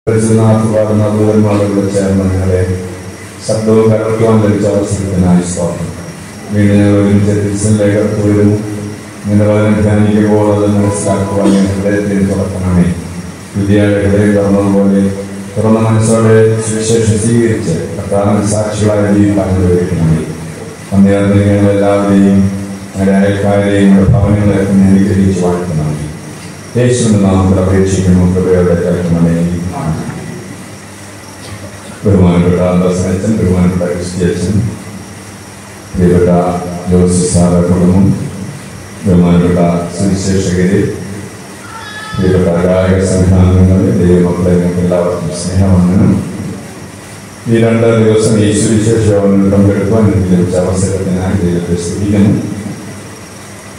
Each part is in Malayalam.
ദൂരന്മാരുടെ ചേർന്ന് നിങ്ങളെ ശബ്ദവും കലർത്തുവാൻ ലഭിച്ച അവസരത്തിനായി സ്വാഗതം. വീണ്ടും ഞങ്ങൾ ഒരുമിച്ച് തിരിച്ചിലേക്ക് അടുത്ത് വരുന്നു. നിങ്ങളുടെ വചനം ധ്യാനിക്കുമ്പോൾ അത് മനസ്സിലാക്കുവാൻ ഹൃദയത്തിൽ തുറക്കണമേ. വിദ്യയുടെ ഹൃദയം തുറന്നതുപോലെ തുറന്ന മനസ്സോടെ സുവിശേഷം സ്വീകരിച്ച് കർത്താവിന് സാക്ഷികളായ ജീവിക്കാൻ അനുവദിക്കണമേ. പന്തയാത്രങ്ങൾ എല്ലാവരെയും ഞങ്ങളുടെ അയൽക്കാരെയും ഞങ്ങളുടെ ഭവനങ്ങളെയൊക്കെ അനുഗ്രഹിച്ച് വാഴ്ത്തണമേ. യേശുവിന്റെ നാമത്തിൽ അപേക്ഷിക്കുന്നു. കൃപയോടെ കേൾക്കണമേ. ബഹുമാനപ്പെട്ട ദർശനച്ചൻ, ബഹുമാനപ്പെട്ട ക്രിസ്ത്യച്ചൻ, പ്രിയപ്പെട്ട ജോസഫ് സാറ കുടുംബം, ബഹുമാനപ്പെട്ട സുവിശേഷകരെ, പ്രിയപ്പെട്ട ഗായക സംഘാംഗങ്ങളെ, ദൈവമക്കളെ, നിങ്ങൾക്ക് എല്ലാവർക്കും സ്നേഹവന്ദനം. ഈ 2 ദിവസം ഈ സുവിശേഷത്തിൽ പങ്കെടുക്കുവാൻ എനിക്ക് ലഭിച്ച അവസരത്തിനായി ദൈവത്തെ സ്തുതിക്കുന്നു.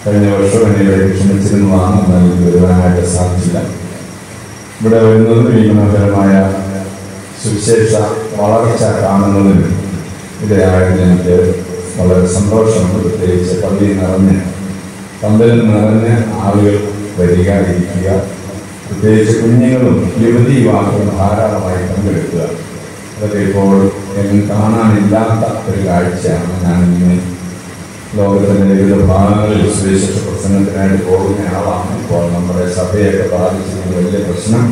കഴിഞ്ഞ വർഷം എന്നെ ക്ഷണിച്ചിരുന്നതാണ്, എന്നാൽ എനിക്ക് വരുവാനായിട്ട് സാധിച്ചില്ല. ഇവിടെ വരുന്നതും ഈ മനോഹരമായ സുവിശേഷ വളർച്ച കാണുന്നതിന് ഇടയായതിൽ എനിക്ക് വളരെ സന്തോഷമുണ്ട്. പ്രത്യേകിച്ച് പന്തലിൽ നിറഞ്ഞ് ആളുകൾ വരിക, ഇരിക്കുക, പ്രത്യേകിച്ച് കുഞ്ഞുങ്ങളും യുവതി യുവാക്കളും ധാരാളമായി പങ്കെടുക്കുക. അതൊക്കെ ഇപ്പോൾ എങ്ങും കാണാനില്ലാത്ത ഒരു കാഴ്ചയാണ്. ഞാൻ ഇങ്ങനെ ലോകത്തിൻ്റെ വിവിധ ഭാഗങ്ങളിൽ സുവിശേഷ പ്രസംഗത്തിനായിട്ട് പോകുന്ന ആളാണ്. ഇപ്പോൾ നമ്മുടെ സഭയൊക്കെ ബാധിച്ചിരുന്ന വലിയ പ്രശ്നം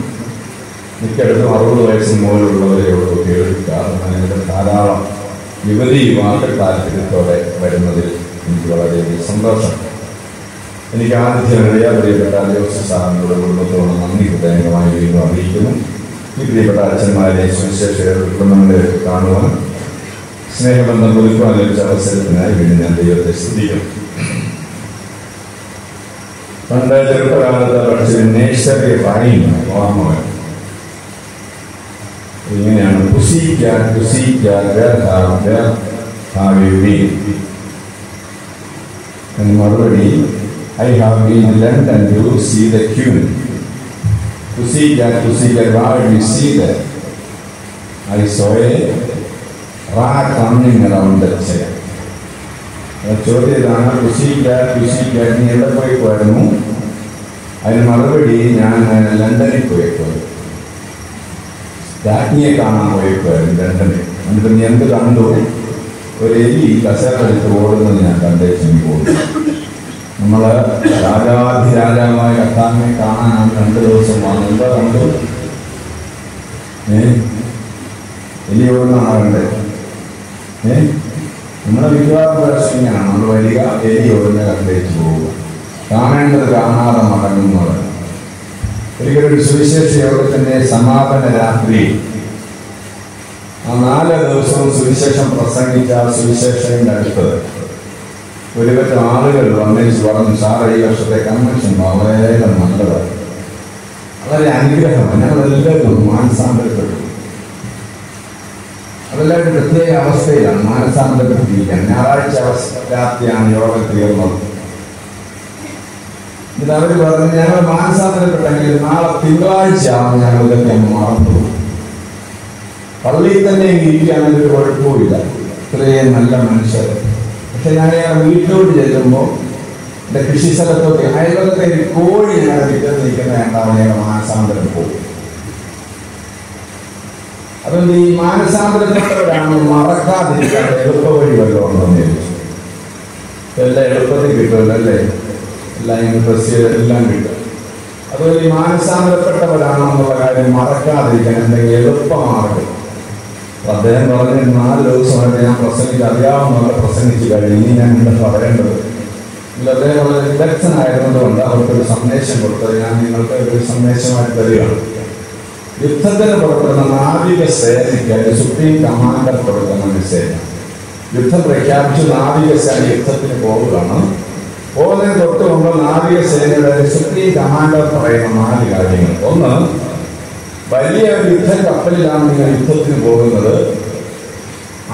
മിക്കടുത്തും 60 വയസ്സിന് മുകളിലുള്ളവരെ ഉള്ളൂ കേൾക്കാറ്. അതിൻ്റെ ധാരാളം യുവതി യുവാക്കൾ താല്പര്യത്തോടെ വരുന്നതിൽ എനിക്ക് വളരെയധികം സന്തോഷം. എനിക്ക് ആദ്യം പ്രിയപ്പെട്ട ജോസഫ് സാറിനോട് കുടുംബത്തോട് നന്ദി ഹൃദയംഗമായി വീണ്ടും അറിയിക്കുന്നു. ഈ പ്രിയപ്പെട്ട അച്ഛന്മാരെ സുവിശേഷകരുടെ കുടുംബങ്ങളെ കാണുവാൻ, സ്നേഹബന്ധം പുതുക്കുവാൻ ലഭിച്ച അവസരത്തിനായി വീണ്ടും ഞാൻ ദൈവത്തെ സ്തുതിക്കുന്നു. പണ്ട് ചെറുപ്പകാലത്ത് പഠിച്ചൊരു നേഴ്സറി റൈം ഓർമ്മ വരും. ഇങ്ങനെയാണ്: മറുപടി: I have been in London to see the queen. Pussycat, where did you see that? I saw a rat running around the chair. ചോദ്യതാണ്: pussycat നീ എവിടെ പോയി പോയിരുന്നു? അതിന് മറുപടി: ഞാൻ ലണ്ടനിൽ പോയിപ്പോയി, രാജ്ഞിയെ കാണാൻ പോയിപ്പോയിരുന്നു ലണ്ടനിൽ. എന്നിട്ട് നീ എന്ത് കണ്ടു? ഒരു എലി കസേരടുത്ത് ഓടുന്നത് ഞാൻ കണ്ടേച്ചു പോകുന്നു. നമ്മൾ രാജാധിരാജാവായ കർത്താവിനെ കാണാനാണ് 2 ദിവസം വന്നത്. എന്താ കണ്ടു? എലി ഓടുന്നതാണ് കണ്ടത്. നമ്മുടെ വിശ്വാസദർശിനിയാണ്. നമ്മൾ വരിക, എലി ഓടുന്ന കണ്ടേച്ചു പോവുക, കാണേണ്ടത് കാണാതെ മടങ്ങുന്നത്. ഒരിക്കലൊരു സുവിശേഷ യോഗത്തിന്റെ സമാപന രാത്രി ആ 4 ദിവസവും സുവിശേഷം പ്രസംഗിച്ച സുവിശേഷന്റെ അടുത്ത് ഒരുപറ്റം ആളുകൾ വന്നിച്ച് പറഞ്ഞു: സാറ്, ഈ വർഷത്തെ കൺവെൻഷൻ വളരെ നല്ലതാണ്, വളരെ അനുഗ്രഹമാണ്, ഞങ്ങളെല്ലാവരും മാനസാന്തരപ്പെട്ടു. അതെല്ലാവരും പ്രത്യേക അവസ്ഥയിലാണ് മാനസാന്തരപ്പെട്ടിരിക്കാൻ. ഞായറാഴ്ച രാത്രിയാണ് യോഗം തീർന്നത്. ഇത് അവർ പറഞ്ഞു: ഞങ്ങൾ മാനസാന്തരപ്പെട്ടെങ്കിൽ നാളെ തിങ്കളാഴ്ചയാണ് ഞങ്ങൾ ഇതൊക്കെ മറന്നു. പള്ളിയിൽ തന്നെ ഇരിക്കുകയാണെങ്കിൽ ഒരു കുഴപ്പമില്ല, ഇത്രയും നല്ല മനുഷ്യർ. പക്ഷെ ഞാൻ വീട്ടിലോട്ട് ചെല്ലുമ്പോൾ എൻ്റെ കൃഷി സ്ഥലത്തൊക്കെ അയൽവക്കത്തെ കോഴി ഞങ്ങളുടെ വിറ്റത്ത് നിൽക്കുന്ന കണ്ടാൽ ഞങ്ങൾ മാനസാന്തരം പോകും. അതുകൊണ്ട് ഈ മാനസാന്തരപ്പെട്ടവരാണ് മറക്കാതിരിക്കാൻ എളുപ്പ വഴി വല്ലതും ഉണ്ടെന്ന് ചോദിച്ചു. എല്ലാം എളുപ്പത്തിൽ കിട്ടുമല്ലോ അല്ലേ? എല്ലാം എല്ലാം കിട്ടും. അതുപോലെ ഈ മാനസാന്തരപ്പെട്ടവരാണെന്നുള്ള കാര്യം മറക്കാതിരിക്കാൻ എന്തെങ്കിലും എളുപ്പമാർഗം. അദ്ദേഹം പറഞ്ഞ 4 ദിവസമായിട്ട് ഞാൻ പ്രസംഗിച്ച് അറിയാവുന്നവരെ പ്രസംഗിച്ച് കഴിഞ്ഞു. ഇനി ഞാൻ ഇവിടെ പറയേണ്ടത് ഇതിൽ അദ്ദേഹം വളരെ വിദഗ്ധനായിരുന്നതുകൊണ്ട് അവർക്കൊരു സന്ദേശം കൊടുത്തത് ഞാൻ നിങ്ങൾക്ക് ഒരു സന്ദേശമായിട്ട് തരികയാണ്. യുദ്ധത്തിന് പുറപ്പെടുന്ന നാവിക സേനയ്ക്ക് ഒരു സുപ്രീം കമാൻഡർ കൊടുക്കുന്ന മെസ്സേജ്. യുദ്ധം പ്രഖ്യാപിച്ച് നാവികസേന യുദ്ധത്തിന് പോവുകയാണ്. പോകുന്നതിന് തൊട്ട് മുമ്പ് നാവികസേനയുടെ സുപ്രീം കമാൻഡർ പറയുന്ന 4 കാര്യങ്ങൾ. ഒന്ന്, വലിയ യുദ്ധ കപ്പലിലാണ് നിങ്ങൾ യുദ്ധത്തിന് പോകുന്നത്.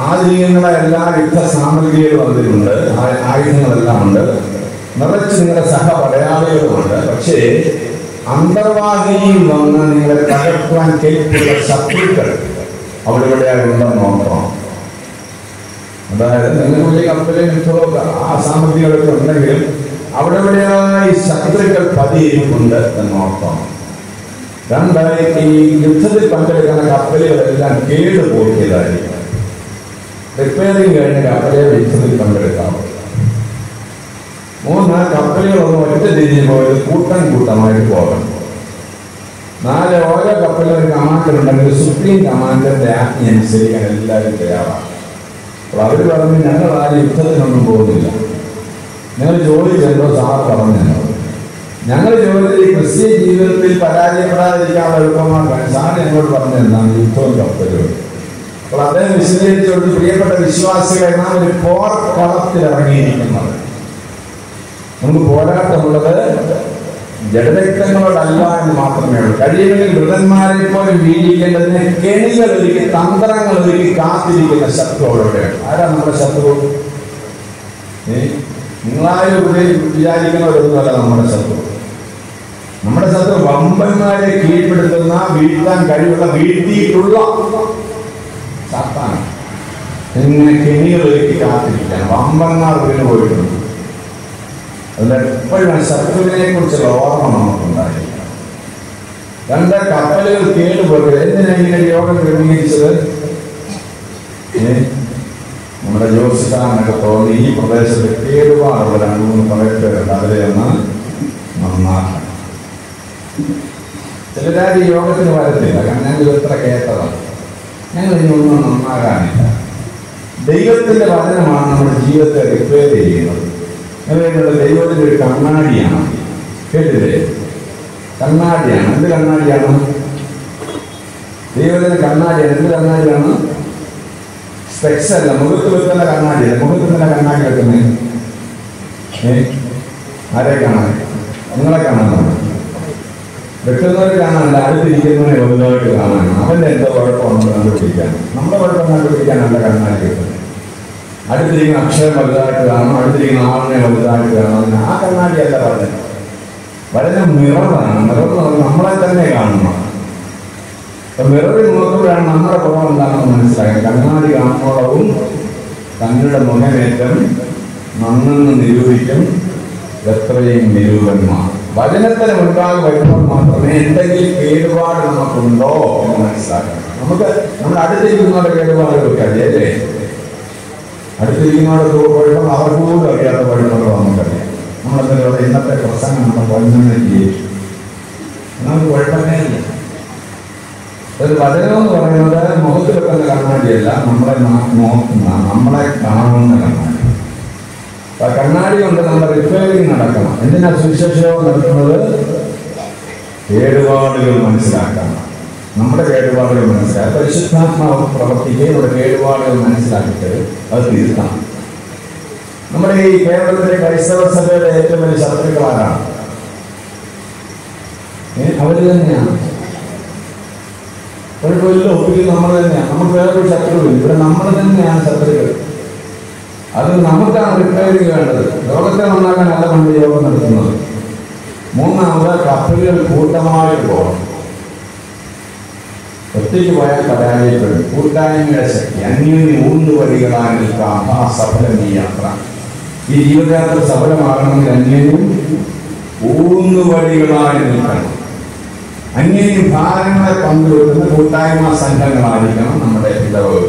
ആധുനികങ്ങളുടെ എല്ലാ യുദ്ധ സാമഗ്രികളും അതിലുണ്ട്, ആയുധങ്ങളെല്ലാം ഉണ്ട്, നിറച്ച് നിങ്ങളുടെ സഹപടയാളികളുമുണ്ട്. പക്ഷേ അന്തർവാഹിനിയിൽ വന്ന് നിങ്ങളെ തകർക്കുവാൻ കേൾപ്പുള്ള ശത്രുക്കൾ അവിടെ ഇവിടെയായിട്ടുണ്ടെന്ന് നോക്കണം. അതായത് നിങ്ങൾ വലിയ കപ്പലിൽ യുദ്ധമൊക്കെ ആ സാമഗ്രികളൊക്കെ ഉണ്ടെങ്കിലും അവിടെ ഇവിടെയായി ശത്രുക്കൾ പതിയിരിപ്പുണ്ട് എന്ന് നോക്കണം. രണ്ട്, ഈ യുദ്ധത്തിൽ പങ്കെടുക്കുന്ന കപ്പലുകളെല്ലാം കേടുപോക്കിയതായിരിക്കും. റിപ്പയറിംഗ് കഴിഞ്ഞ കപ്പലെ യുദ്ധത്തിൽ പങ്കെടുക്കാവും. മൂന്ന്, കപ്പലുകളൊന്നും ഒറ്റ തിരിഞ്ഞു പോയത് കൂട്ടം കൂട്ടമായിട്ട് പോകണം. നാല്, ഓരോ കപ്പലിലും ഒരു കമാൻഡർ ഉണ്ടെങ്കിൽ സുപ്രീം കമാൻഡറിന്റെ ആജ്ഞ അനുസരിക്കാൻ എല്ലാവരും തയ്യാറാണ്. അപ്പോൾ അവർ പറഞ്ഞു, ഞങ്ങൾ ആ യുദ്ധത്തിനൊന്നും പോകുന്നില്ല. ഞങ്ങൾ ജോലി ചെയ്യുമ്പോൾ സാർ പറഞ്ഞല്ലോ, ഞങ്ങൾ ജോലി ക്രിസ്ത്യൻ ജീവിതത്തിൽ പരാജയപ്പെടാതിരിക്കാനുള്ള എളുപ്പമാക്കാൻ സാർ ഞങ്ങളോട് പറഞ്ഞെന്താണ് യുദ്ധവും കപ്പലുകളും. അപ്പോൾ അദ്ദേഹം വിശദീകരിച്ചുകൊണ്ട്, പ്രിയപ്പെട്ട വിശ്വാസികളെ, നാം ഒരു പോർക്കളത്തിൽ ഇറങ്ങിയിരിക്കുന്നത്. നമുക്ക് പോരാട്ടമുള്ളത് ജഡരക്തങ്ങളോടല്ല എന്ന് മാത്രമേ ഉള്ളൂ. കഴിയുമെങ്കിൽ വൃതന്മാരെ പോലും വീഴിക്കേണ്ടതിന് കെണികൾ ഒരുക്കി, തന്ത്രങ്ങൾ ഒരുക്കി കാത്തിരിക്കുന്ന ശത്രുവോടെയാണ്. ആരാ നമ്മുടെ ശത്രു? നിങ്ങളാരും വിചാരിക്കുന്നവരൊന്നുമല്ല നമ്മുടെ ശത്രു. നമ്മുടെ ശത്രു വമ്പന്മാരെ കീഴ്പ്പെടുത്തുന്ന, വീഴ്ത്താൻ കഴിവുള്ള, വീഴ്ത്തിയിട്ടുള്ള സാത്താനാണ്. ഇങ്ങനെ കെണികൾ ഒരുക്കി കാത്തിരിക്കാൻ വമ്പന്മാർ വീണ് പോയിട്ടുണ്ട്. അതിലെപ്പോഴും ശത്രുവിനെ കുറിച്ചുള്ള ഓർമ്മ നമുക്കുണ്ടായിരിക്കണം. രണ്ട്, കപ്പലുകൾ കേടുപോകരുത്. എന്തിനാ ഇങ്ങനെ യോഗം ക്രമീകരിച്ചത്? നമ്മുടെ ജോസിക്കാരനൊക്കെ തോന്നി ഈ പ്രദേശത്ത് കേടുപാടുള്ള 2-3 പറയപ്പെടുന്നുണ്ട്, അതിലെ ഒന്ന് നന്നാക്കണം. ചിലരാര് ഈ യോഗത്തിന് വരത്തില്ല, കാരണം ഞങ്ങൾ ഇത്ര കേട്ടതാണ്. ഞങ്ങൾ ഇനിയൊന്നും നന്നാകാനില്ല. ദൈവത്തിന്റെ വചനമാണ് നമ്മുടെ ജീവിതത്തെ റിപ്പയർ ചെയ്യുന്നത്. ദൈവത്തിന്റെ ഒരു കണ്ണാടിയാണ്. കേട്ടില്ലേ? കണ്ണാടിയാണ്. എന്ത് കണ്ണാടിയാണ്? ദൈവത്തിന്റെ കണ്ണാടിയാണ്. എന്ത് കണ്ണാടിയാണ്? സ്പെക്സ് അല്ല, മുഖത്ത് വെക്കുന്ന കണ്ണാടിയല്ല. മുഖത്ത് തന്നെ കണ്ണാടി വെക്കുന്നത് ആരെ കാണാൻ? നിങ്ങളെ കാണാനാണ്. വെക്കുന്നവർ കാണാനല്ല, അടുത്തിരിക്കുന്നവനെ വലുതായിട്ട് കാണാനാണ്. അവന്റെ എന്തോ കുഴപ്പമുണ്ടെന്ന് കണ്ടുപിടിക്കാൻ. നമ്മുടെ കുഴപ്പം കണ്ടുപിടിക്കാനല്ല കണ്ണാടി വെക്കുന്നത്. അടുത്തിരിക്കുന്ന അക്ഷരം വലുതായിട്ട് കാണണം, അടുത്തിരിക്കുന്ന ആളിനെ വലുതായിട്ട് കാണണം. ആ കണ്ണാടിയല്ല പറഞ്ഞത്. വളരെ മിററാണ്. മിറർ നമ്മളെ തന്നെ കാണണം. അപ്പൊ മിററിൽ നോക്കുമ്പോഴാണ് നമ്മുടെ കുറവ് എന്താണെന്ന് മനസ്സിലാക്കുന്നത്. കണ്ണാടി കാണുമ്പോഴവും തങ്ങളുടെ മുഖമേറ്റം നന്നെന്ന് നിരൂപിക്കും എത്രയും നിരൂപന്മാർ. വചനത്തിന് മുൻപാകെ വരുമ്പോൾ മാത്രമേ എന്തെങ്കിലും കേടുപാട് നമുക്കുണ്ടോ എന്ന് മനസ്സിലാക്കണം. നമുക്ക് നമ്മുടെ അടുത്തിരിക്കുന്നവരുടെ കേടുപാടുകളൊക്കെ അറിയാല്ലേ? അടുത്തിരിക്കുന്നവരുടെ കുഴപ്പം അവർക്ക് പോലും അറിയാത്ത കുഴപ്പങ്ങളോ നമുക്കറിയാം. നമ്മളെന്താ ഇന്നത്തെ പ്രസംഗം നമ്മൾ വചനത്തിലേക്ക് നമുക്ക് കുഴപ്പമേ ഇല്ല. ഒരു വചനം എന്ന് പറയുന്നത് മുഖത്ത് വെക്കുന്ന കണ്ണാടിയല്ല, നമ്മളെ നോക്കുന്ന, നമ്മളെ കാണുന്ന കണ്ണാടി. അപ്പൊ കണ്ണാടി കൊണ്ട് നമ്മുടെ റിപ്പയറിംഗ് നടക്കണം. എന്തിനാ സുവിശേഷവും നടക്കുന്നത്? കേടുപാടുകൾ മനസ്സിലാക്കണം. നമ്മുടെ കേടുപാടുകൾ മനസ്സിലാക്കുക. പരിശുദ്ധാത്മാവ് പ്രവർത്തിക്കുകയും നമ്മുടെ കേടുപാടുകൾ മനസ്സിലാക്കിയിട്ട് അത് തിരുത്താം. നമ്മുടെ ഈ കേരളത്തിലെ ക്രൈസ്തവ സഭയുടെ ഏറ്റവും വലിയ ശത്രുക്കളാരാണ്? അവര് തന്നെയാണ്. ഒരു കൊല്ലം ഒപ്പിക്കുന്നത് നമ്മൾ തന്നെയാണ്. നമുക്ക് വേറൊരു ശത്രുവില്ല. ഇവിടെ നമ്മൾ തന്നെയാണ് ശത്രുക്കൾ. അത് നമുക്കാണ് റിപ്പയറിംഗ് വേണ്ടത്. ലോകത്തെ നന്നാക്കാനല്ല നമ്മൾ യോഗം നടത്തുന്നത്. മൂന്നാമത്, കപ്പലുകൾ കൂട്ടമായിട്ട് പോകണം. ഒറ്റയ്ക്ക് പോയാൽ പരാജയപ്പെടും. കൂട്ടായ്മയുടെ ശക്തി, അന്യോന്യം ഊന്നുവടികളായി നിൽക്കാം ആ സഫലം ഈ യാത്ര. ഈ ജീവിതയാത്ര സഫലമാകണമെങ്കിൽ അന്യോന്യം ഊന്നുവടികളായി നിൽക്കണം. അന്യോന്യം ഭാരങ്ങളെ പങ്കുവെക്കുന്ന കൂട്ടായ്മ സംഘങ്ങളായിരിക്കണം നമ്മുടെ ഇടവകൾ.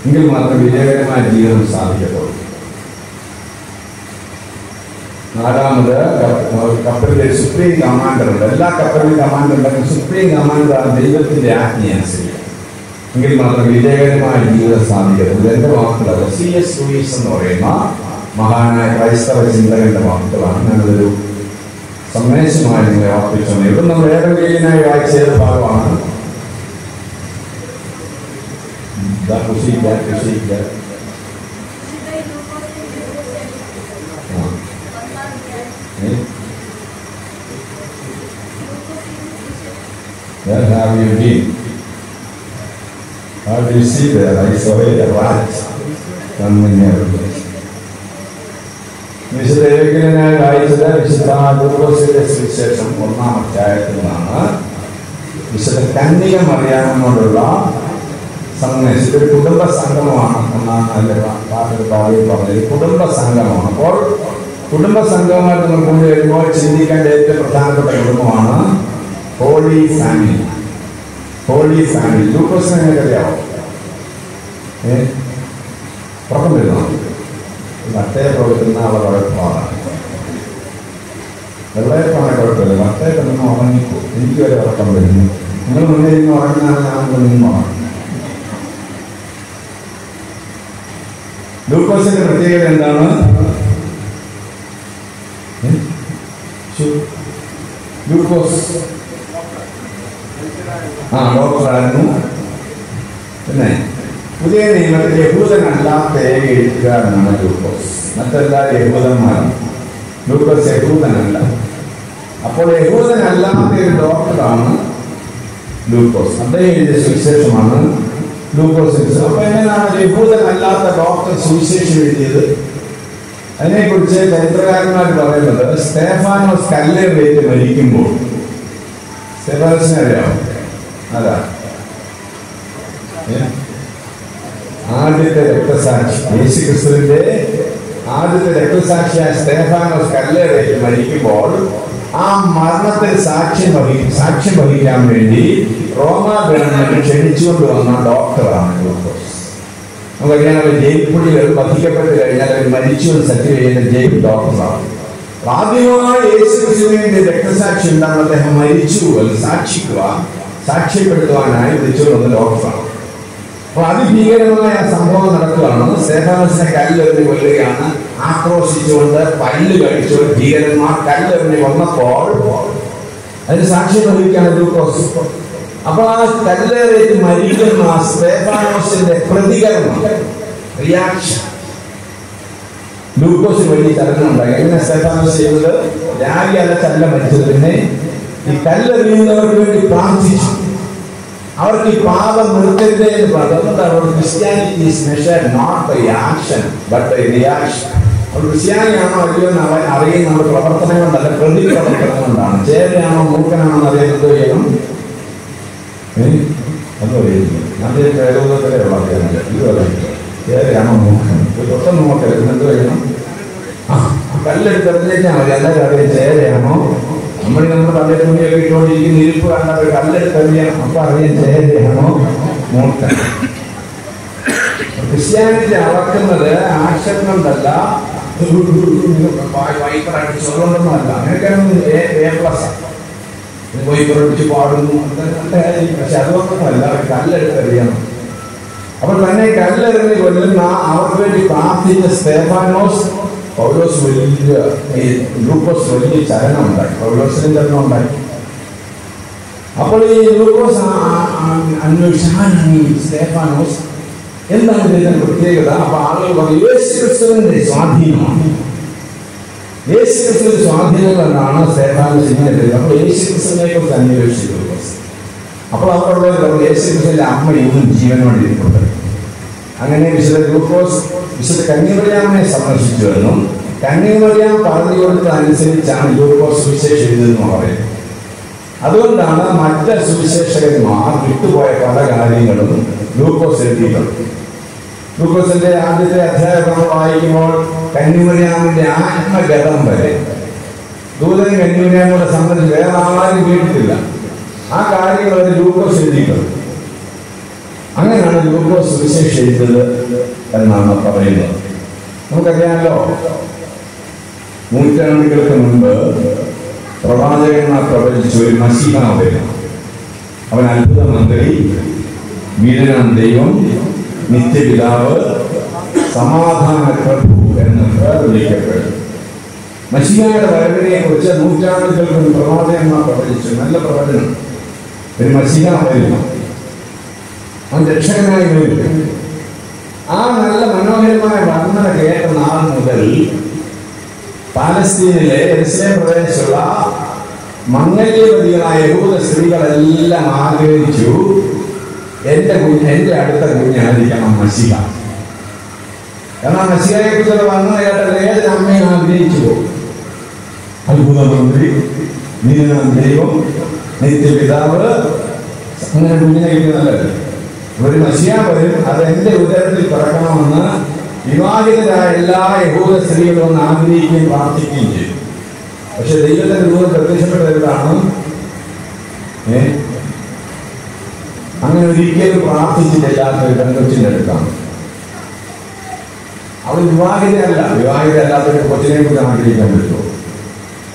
എങ്കിൽ മാത്രം വിജയകരമായ ജീവിതം സാധിക്കത്തുള്ളൂ. നാലാമത്, കപ്പലിലെ സുപ്രീം കമാൻഡർ ഉണ്ട്. എല്ലാ കപ്പലിലും കമാൻഡർ ഉണ്ടെങ്കിൽ സുപ്രീം കമാൻഡറാണ് ദൈവത്തിന്റെ ആജ്ഞ അനുസരിക്കുക. എങ്കിൽ മാത്രം വിജയകരമായ ജീവിതം സാധിക്കത്തുള്ളൂ. എന്റെ വാക്കുകളല്ല, C.S. ലൂയിസ് എന്ന് പറയുന്ന മഹാനായ ക്രൈസ്തവ ചിന്തകന്റെ വാക്കുകളാണ്. ഞാനതൊരു സന്ദേശമായി നിങ്ങളെ ഓർപ്പിച്ചു. ഇവിടെ നമ്മൾ ഏതെങ്കിലുമായി വായിച്ച ഭാഗമാണ്. Where have you been? How do you see there? I saw a rat coming here. വിശുദ്ധ ഏവെങ്കിലിനായി വായിച്ചത് വിശുദ്ധ ലൂക്കോസിന്റെ സുവിശേഷം 1-ാം അധ്യായത്തിൽ നിന്നാണ്. വിശുദ്ധ കന്യക മറിയാമിനോടുള്ള സന്ദേശം. ഇതൊരു കുടുംബ സംഗമമാണ് എന്നാണ് അല്ലെ പാട്ടൊരു പാടി പറഞ്ഞത്. കുടുംബ സംഗമമാണ്. അപ്പോൾ കുടുംബ സംഗമമായിട്ട് നമ്മൾ കൊണ്ടുവരുമ്പോൾ ചിന്തിക്കേണ്ട ഏറ്റവും പ്രധാനപ്പെട്ട കുടുംബമാണ് ഹോളി ഫാമിലി. Holy family. ലൂക്കോസിനെ എങ്ങനെ അറിയാമോ? ഉറക്കം വരുന്നോ? വട്ടയെ പ്രവർത്തിക്കുന്ന അവൾ കുഴപ്പമാണ്. വെള്ളയപ്പാണ് കുഴപ്പമില്ല. വട്ടയെ കിടന്ന് ഉറങ്ങിപ്പോ. എനിക്ക് വരെ ഉറക്കം വരുന്നു. നിങ്ങൾ മുന്നേ ഇരുന്ന് ഉറങ്ങുന്നതാണ്, ഞാൻ നിന്ന് ഉറങ്ങും. ലൂക്കോസിന്റെ പ്രത്യേകത എന്താണ്? ലൂക്കോസ് ഡോക്ടറായിരുന്നു. പിന്നെ പുതിയ നിയമത്തിൽ യഹൂദനല്ലാത്ത ഏക എഴുത്തുകാരനാണ് ലൂക്കോസ്. മറ്റെല്ലാ യഹൂദന്മാരും. ലൂക്കോസ് യഹൂദനല്ല. അപ്പോൾ യഹൂദനല്ലാത്ത ഒരു ഡോക്ടറാണ് ലൂക്കോസ്. അദ്ദേഹം എഴുതിയ സുവിശേഷമാണ് ലൂക്കോസ്. അപ്പൊ എങ്ങനെയാണ് യഹൂദനല്ലാത്ത ഡോക്ടർ സുവിശേഷം എഴുതിയത്? അതിനെക്കുറിച്ച് ചരിത്രകാരന്മാർ പറയുന്നത്, സ്തേഫാനോസ് കല്ലേറിയേറ്റ് മരിക്കുമ്പോൾ, സ്തേഫാനോസിനെ അറിയാമോ? അതാ ആദ്യത്തെ രക്തസാക്ഷി, യേശുക്രിസ്തുവിന്റെ ആദ്യത്തെ രക്തസാക്ഷിയായ സ്തേഫാനോസ് കല്ലേറിയേറ്റ് മരിക്കുമ്പോൾ ആ മരണത്തിൽ സാക്ഷ്യം വഹിക്കാൻ വേണ്ടി റോമാ ഗവൺമെന്റ് ക്ഷണിച്ചുകൊണ്ട് വന്ന ഡോക്ടറാണ് ലൂക്കോസ്. നമുക്കറിയാം, ജയിൽ പുള്ളികൾ വധിക്കപ്പെട്ട് കഴിഞ്ഞാൽ അവർ മരിച്ചു എന്ന് സത്യം ചെയ്യുന്ന ജയിൽ ഡോക്ടറാണ്. ആദ്യമായി യേശുക്രിസ്തുവിന്റെ രക്തസാക്ഷി ഉണ്ടാകുന്ന അദ്ദേഹം മരിച്ചു എന്ന് സാക്ഷ്യപ്പെടുത്തുവാനായി വിളിച്ചുകൊണ്ടുവന്ന ഡോക്ടറാണ്. അപ്പൊ അതിഭീകരമായ സംഭവം നടക്കുകയാണ്. സ്തേഫാനോസിനെ കല്ലെറിഞ്ഞ് കൊല്ലുകയാണ്. ആക്രോശിച്ചുകൊണ്ട് പല്ല് കഴിച്ചുകൊണ്ട് ഭീകരന്മാർ കല്ലെറിഞ്ഞ് വന്നപ്പോൾ അതിന് സാക്ഷ്യം വഹിക്കുകയാണ് ലൂക്കോസ്. അപ്പൊ ആ കല്ലേറിയിട്ട് മരിക്കുന്ന സ്തേഫാനോസിന്റെ പ്രതികരണം, റിയാക്ഷൻ, ലൂക്കോസ് വലിയ ചലനമുണ്ടായി. എങ്ങനെ സ്തേഫാനോസ് ചെയ്തത്? രാഗിയല്ല മരിച്ചത്. പിന്നെ ഈ കല്ലെറിയുന്നവർക്ക് വേണ്ടി പ്രാർത്ഥിച്ചു. അവർക്ക് ഈ പാപം നിർത്തരുതേ എന്ന് പറഞ്ഞത്. അവർ christianity is measured not by action but by reaction. അവർ ക്രിസ്ത്യാനിയാണോ അല്ലയോ എന്ന് അവൻ അറിയുന്ന നമ്മുടെ പ്രവർത്തനം കൊണ്ടല്ല, പ്രതിപ്രവർത്തനം കൊണ്ടാണ്. ചേരയാണോ മൂക്കനാണോ എന്ന് അറിയുന്നത് ചെയ്യണം. അതോ ഞാൻ പ്രേതോദത്തിലേ ഉള്ളറിയാനില്ല. ഇതുവരെ ചേരയാണോ മൂക്കൻ തൊട്ടം നോക്കരുത്. എന്ത് ചെയ്യണം? കല്ലെടുത്ത് എറിഞ്ഞേച്ചാൽ മതി. എല്ലാവരും അറിയാം ചേരയാണോ. നമ്മുടെ തലയിൽ തുണിയൊക്കെ ഇട്ടുകൊണ്ടിരിക്കുന്ന ഇരിപ്പ് കണ്ടാൽ കല്ലെടുത്ത് അറിയാം. അപ്പൊ അറിയാം ചേരയാണോ മൂക്കൻ. ക്രിസ്ത്യാനിറ്റി അളക്കുന്നത് ആക്ഷൻ കൊണ്ടല്ല, വൈപ്പറായിട്ട് ചൊല്ലുകൊണ്ടൊന്നുമല്ല. അങ്ങനെയൊക്കെയാണ് വൈപ്പറടിച്ച് പാടുന്നു. പക്ഷെ അതൊന്നുമല്ല, കല്ലെടുത്ത് അറിയണം. അപ്പോൾ തന്നെ കല്ലെറിഞ്ഞ് കൊല്ലുന്ന അവർക്ക് വേണ്ടി പ്രാർത്ഥിച്ച സ്തേഫാനോസ് പൗലോസ് ലൂക്കോസ് വലിയ ചലനം ഉണ്ടായി. പൗലോസിന് ചലനം ഉണ്ടായി. അപ്പോൾ ഈ ലൂക്കോസ് അന്വേഷിച്ചു സ്തേഫാനോസ് എന്താണ് ഇതിന്റെ പ്രത്യേകത? അപ്പൊ ആളുകൾ പറഞ്ഞു യേശുക്രിസ്തുവിന്റെ സ്വാധീനമാണ്. യേശുക്രിസ്തുവിന്റെ സ്വാധീനം എന്നാണ് സ്തേഫാനോസ് ഇങ്ങനെ എഴുതിയത്. അപ്പോൾ യേശുക്രിസ്തുവിനെ കുറിച്ച് അന്വേഷിച്ചു ലൂക്കോസ്. അപ്പോൾ അവരുള്ളത് യേശുക്രിസ്തുവിന്റെ അമ്മ ഇന്നും ജീവനോടിരിപ്പുണ്ട്. അങ്ങനെ വിശുദ്ധ ലൂക്കോസ് വിശുദ്ധ കന്യാമറിയാമിനെ സന്ദർശിച്ചു എന്നും കന്യാമറിയാം പറഞ്ഞു കൊടുത്തതനുസരിച്ചാണ് ലൂക്കോസ് സുവിശേഷം എഴുതുന്നതെന്ന് പറയുന്നത്. അതുകൊണ്ടാണ് മറ്റ് സുവിശേഷകന്മാർ വിട്ടുപോയ പല കാര്യങ്ങളും ലൂക്കോസ് എഴുതിയിട്ടുണ്ട്. ലൂക്കോസിന്റെ ആദ്യത്തെ അധ്യായം നമ്മൾ വായിക്കുമ്പോൾ കന്യാമറിയാമിന്റെ ആത്മഗതം വരെ ദൂതൻ കന്യാമറിയാമോടെ സംബന്ധിച്ച് വേറെ ആരും കേട്ടിട്ടില്ല. ആ കാര്യങ്ങൾ വരെ ലൂക്കോസ് എഴുതിയിട്ടുണ്ട്. അങ്ങനെയാണ് ലൂക്കോസ് സുവിശേഷം എഴുതുന്നത് എന്നാണ് പറയുന്നത്. നമുക്കറിയാമല്ലോ, നൂറ്റാണ്ടുകൾക്ക് മുൻപ് പ്രവാചകന്മാർ പ്രവചിച്ച ഒരു മസീഹ വരും. അവൻ അത്ഭുത മന്ത്രി, വീരനാം ദൈവം, നിത്യപിതാവ്, സമാധാന പ്രഭു എന്നൊക്കെ വിളിക്കപ്പെടും. മസീഹയുടെ വരവിനെ കുറിച്ച് നൂറ്റാണ്ടുകൾക്ക് മുൻപ് പ്രവാചകന്മാർ പ്രവചിച്ചു. നല്ല പ്രവചനം. ഒരു മസീഹ വരും, അവൻ രക്ഷകനായി വരും. ആ നല്ല മനോഹരമായ വർണ്ണന കേട്ട നാൾ മുതൽ പാലസ്തീനിലെ യെരുശലേം പ്രദേശത്തുള്ള മംഗല്യവതികളായ യഹൂദ സ്ത്രീകളെല്ലാം ആഗ്രഹിച്ചു, എന്റെ അടുത്ത കുഞ്ഞായിരിക്കണം മസീഹ. കാരണം മസീഹയെ കുറിച്ചുള്ള വർണ്ണന കേട്ട ഏതൊരു അമ്മയും ആഗ്രഹിച്ചു പോകും. അത്ഭുത മന്ത്രി, വീരനാം ദൈവം, നിത്യപിതാവ്, അങ്ങനെ കുഞ്ഞിനെ കിട്ടുന്നതല്ലേ. ഒരു മസീഹ വരും, അതെന്റെ ഉദരത്തിൽ പിറക്കണമെന്ന് വിവാഹിതരായ എല്ലാ യഹൂദ സ്ത്രീകളും ഒന്ന് ആഗ്രഹിക്കുകയും പ്രാർത്ഥിക്കുകയും ചെയ്തു. പക്ഷെ ദൈവത്തിന്റെ ദൂരം പ്രത്യക്ഷപ്പെട്ടതാണ് അങ്ങനെ ഒരിക്കലും പ്രാർത്ഥിച്ചിട്ടില്ലാത്ത ഒരു പെൺകൊച്ചിൻ്റെ അടുത്താണ്. അവൾ വിവാഹിതയല്ലാത്തൊരു കൊച്ചിനെ കുറിച്ച് ആഗ്രഹിക്കാൻ പറ്റുമോ?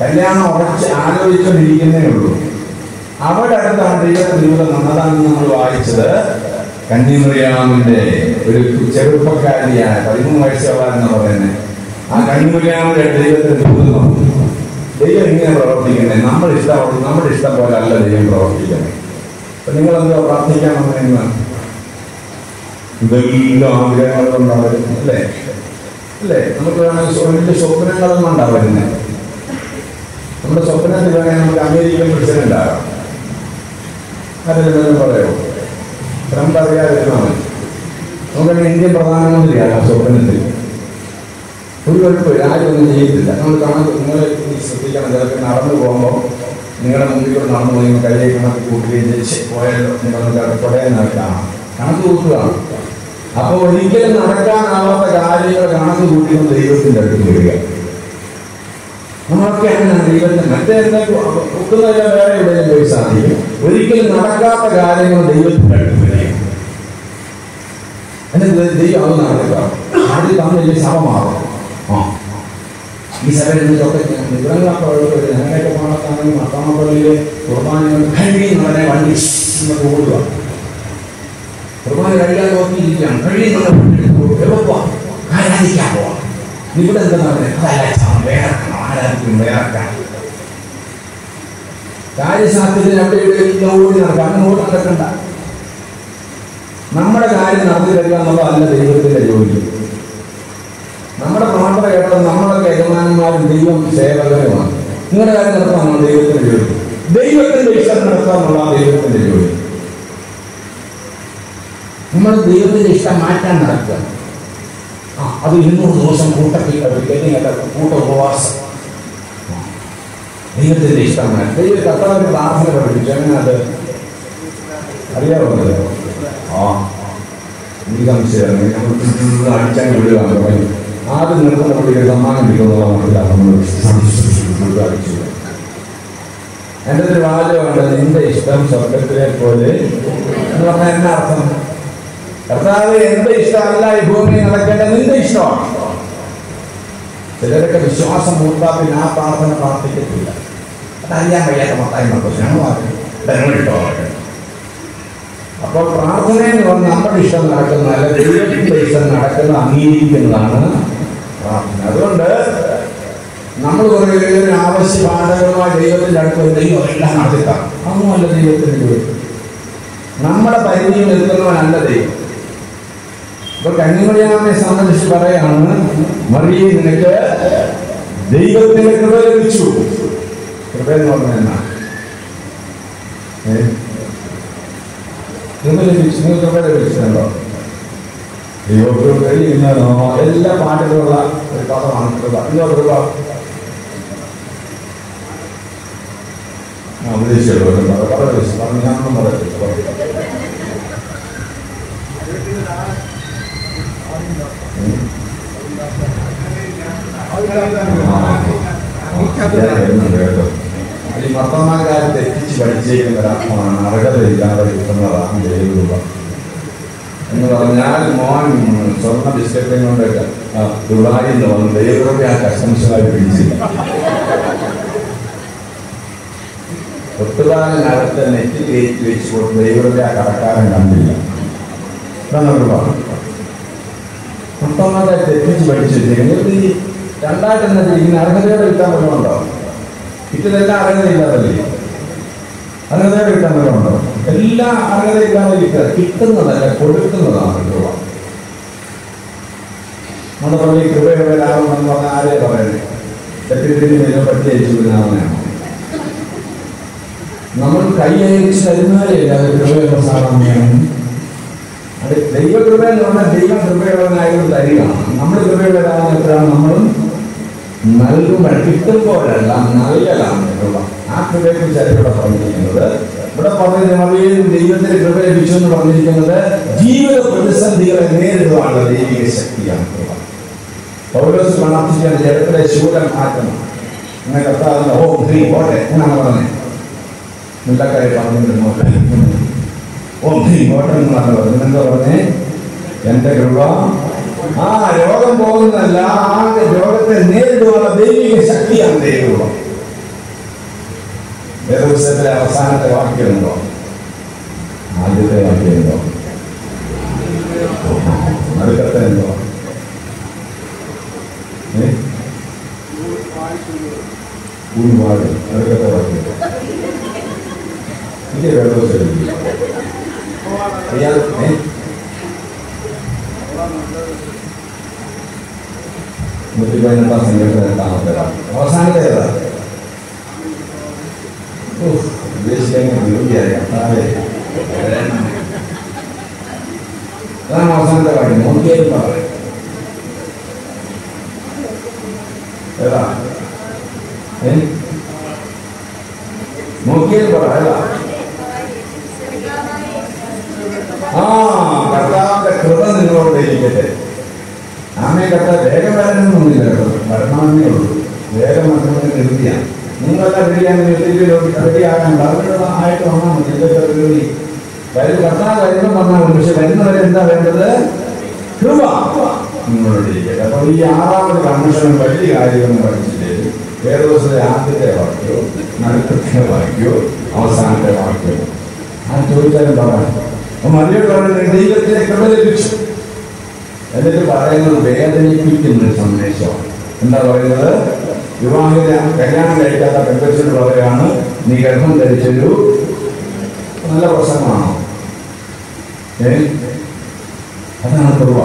കല്യാണം ഉറച്ച് ആലോചിച്ചുകൊണ്ടിരിക്കുന്നേ ഉള്ളൂ. അവിടെ അടുത്താണ് ദൈവത്തിന്റെ ജീവിതം നന്നതാണെന്ന് നമ്മൾ വായിച്ചത്. കന്യമറിയാമിന്റെ ഒരു ചെറുപ്പക്കാരിയായ 13 വയസ്സുകാരെന്ന് പറയുന്നത് ആ കന്യമറിയാമിന്റെ ദൈവത്തിന്റെ ജീവിതം. ദൈവം ഇങ്ങനെ പ്രവർത്തിക്കുന്നത് നമ്മുടെ ഇഷ്ടം പോലെ അല്ല ദൈവം പ്രവർത്തിക്കുന്നത്. അപ്പൊ നിങ്ങളെന്തോ പ്രാർത്ഥിക്കാമെന്ന് ഇതെല്ലാം ആഗ്രഹങ്ങളുണ്ടാവും അല്ലേ? നമുക്ക് വേണമെങ്കിൽ വലിയ സ്വപ്നങ്ങളൊന്നും ഉണ്ടാവും വരുന്നത്. നമ്മുടെ സ്വപ്നത്തിൽ വേണമെങ്കിൽ നമുക്ക് അമേരിക്കൻ പ്രസിഡന്റ് ആകാം. അതെല്ലാം പറയോ? ട്രംപ് അറിയാതിരുന്നാൽ നമുക്ക് ഇന്ത്യൻ പ്രധാനമന്ത്രിയാകാം സ്വപ്നത്തിൽ. ഒരു കുഴപ്പമില്ല, ആരും ഒന്നും ചെയ്യത്തില്ല. നിങ്ങൾ ശ്രദ്ധിക്കണം. ചിലർക്ക് നടന്നു പോകുമ്പോൾ നിങ്ങളുടെ മുമ്പിൽ കൂടെ നടന്നു പോയി കയ്യെ കണക്ക് കൂട്ടുകയും പോയാലോ നിങ്ങൾ തുടയാനായിട്ടാണ് കണക്ക് കൂട്ടുകയാണ്. അപ്പൊ ഒരിക്കലും നടക്കാനാവാത്ത കാര്യങ്ങൾ കണക്ക് കൂട്ടിയുള്ള ദൈവത്തിന്റെ അടുത്ത് വരിക. നമ്മളൊക്കെ അങ്ങനെയാണ് ദൈവത്തിന് മറ്റേന്താ കൂട്ടുന്നതെല്ലാം വേറെ എവിടെയും പോയി സാധിക്കും. ഒരിക്കലും നടക്കാത്ത കാര്യങ്ങൾ ദൈവത്തിന്റെ അടുത്ത് വരിക. എന്നിട്ട് ദൈവം അത് നടക്കുക. ആദ്യം തമ്മിൽ സഭ മാറും. ഈ സഭയിൽ ഞങ്ങളൊക്കെ പാടത്താണെങ്കിൽ മത്താമപ്പള്ളിയിലെ കുർബാനകൾ കഴിയുന്ന പറഞ്ഞ വണ്ടി ഓടുക. കുർബാന കഴിയാൻ നോക്കിയിരിക്കുകയാണ്. കഴിയുന്ന എളുപ്പമാണ് ആരാധിക്കാൻ പോവാം. ഇവിടെ എന്താ പറയുന്നത്? വേറെക്കാൻ കാര്യശാസ്ത്രത്തിന് അവിടെ ഇവിടെ ഓടി നടക്കാം. അങ്ങനെ ഓടി നടക്കണ്ട. നമ്മുടെ കാര്യം നടത്തി തരിക എന്നുള്ളതല്ല ദൈവത്തിന്റെ ജോലി. നമ്മുടെ പ്രാർത്ഥന കേട്ടത് നമ്മളൊക്കെ യജമാനന്മാരും ദൈവം സേവകരുമാണ്. നിങ്ങളുടെ കാര്യം നടത്താനാണ് ദൈവത്തിന്റെ ജോലി. ദൈവത്തിന്റെ ഇഷ്ടം നടത്താനുള്ള ദൈവത്തിന്റെ ജോലി. നമ്മൾ ദൈവത്തിന്റെ ഇഷ്ടം മാറ്റാൻ നടക്കുക. അത് 200 ദിവസം കൂട്ട ഉപവാസം. ദൈവത്തിന്റെ ഇഷ്ടം മാറ്റാൻ ദൈവ കർത്താവിന്റെ പ്രാർത്ഥന പഠിപ്പിച്ചു. അങ്ങനെ അത് അറിയാവുന്നത് ഈ സംശയം അടിച്ചാൽ വിടുകയാണ് തുടങ്ങി. ആദ്യം നിർത്തുന്ന പള്ളിക്ക് സമ്മാനം കിട്ടുന്നതാണ് നമ്മൾ അടിച്ചു. എൻ്റെ ഒരു വാചകമുണ്ട്, നിന്റെ ഇഷ്ടം സ്വർഗത്തിലെ പോലെ എന്ന് പറഞ്ഞാൽ എന്നാ അർത്ഥം? കർത്താവ് എന്റെ ഇഷ്ടമല്ല ഈ ഭൂമിയിൽ നടക്കേണ്ടത്, നിന്റെ ഇഷ്ടമാണ്. ചിലരൊക്കെ വിശ്വാസം മൂർത്താ പിന്നെ ആ പ്രാർത്ഥന പ്രാർത്ഥിക്കത്തില്ല. അതറിയാൻ വയ്യാത്ത മത്തായി ഇട്ടോ. അപ്പോൾ പ്രാർത്ഥനയെന്ന് പറഞ്ഞാൽ നമ്മുടെ ഇഷ്ടം നടക്കുന്നതല്ല, ദൈവത്തിന്റെ ഇഷ്ടം നടക്കുന്നത് അംഗീകരിക്കുന്നതാണ് പ്രാർത്ഥന. അതുകൊണ്ട് നമ്മൾ കുറേ ആവശ്യപാഠകരമായ ദൈവത്തിന്റെ അടുത്ത് ദൈവം എല്ലാം നടത്തിക്കാം. അതൊന്നുമല്ല ദൈവത്തിന്റെ ജോലി. നമ്മുടെ പരിധിയിൽ നിൽക്കുന്നവനല്ല ദൈവം. ഇപ്പൊ കന്യമറിയാമിനെ സംബന്ധിച്ച് പറയാണ്, മറിയേ നിനക്ക് ദൈവത്തിന്റെ കൃപ ലഭിച്ചു. കൃപ എന്ന് പറഞ്ഞാൽ എന്നാ? കൃപ ലഭിച്ചു. നിങ്ങൾ കൃപ ലഭിച്ചിട്ടുണ്ടോ? ദൈവകൃപ കഴിയുന്നതോ എല്ലാ പാട്ടുകളുള്ള ഒരു പദമാണ് കൃപ. ഇതോ കൃപ ഉപദേശിച്ചല്ലോ പറഞ്ഞു. ഞാനൊന്നും പറയത്തില്ല. കേട്ടോ, ഈ മത്തന്മാർക്കാരെ തെറ്റിച്ച് പഠിച്ചേക്കുന്ന ഒരാത്മാണ് അർഹതയില്ലാതെ കിട്ടുന്നതാണ് ദൈവകൃപ എന്ന് പറഞ്ഞാൽ. മോൻ സ്വർണ്ണ ബിസ്ക്കറ്റും കൊണ്ടൊക്കെ ദുബായിൽ നിന്ന് വന്ന് ദൈവകൃപ ആ കസ്റ്റംസുമായി പിടിച്ചില്ല. ഒത്തുകാലിനകത്ത് നെറ്റ് കയറ്റി വെച്ച് കൊടുത്ത് ദൈവകൃപ ആ കടക്കാരൻ കണ്ടില്ല. ഇതാണ് കൃപ. മൊത്തമാരെ തെറ്റിച്ച് പഠിച്ചിരിക്കുന്നത് ഈ രണ്ടായിട്ട് തന്നെ ഇങ്ങനെ അർഹതയോടെ കിട്ടാൻ വല്ലതുണ്ടോ? ഇതെല്ലാം അർഹതയില്ലാതല്ലേ? അർഹതയോടെ കിട്ടാൻ വല്ലതുണ്ടോ? എല്ലാം അർഹതയില്ലാതെ കിട്ടുന്നതല്ല, കൊടുക്കുന്നതാണ് കൃപ. നമ്മുടെ പള്ളി കൃപയുടെ ലാഭമെന്ന് പറഞ്ഞാൽ ആരെയാ പറയുന്നത്? തെറ്റിദ്ധരിച്ച് പറ്റിയയച്ചു വിടാവുന്നതാണ്. നമ്മൾ കൈയയച്ച് തരുന്നവരെയല്ല അത് കൃപയുടെ സാധാരണയാണ്. അത് ദൈവകൃപ എന്ന് പറഞ്ഞാൽ ദൈവം കൃപയുള്ളവനായതുകൊണ്ട് തരികയാണ്. നമ്മൾ കൃപയുള്ളവരാണ്. നമ്മളും നൽകുമ്പോൾ കിട്ടുമ്പോഴല്ല നൽകലാണ് കൃപ. ആ കൃപയെക്കുറിച്ച് ഇവിടെ പറഞ്ഞിരിക്കുന്നത്. ഇവിടെ പറഞ്ഞ ദൈവത്തിന്റെ കൃപ ലഭിച്ചു എന്ന് പറഞ്ഞിരിക്കുന്നത് ജീവിത പ്രതിസന്ധികളെ നേരിടുവാനുള്ള ദൈവിക ശക്തിയാണ് കൃപ. പൗലോസ് പ്രാർത്ഥിക്കാൻ ജലത്തിലെ ശൂലം മാറ്റണം. അങ്ങനെ കർത്താവിന്റെ ഓ ഗ്രീ ഓട്ടെ എന്നാണ് പറഞ്ഞത്. എല്ലാ കാര്യം പറഞ്ഞിട്ട് ഇങ്ങോട്ടെന്ന് പറഞ്ഞു. എന്താ പറഞ്ഞേ? എന്റെ കൃപ രോഗം പോകുന്നതല്ല, ആ രോഗത്തെ നേരിടുവാനുള്ള ദൈവിക ശക്തിയാണ് ദൈവകൃപ. വേദപുസ്തകത്തിലെ അവസാനത്തെ വാക്യമുണ്ടോ? ആദ്യത്തെ വാക്യമുണ്ടോ? അടുക്കത്തെ ഉണ്ടോ? ഒരുപാട് അടുക്കത്തെ വാക്യം ഇതേ വേദപുസ്തകം അവസാനത്തെ അതാണ് അവസാനത്തെ കാര്യം. നോക്കിയാൽ പറയാം ഏതാ? നോക്കിയാൽ പറയാം. കർത്താവിന്റെ കൃപ നിങ്ങളോട് ഇരിക്കട്ടെ. ആമേ. കർത്താവ് വേഗം വരാനൊന്നുമില്ല കേട്ടോ, വരണമെന്നേ ഉള്ളൂ. വേഗം വരണമെന്ന് നിർത്തിയാണ്. നിങ്ങളെല്ലാം റെഡിയാകാനുണ്ട്. അവരുടെ ആയിട്ട് വന്നാൽ മതി. കർത്താവ് വരുമ്പം വന്നാൽ മതി. പക്ഷെ വരുന്നവരെ എന്താ വേണ്ടത്? കൃപ നിങ്ങളോട് ഇരിക്കട്ടെ. അപ്പൊ ഈ 6ാമത് കമ്മീഷനും വലിയ കാര്യമൊന്നും പഠിച്ചില്ലേ? വേദപുസ്തകത്തിലെ ആദ്യത്തെ വാക്യവും നടുക്കത്തെ വാക്യവും അവസാനത്തെ വാക്യവും ചോദിച്ചാലും പറയാം. അപ്പൊ മറിയോട് പറയുന്നത് ദൈവത്തിന്റെ കൃപ ലഭിച്ചു. എന്നിട്ട് പറയുന്നത് വേദനിപ്പിക്കുന്ന ഒരു സന്ദേശമാണ്. എന്താ പറയുന്നത്? വിവാഹിത കല്യാണം കഴിക്കാത്ത പെൺകൊച്ചിനോട് പറയുകയാണ്, നീ ഗർഭം ധരിച്ചൊരു നല്ല പ്രസംഗമാണോ? അതാണ് കൃപ.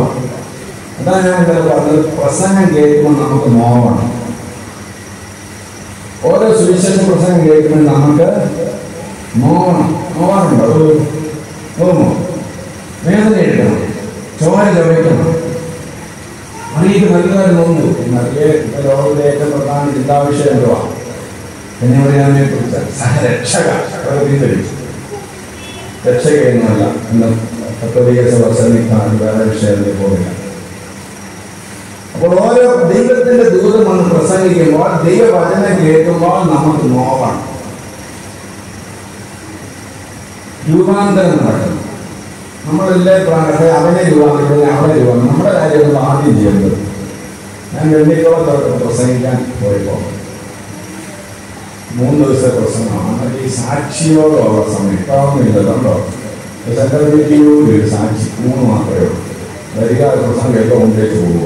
അതാണ് ഞാൻ ഇന്നലെ പറഞ്ഞത്. പ്രസംഗം കേൾക്കുമ്പോൾ നമുക്ക് മോഹമാണ്. ഓരോ സുവിശേഷ പ്രസംഗം കേൾക്കുമ്പോൾ നമുക്ക് മോഹമുണ്ടോ? തോന്നുമോ? വേദന എടുക്കണം, ചോര ചവയ്ക്കണം. അറിയിക്ക് നൽകാൻ തോന്നുന്നു. ലോകത്തിലെ ഏറ്റവും പ്രധാന ചിന്താവിഷയം എന്തുവാ? കന്യാമറിയാമിനെ കുറിച്ച് സഹരക്ഷക രക്ഷക എന്നല്ല. ഇന്ന് കത്തോലിക്ക സഭ ശ്രമിക്കാണ്, വേറെ വിഷയത്തിൽ പോകില്ല. അപ്പോൾ ഓരോ ദൈവത്തിന്റെ ദൂതം വന്ന് പ്രസംഗിക്കുമ്പോൾ, ദൈവവചനം കേൾക്കുമ്പോൾ നമുക്ക് നോവാണ്. രൂപാന്തരം നടക്കണം. നമ്മളെല്ലാം പ്രാണത്തെ അവനെ രൂപാന്തരം, അവളെ രൂപാന്തരം. നമ്മുടെ കാര്യമൊന്നും ആദ്യം ചെയ്യുന്നത്. ഞാൻ വെള്ളിക്കുളത്തോട്ട് പ്രസംഗിക്കാൻ പോയപ്പോൾ 3 ദിവസത്തെ പ്രസംഗമാണ്. ഈ സാക്ഷിയോടുള്ള സമയം ഇട്ടാവുന്നില്ലല്ലോ. സെക്രട്ടറിയൊരു സാക്ഷി 3 മാത്രമേ ഉള്ളൂ. വരിക പ്രസംഗം കേൾക്കാൻ കൊണ്ടേക്ക് പോവുക.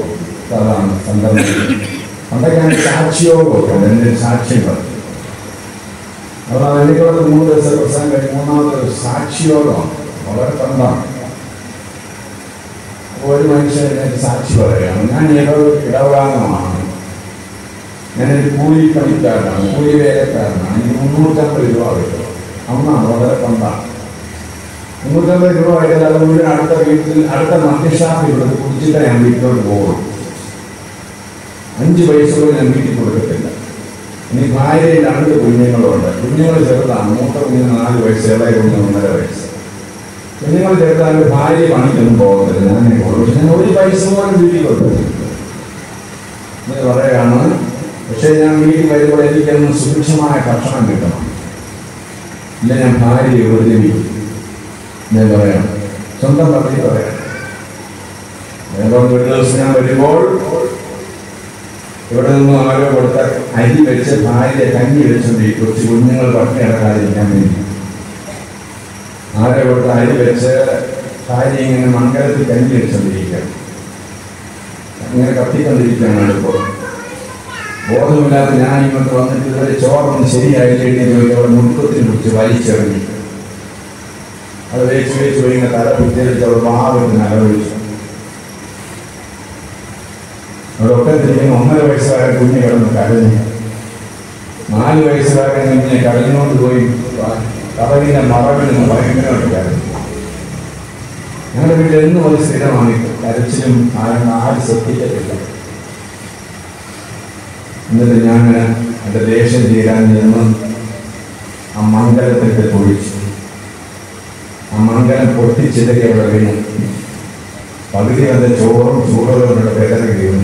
അതാണ് സന്ദർഭം. അതൊക്കെയാണ് സാക്ഷിയോഗമൊക്കെ. എൻ്റെ സാക്ഷ്യം പറഞ്ഞു. അപ്പോൾ വെള്ളിക്കുളത്ത് 3 ദിവസത്തെ പ്രസംഗം കഴിഞ്ഞ് 3ാമത്തെ സാക്ഷിയോഗമാണ്. വളരെ കണ്ടാണ്. ഒരു മനുഷ്യനെ സാക്ഷി പറയുകയാണ്, ഞാൻ ഇടവകാംഗമാണ്, ഞാനൊരു കൂലിപ്പണിക്കാരനാണ്, കൂലി വേലക്കാരനാണ്, എനിക്ക് 350 രൂപ കിട്ടും. അന്നാണ് വളരെ കണ്ടാണ്. 350 രൂപ ആയിട്ട് അത് മുഴുവൻ അടുത്ത വീട്ടിൽ അടുത്ത മദ്യഷാപ്പിൽ ഇവിടെ കുടിച്ചിട്ട് ഞാൻ വീട്ടിലോട്ട് പോകും. 5 പൈസ പോലും ഞാൻ വീട്ടിൽ കൊടുക്കത്തില്ല. ഇനി ഭാര്യയിൽ 2 കുഞ്ഞുങ്ങളുണ്ട്. കുഞ്ഞുങ്ങൾ ചെറുതാണ്. മൂത്ത കുഞ്ഞിന് 4 വയസ്സ്, ഇളയ കുഞ്ഞിന് 1.5 വയസ്സ്. കുഞ്ഞുങ്ങൾ ചെറുതാൽ ഭാര്യ പണിക്കൊന്നും പോകത്തില്ല. ഞാൻ 1 പൈസ പോലും വീട്ടിൽ കൊടുത്തില്ല എന്ന് പറയുകയാണ്. പക്ഷെ ഞാൻ വീട്ടിൽ വരുമ്പോൾ എനിക്കൊന്ന് സുഭിക്ഷമായ ഭക്ഷണം കിട്ടണം, ഇല്ല ഞാൻ ഭാര്യയെ ഉപദ്രവിക്കും. ഞാൻ പറയാം, സ്വന്തം പദ്ധതി പറയാം. ഒരു ദിവസം ഞാൻ വരുമ്പോൾ ഇവിടെ നിന്നും ആരോ കൊടുത്ത അരി വെച്ച് ഭാര്യ കഞ്ഞി വെച്ചുകൊണ്ട് കുറച്ച് കുഞ്ഞുങ്ങൾ പട്ടിണി കിടക്കാതിരിക്കാൻ വേണ്ടി ആരോ കൊടുത്ത അരി വെച്ച് ഭാര്യ ഇങ്ങനെ മൺകലത്തിൽ കഞ്ഞി വെച്ചുകൊണ്ടിരിക്കുകയാണ്. ഇങ്ങനെ കത്തിക്കൊണ്ടിരിക്കുകയാണ് അടുപ്പോൾ. ബോധമില്ലാത്ത ഞാൻ ഇങ്ങോട്ട് വന്നിട്ട് ഇതുവരെ ചോറൊന്നും ശരിയായില്ലേ അവിടെ മുൻകത്തിന് കുറിച്ച് വലിച്ചെറിഞ്ഞു. അത് വേച്ച് ഇങ്ങനെ തല കുത്തിരിച്ച് അവിടെ മാവിട്ട് നിലവിളിച്ചു. അവിടെ ഒക്കത്തിരിക്കുന്ന 1.5 വയസ്സുകാരൻ കുഞ്ഞ് കിടന്ന് കരഞ്ഞു. 4 വയസ്സുകാരൻ കുഞ്ഞിനെ കടലിനോട്ട് പോയി കടലിന്റെ മറവിൽ നിന്ന് ഭയങ്കരമായിട്ട് കരഞ്ഞു. ഞങ്ങളുടെ വീട്ടിൽ എന്നും ഒരു സ്ഥിരമാണ് കരച്ചിലും ആരും ശ്രദ്ധിക്കത്തില്ല. എന്നിട്ട് ഞാൻ എൻ്റെ ദേഷ്യം തീരാൻ നിന്ന് ആ മംഗലത്തിട്ട് പൊഴിച്ചു. ആ മംഗലം പൊട്ടിച്ചിട്ടൊക്കെ അവിടെ വീണു. പകുതി അതിൻ്റെ ചോറും ചൂടുകളുടെ വിതറി വീണു.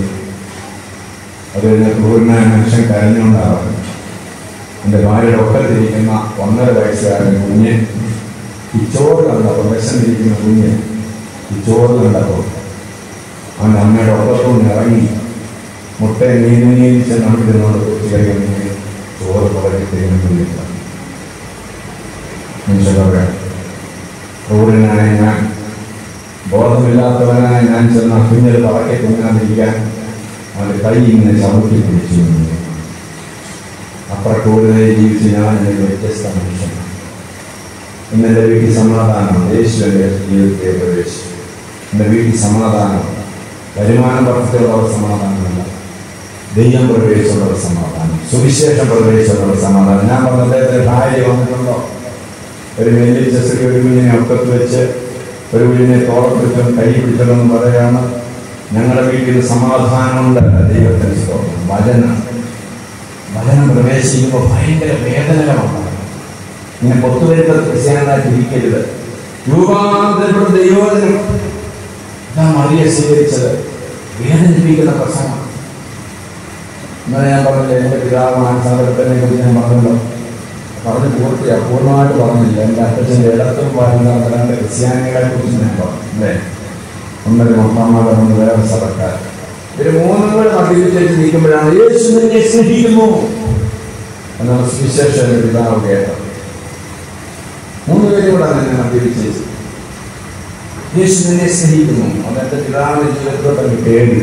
അത് കഴിഞ്ഞ പൂർണ്ണ മനുഷ്യൻ കരഞ്ഞുകൊണ്ടാണ്. എൻ്റെ ഭാര്യയുടെ ഒക്കത്തിരിക്കുന്ന 1.5 വയസ്സുകാരൻ കുഞ്ഞ് ഈ ചോറ് കണ്ടപ്പോൾ, വിശന്നിരിക്കുന്ന കുഞ്ഞ് ഈ ചോറ് കണ്ടപ്പോൾ അവൻ്റെ അമ്മയുടെ ഒക്കത്തുനിന്ന് ഇറങ്ങി മുട്ടയെ നീന്തി ചെന്നിരുന്നോണ്ട് കുട്ടി കഴിയുന്ന ചോറ് പുറകിട്ടിരുന്നില്ല. മനുഷ്യരുടെ ക്രൂരനായ ഞാൻ, ബോധമില്ലാത്തവനായ ഞാൻ ചെന്ന കുഞ്ഞിൽ പറക്കെ കുഞ്ഞാതിരിക്കാൻ അവൻ്റെ കൈ ഇങ്ങനെ ചവിട്ടി പിടിച്ചു. അത്ര ക്രൂരതയെ ജീവിച്ച് ഞാൻ എൻ്റെ വ്യത്യസ്ത മനുഷ്യനാണ്. ഇന്നെൻ്റെ വീട്ടിൽ സമാധാനം, യേശു എൻ്റെ ജീവിതത്തെ പ്രവേശിച്ചു. എൻ്റെ വീട്ടിൽ സമാധാനം, വരുമാനം വർദ്ധിച്ചുള്ളവർ സമാധാനമല്ല, ദൈവം പ്രവേശിച്ചുള്ളവർ സമാധാനം, സുവിശേഷം പ്രവേശിച്ചുള്ളവർ സമാധാനം. ഞാൻ പറഞ്ഞ അദ്ദേഹത്തിന് ഭാര്യ വന്നിട്ടുണ്ടോ? ഒരു വെല്ലിച്ചസ്ത്രീ ഒരു കുഞ്ഞിനെ ഒക്കത്ത് വെച്ച് ഒരു കുഞ്ഞിനെ തോളപ്പിടിച്ചും കൈ പിടിച്ചതെന്ന് പറയുകയാണ്. ഞങ്ങളുടെ വീട്ടിൽ സമാധാനമുണ്ട്. ദൈവത്തിന് സ്തോത്രം. വചനം പ്രവേശിക്കുമ്പോൾ ഭയങ്കര വേദനകളാണ്. ഇങ്ങനെ പൊത്തുവരുത്ത ക്രിസ്ത്യാനായിട്ട് ഇരിക്കരുത്. രൂപാന്തരപ്പെട്ട ദൈവവചനം ഞാൻ മറിയെ സ്വീകരിച്ചത് വേദനിപ്പിക്കുന്ന പ്രസംഗം. ഇന്നലെ ഞാൻ പറഞ്ഞില്ല, എൻ്റെ പിതാവ് മാനസാന്തരത്തിനെ കുറിച്ച് ഞാൻ പറഞ്ഞല്ലോ. പറഞ്ഞ് പൂർണ്ണമായിട്ട് പറഞ്ഞില്ല. എൻ്റെ അപ്പച്ചൻ്റെ ഇടത്തും പറയുന്ന ക്രിസ്ത്യാനികളെ കുറിച്ച് ഞാൻ പറഞ്ഞു അല്ലേ. ഒന്നര മൊത്തമാകുന്ന വേറെ സഭക്കാർ ഇവർ 3 പേർ മദ്യപിച്ചേച്ച് നിൽക്കുമ്പോഴാണ് യേശു നിന്നെ സ്നേഹിക്കുന്നു എന്നുള്ള സുവിശേഷം എൻ്റെ പിതാവ് കേട്ടത്. 3 പേരും കൂടെ തന്നെ മദ്യപിച്ചേച്ച് യേശു നിന്നെ സ്നേഹിക്കുന്നു. അതെൻ്റെ പിതാവിൻ്റെ ജീവിതത്തിലോട്ടങ്ങ് കേടി,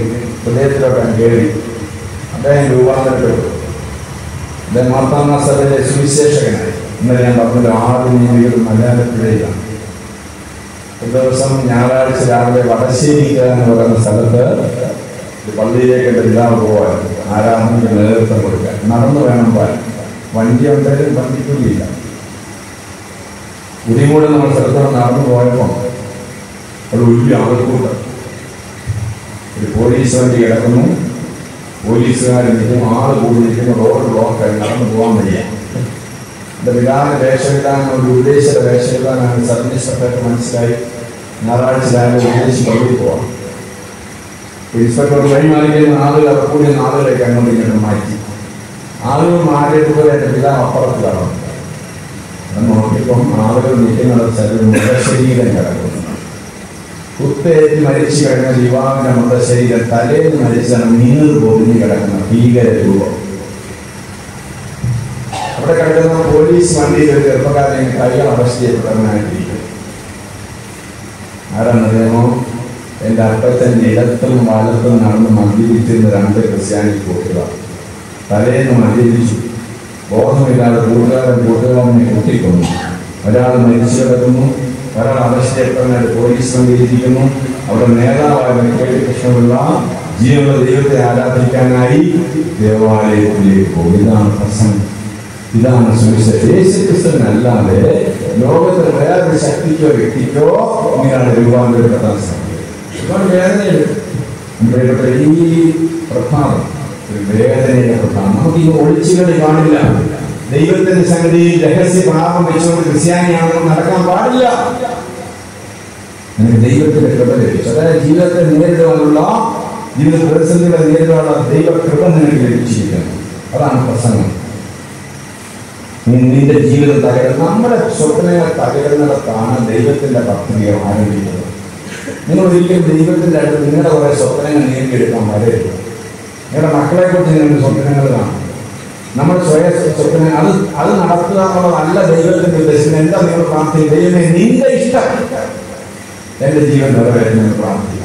ഹൃദയത്തിലോട്ടങ്ങ് കേടി. അദ്ദേഹം രൂപാന്തരപ്പെട്ടു. അദ്ദേഹം മാർത്താമ സഭയിലെ സുവിശേഷകനായി. ഇന്നലെ ഞാൻ പറഞ്ഞത് ആദ്യം മലയാളത്തിലാണ്. ഒരു ദിവസം ഞായറാഴ്ച രാവിലെ വടശ്ശേരിക്ക എന്ന് പറയുന്ന സ്ഥലത്ത് പള്ളിയിലേക്ക് എൻ്റെ പിതാവ് പോകാൻ, ആരാധനയ്ക്ക് നേതൃത്വം കൊടുക്കാൻ. നടന്നു വേണം പോകാൻ. വണ്ടി ഉണ്ടായാലും വണ്ടിക്കൂലിയില്ല. ഉരിമൂട് നമ്മൾ സ്ഥലത്തോടെ നടന്നു പോയപ്പോൾ ഒരു വലിയ ആൾക്കൂട്ടം, ഒരു പോലീസ് വണ്ടി കിടക്കുന്നു, പോലീസുകാർ നിൽക്കുന്നു, ആള് കൂടി നിൽക്കുന്നു, റോഡ് ബ്ലോക്കായി നടന്നു പോകാൻ വയ്യ. എൻ്റെ പിതാവിൻ്റെ വേഷവിധാനം ഒരു ഉദ്ദേശിച്ച വേഷവിധാനമാണ്. സബ് ഇൻസ്പെക്ടർക്ക് മനസ്സിലായി ഞായറാഴ്ച രാവിലെ ഉദ്ദേശിച്ച് പള്ളിയിൽ പോകാം. ഇൻസ്പെക്ടർ വഴിമാറിക്കുന്ന ആളുകൾ അവർ കൂടിയ ആളുകളേക്ക് അങ്ങോട്ട് ഇങ്ങോട്ട് മാറ്റി. ആളുകൾ മാറിയതുപോലെ എൻ്റെ പിതാവ് അപ്പുറത്തിലാണ്. നോക്കിയപ്പം ആളുകൾ നിൽക്കുന്നിടത്ത് മൃതശരീരം കിടക്കുന്നു. കുത്തേറ്റ് മരിച്ചു കിടക്കുന്ന യുവാവിൻ്റെ മൃതശരീരം തലേന്ന് മരിച്ചാണ് നീർ പൊതിഞ്ഞ് കിടക്കുന്ന ഭീകര രൂപം. അവിടെ കിടക്കുന്ന പോലീസ് വണ്ടിയിൽ ഒരു ചെറുപ്പക്കാരനെ കൈകൾ അറസ്റ്റ് ചെയ്യപ്പെട്ടവനായിട്ടിരിക്കും. ആരാണെന്നറിയാമോ? എൻ്റെ അപ്പച്ചൻ്റെ ഇടത്തും വലത്തും നടന്ന് മദ്യപിച്ചിരുന്ന 2 ക്രിസ്ത്യാനി കൂട്ടുകാർ. തലേന്ന് മദ്യപിച്ചു, ബോധമില്ലാതെ കൂട്ടുകാരനെ കൂട്ടിക്കൊന്നു. ഒരാൾ മരിച്ചു കിടക്കുന്നു, ഒരാൾ അറസ്റ്റ് ചെയ്യപ്പെട്ടവനായിട്ട് പോലീസ് വണ്ടിയിരിക്കുന്നു. അവിടെ നേതാവായ KT കൃഷ്ണപിള്ള ജീവനുള്ള ദൈവത്തെ ആരാധിക്കാനായി ദേവാലയത്തിലേക്ക് പോകും. ഇതാണ് പ്രസംഗം, ഇതാണ് സുവിശേഷം. യേശുക്രിസ്തുവിനല്ലാതെ ലോകത്തിൽ വേറൊരു ശക്തിക്കോ വ്യക്തിക്കോ ഇങ്ങനെയാണ് രൂപാന്തരപ്പെടാൻ സാധിക്കും. ഒരുപാട് വേദനയുണ്ട്. ഈ പ്രധാനം ഒരു വേദനയുടെ പ്രധാനം. നമുക്ക് ഈ ഒളിച്ചുകളി കാണില്ല. ദൈവത്തിന്റെ സംഗതിയിൽ രഹസ്യ പാപം വെച്ചുകൊണ്ട് ക്രിസ്ത്യാനിയാണെന്ന് നടക്കാൻ പാടില്ല. എനിക്ക് ദൈവത്തിന്റെ കൃപ ലഭിച്ചു. അതായത് ജീവിതത്തെ നേരിടാനുള്ള, ജീവിത പ്രതിസന്ധികളെ നേരിടാനുള്ള ദൈവകൃപ നിനക്ക് ലഭിച്ചിരിക്കുന്നു. അതാണ് പ്രസംഗം. നിന്റെ ജീവിതം തകരുന്ന, നമ്മുടെ സ്വപ്നങ്ങൾ തകരുന്നിടത്താണ് ദൈവത്തിന്റെ പദ്ധതികൾ ആരംഭിക്കുന്നത്. നിങ്ങൾ ഒരിക്കലും ദൈവത്തിന്റെ അടുത്ത് നിങ്ങളുടെ കുറെ സ്വപ്നങ്ങൾ നേടിയെടുക്കാൻ വരരുത്. നിങ്ങളുടെ മക്കളെ കുറിച്ച് നിങ്ങൾക്ക് സ്വപ്നങ്ങൾ കാണും. നമ്മുടെ സ്വയം സ്വപ്നം അത് നടത്തുക എന്നുള്ളതല്ല ദൈവത്തിന്റെ ഉദ്ദേശം. എന്താ നിങ്ങൾ പ്രാർത്ഥിക്കുക? ദൈവമേ, നിന്റെ ഇഷ്ടം എൻ്റെ ജീവൻ നിറവേറ്റുമെന്ന് പ്രാർത്ഥിക്കുക.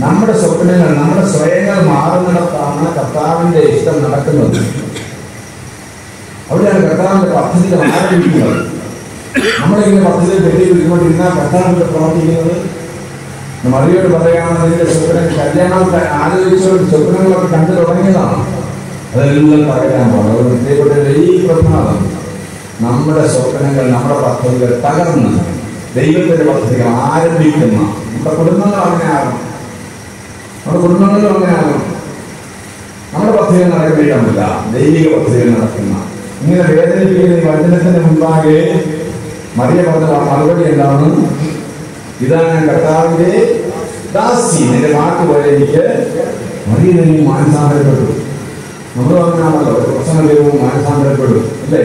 നമ്മുടെ സ്വപ്നങ്ങൾ, നമ്മുടെ സ്വയങ്ങൾ മാറുന്നിടത്താണ് കർത്താവിന്റെ ഇഷ്ടം നടക്കുന്നത്. അവിടെയാണ് കർത്താവിന്റെ പദ്ധതികൾ ആരംഭിക്കുന്നത്. നമ്മളിങ്ങനെ പദ്ധതിയിൽ വെട്ടിപ്പിടിക്കൊണ്ടിരുന്ന കർത്താവിന്റെ പ്രവർത്തിക്കുന്നത്. മറിയോട് പറയുകയാണെങ്കിൽ നിന്റെ സ്വപ്നം കല്യാണം ആലോചിച്ചുകൊണ്ട് സ്വപ്നങ്ങളൊക്കെ കണ്ടു തുടങ്ങിയതാണ്. അതെല്ലാം പറയാൻ പാടില്ല. ഈ പ്രഭാതം നമ്മുടെ സ്വപ്നങ്ങൾ, നമ്മുടെ പദ്ധതികൾ തകർന്ന് ദൈവത്തിന്റെ പദ്ധതികൾ ആരംഭിക്കുന്ന നമ്മുടെ കുടുംബങ്ങൾ അങ്ങനെയാകണം. നമ്മുടെ കുടുംബങ്ങളും അങ്ങനെയാകണം. നമ്മുടെ പദ്ധതികൾ നടക്കുന്നില്ല, ദൈവിക പദ്ധതികൾ നടക്കുന്ന. ഇങ്ങനെ വേദനിപ്പിക്കുന്ന ഈ വചനത്തിന് മുമ്പാകെ മറിയ പറഞ്ഞ മറുപടി എന്താണ്? ഇതാണ് ഞാൻ കർത്താവിന്റെ ദാസി, നിന്റെ വാക്ക് പോലെ എനിക്ക് മറിയ നീ മാനസാന്തരപ്പെട്ടു. നമ്മൾ പറഞ്ഞാണല്ലോ ഒരു പ്രസംഗം കഴിയുമ്പോൾ മാനസാന്തരപ്പെടും അല്ലേ?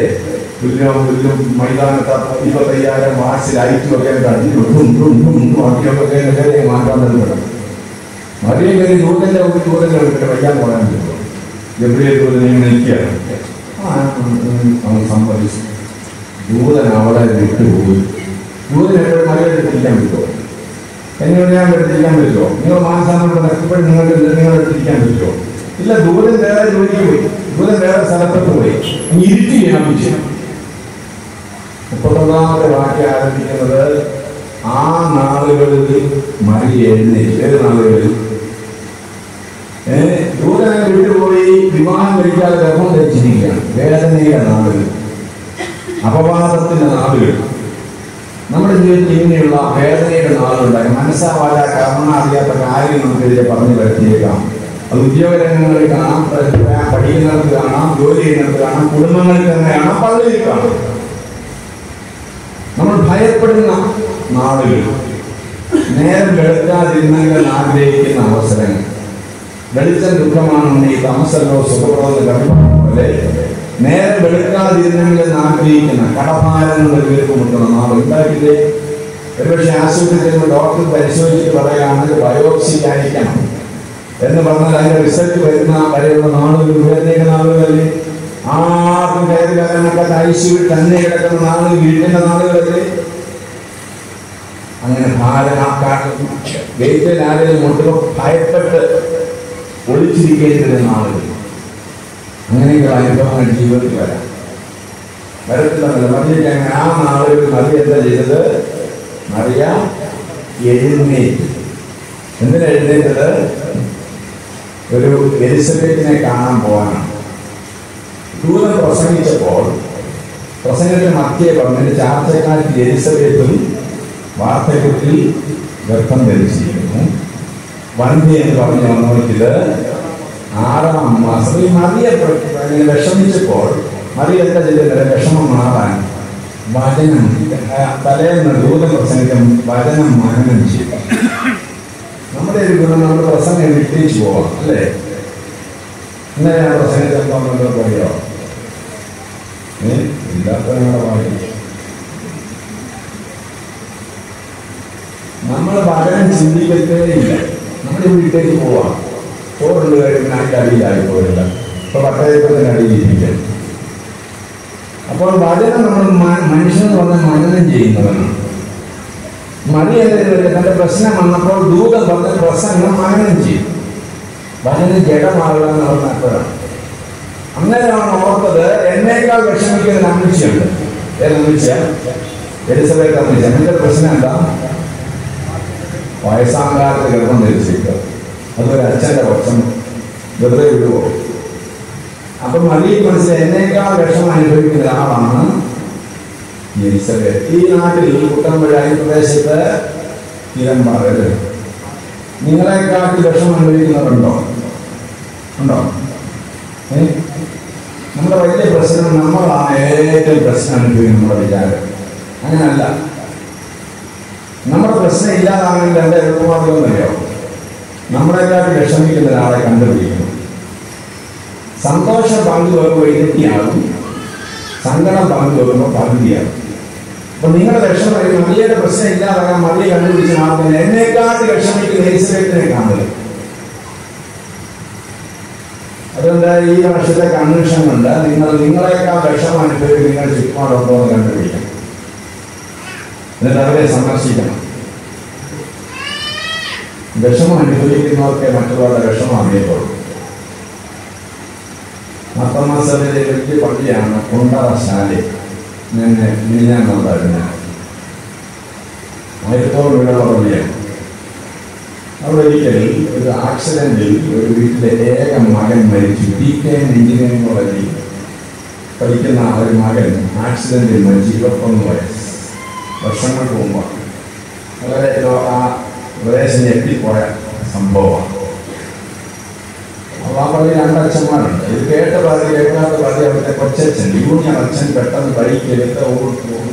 പുല്ലും മൈതാനത്ത് 25,000 വാട്സ് ലൈറ്റുമൊക്കെ ആക്കിയൊക്കെ മാനസാന്തരപ്പെടും. മറിയം കയറി ദൂതന്റെ വീട്ടിൽ വയ്യാൻ പോകാൻ പറ്റുമോ? ഗബ്രിയേൽ ദൂതൻ ഇങ്ങനെ നിൽക്കുകയാണ്. അവൻ സമ്മതിച്ചു. ദൂതൻ അവളെ വിട്ടുപോയി. ദൂതൻ എപ്പോഴും മറിയം എടുത്തിരിക്കാൻ പറ്റുമോ? എന്നോട് ഞാൻ എടുത്തിരിക്കാൻ പറ്റുമോ? നിങ്ങൾ മാനസാന്തരപ്പെടുന്ന എപ്പോഴും നിങ്ങൾ എടുത്തിരിക്കാൻ പറ്റുമോ? ഇല്ല. ദൂതൻ വേറെ ജോലിക്ക് പോയി, ദൂതൻ വേറെ സ്ഥലത്തോട്ട് പോയി. ഇരുട്ടി വ്യാപിച്ചു. 31-ാമത്തെ വാക്യം ആരംഭിക്കുന്നത് ആ നാളുകളിൽ മറിയ എഴുന്നേറ്റ്. ഏത് നാളുകളിൽ? ദൂതനെ വിട്ടുപോയി വിവാഹം കഴിക്കാതെ ഗർഭം ധരിച്ചിരിക്കുകയാണ്. വേദനയുടെ നാളുകൾ, അപവാദത്തിന്റെ നാളുകൾ. നമ്മുടെ ജീവിതത്തിൽ ഇങ്ങനെയുള്ള വേദനയുടെ നാളുണ്ടായി. മനസ്സാവാല കാരണം അറിയാത്ത കാര്യം നമുക്കെതിരെ പറഞ്ഞു വരുത്തിയേക്കാം. അത് ഉദ്യോഗരംഗങ്ങളിൽ കാണാം, പഠിക്കുന്നിടത്ത് കാണാം, ജോലി ചെയ്യുന്നിടത്ത് കാണാം, കുടുംബങ്ങളിൽ തന്നെ കാണാം, പള്ളിയിൽ കാണാം. നമ്മൾ ഭയപ്പെടുന്ന നാളുകൾ, നേരം വെളുക്കാതിരുന്നെങ്കിൽ ആഗ്രഹിക്കുന്ന അവസരങ്ങൾ. വെളിച്ചം ദുഃഖമാണെന്ന് ഈ താമസമല്ലോ സുഖപ്രദം പോലെ നേരം വെളുക്കാതിരുന്നെങ്കിൽ ആഗ്രഹിക്കുന്ന കടഭാരങ്ങളുടെ വീർപ്പുമുട്ടുന്ന നാൾ ഉണ്ടാക്കില്ലേ? ഒരുപക്ഷെ ആശുപത്രിയിൽ ഡോക്ടർ പരിശോധിച്ചിട്ട് പറയാണ് ബയോപ്സി ആയിരിക്കണം എന്ന് പറഞ്ഞാൽ അതിന്റെ റിസൾട്ട് വരുന്ന വരെയുള്ള നാളുകൾ വേദനയുടെ നാളുകളല്ലേ? ആർക്കും കയറി വരാനൊക്കെ ഐസിയിൽ തന്നെ കിടക്കുന്ന നാളുകൾ, വീട്ടിന്റെ നാളുകളല്ലേ? അങ്ങനെ ഗേറ്റിൽ ആരെങ്കിലും മുട്ടുമ്പോൾ ഭയപ്പെട്ട് ഒളിച്ചിരിക്കേണ്ട നാളുകൾ. അങ്ങനെയൊക്കെ അനുഭവങ്ങൾ ജീവിതത്തിൽ വരത്തില്ലെന്നല്ല. മറിയ ആ നാളുകൾ മറിയ എന്താ ചെയ്തത്? മറിയ എഴുന്നേറ്റ്. എന്തിനാ എഴുന്നേറ്റത്? ഒരു എലിസബത്തിനെ കാണാൻ പോകാനാണ്. ദൂതൻ പ്രസംഗത്തിൽ മധ്യേ പറഞ്ഞിട്ട് ചാർച്ചക്കാരിൽ എലിസബത്തും വാർദ്ധക്യത്തിൽ ഗർഭം ധരിച്ചിരിക്കുന്നു. വന്ധ്യ എന്ന് പറഞ്ഞു വന്നവർക്കിത് 6-ാം മാസം. ഈ മറിയ വിഷമിച്ചപ്പോൾ മറിയ എന്താ ചെയ്തില്ല? വിഷമം മാറാൻ വചനം തലേന്ന് ദൂതൻ പ്രസംഗിക്കും, വചനം മനനം ചെയ്യും. നമ്മുടെ ഒരു ഗുണം നമ്മൾ പ്രസംഗം വിട്ടേച്ചു പോവാം അല്ലേ? ഇന്നലെ ഞാൻ പ്രസംഗിച്ചെന്തോ പറയോ? ഇല്ലാത്ത നമ്മൾ വചനം ചിന്തിക്കത്തേ ഇല്ല. നമ്മുടെ വീട്ടിലേക്ക് പോവാം, ചോറുണ്ട് കഴിയുന്ന അതിൻ്റെ അടിയിലായി പോയില്ല. ഇപ്പൊ പട്ടയത്തിന്റെ അടിയിലിരിക്കും. അപ്പോൾ വചനം നമ്മൾ മനുഷ്യന് പറഞ്ഞ മനനം ചെയ്യുന്നവനാണ്. മറിയ തന്റെ പ്രശ്നം വന്നപ്പോൾ ദൂതൻ പറഞ്ഞ പ്രസംഗം മനനം ചെയ്യും. വചനം ജഡമാകുക എന്ന് പറഞ്ഞപ്പോഴാണ്. അന്നേരമാണ് ഓർത്തത് എന്നേക്കാൾ വിഷമിക്കുന്ന അമ്മച്ചിയുണ്ട്. ഏതമ്മച്ച? എലിസബത്ത് അമ്മച്ച. എന്റെ പ്രശ്നം എന്താ? വയസ്സാങ്കാലത്ത് ഗർഭം ധരിച്ചിരിക്കുക. അതൊരു അച്ഛന്റെ പക്ഷം വെറുതെ വിടുവോ? അപ്പൊ മറിയ മനസ്സിൽ എന്നേക്കാൾ വിഷമം അനുഭവിക്കുന്ന ഒരാളാണ് എലിസബത്ത്. ഈ നാട്ടിൽ കുട്ടമ്പുഴ ഈ പ്രദേശത്ത് സ്ഥിരം പറയല് നിങ്ങളെക്കാട്ടിൽ വിഷമം അനുഭവിക്കുന്നവരുണ്ടോ? ഉണ്ടോ? നമ്മുടെ വലിയ പ്രശ്നം നമ്മളാണ് ഏറ്റവും പ്രശ്നം അനുഭവിക്കുന്നത്. നമ്മുടെ വിചാരം അങ്ങനല്ല. നമ്മുടെ പ്രശ്നം ഇല്ലാതാണെങ്കിൽ എന്താ എളുപ്പമാർഗമെന്നറിയോ? നമ്മളെക്കാട്ടിൽ വിഷമിക്കുന്ന ഒരാളെ കണ്ടുപിടിക്കണം. സന്തോഷം പങ്കുവെക്കുമ്പോൾ ഇരട്ടിയാകും, സങ്കടം പങ്കുവെക്കുമ്പോൾ പകുതിയാകും. അപ്പൊ നിങ്ങളുടെ വിഷമം മറിയയുടെ പ്രശ്നം ഇല്ലാതാകാൻ മറിയ കണ്ടുപിടിച്ച മാർഗം എന്നെക്കാട്ടിൽ വിഷമിക്കുന്ന എലിസബത്തിനെ കാണുക. അതുകൊണ്ട് ഈ വർഷത്തെ കൺവെൻഷൻ കൊണ്ട് നിങ്ങളെക്കാൾ വിഷമം അനുഭവിച്ച് നിങ്ങൾ ചുറ്റുപാടുണ്ടോ എന്ന് കണ്ടുപിടിക്കണം. എന്നിട്ട് അവരെ സന്ദർശിക്കണം. വിഷമം അനുഭവിക്കുന്നവർക്ക് മറ്റുള്ളവരുടെ വിഷമം അറിയത്തുള്ളൂ. മത്തമാസത്തിലെ വലിയ പള്ളിയാണ് കുണ്ടറശാലി. ഞാൻ വന്നായിരുന്നു. 1000 വീടുള്ള പള്ളിയാണ്. അവിടെ ഒരിക്കൽ ഒരു ആക്സിഡന്റിൽ ഒരു വീട്ടിലെ ഏക മകൻ മരിച്ചു. DK എഞ്ചിനീയറിംഗ് കോളേജിൽ പഠിക്കുന്ന ഒരു മകൻ ആക്സിഡന്റിൽ മരിച്ചു. 21 വയസ്സ്. വർഷങ്ങൾക്ക് മുമ്പാണ്. വളരെ ആ പ്രദേശം ഞെട്ടിപ്പോയ സംഭവമാണ്. അപ്പോൾ ആ പള്ളി 2 അച്ഛന്മാരുണ്ട്. ഇത് കേട്ട പാതി കേൾക്കാത്ത പാതി അവിടുത്തെ കൊച്ചച്ഛൻ ജൂനിയർ അച്ഛൻ പെട്ടെന്ന് ബൈക്കെടുത്ത്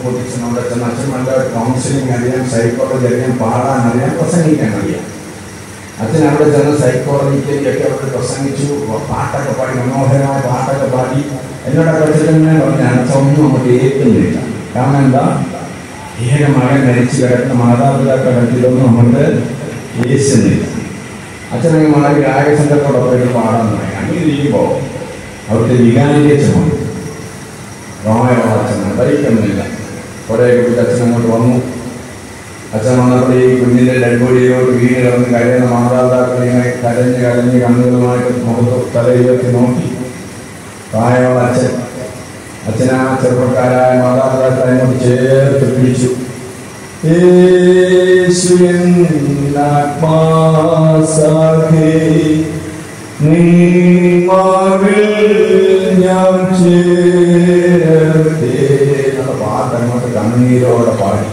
പൊട്ടിച്ച് നമ്മുടെ അച്ഛന്മാരുടെ കൗൺസിലിംഗ് അറിയാം, സൈക്കോളജി അറിയാം, പാടാൻ അറിയാം, പ്രസംഗിക്കാൻ അറിയാം. അച്ഛൻ അവിടെ ചെന്ന് സൈക്കോളജിക്കലിയൊക്കെ അവിടെ പ്രസംഗിച്ചു, പാട്ടൊക്കെ പാടി, മനോഹരമായ പാട്ടൊക്കെ പാടി. എന്നോടൊക്കെ വെച്ചിട്ട് പറഞ്ഞാണ് ഒന്നും നമുക്ക് ഏൽക്കുന്നില്ല. കാരണം എന്താ, ഏക മകൻ മരിച്ചു കിടക്കുന്ന മാതാപിതാക്കളുടെ ഇതൊന്നും നമുക്ക് ഏശുന്നില്ല. അച്ഛനൊക്കെ മകൻ രാഗസംഘത്തോടൊപ്പം പാടാൻ തുടങ്ങി. അങ്ങനെ ഇരിക്കുമ്പോൾ അവിടുത്തെ വികാരിയച്ഛനുണ്ട്, റോമയുള്ള അച്ഛനാണ്, ബൈക്കൊന്നുമില്ല. കുറേ കുട്ടി അച്ഛൻ അങ്ങോട്ട് വന്നു. അച്ഛൻ വന്നപ്പോൾ ഈ കുഞ്ഞിൻ്റെ ഡെഡ്ബോഡിയിലോട്ട് വീട് കിടന്ന് കഴിയുന്ന മാതാപിതാക്കളെ കരഞ്ഞ് കരഞ്ഞ് കണ്ണുകളുമായിട്ട് മുഖത്ത് തലയിലേക്ക് നോക്കി. പ്രായമുള്ള അച്ഛനാ ചെറുപ്പക്കാരായ മാതാപിതാക്കളെ അങ്ങോട്ട് ചേർത്ത് പിടിച്ചു. പാട്ട് അങ്ങോട്ട് കണ്ണീരോടെ പാടി,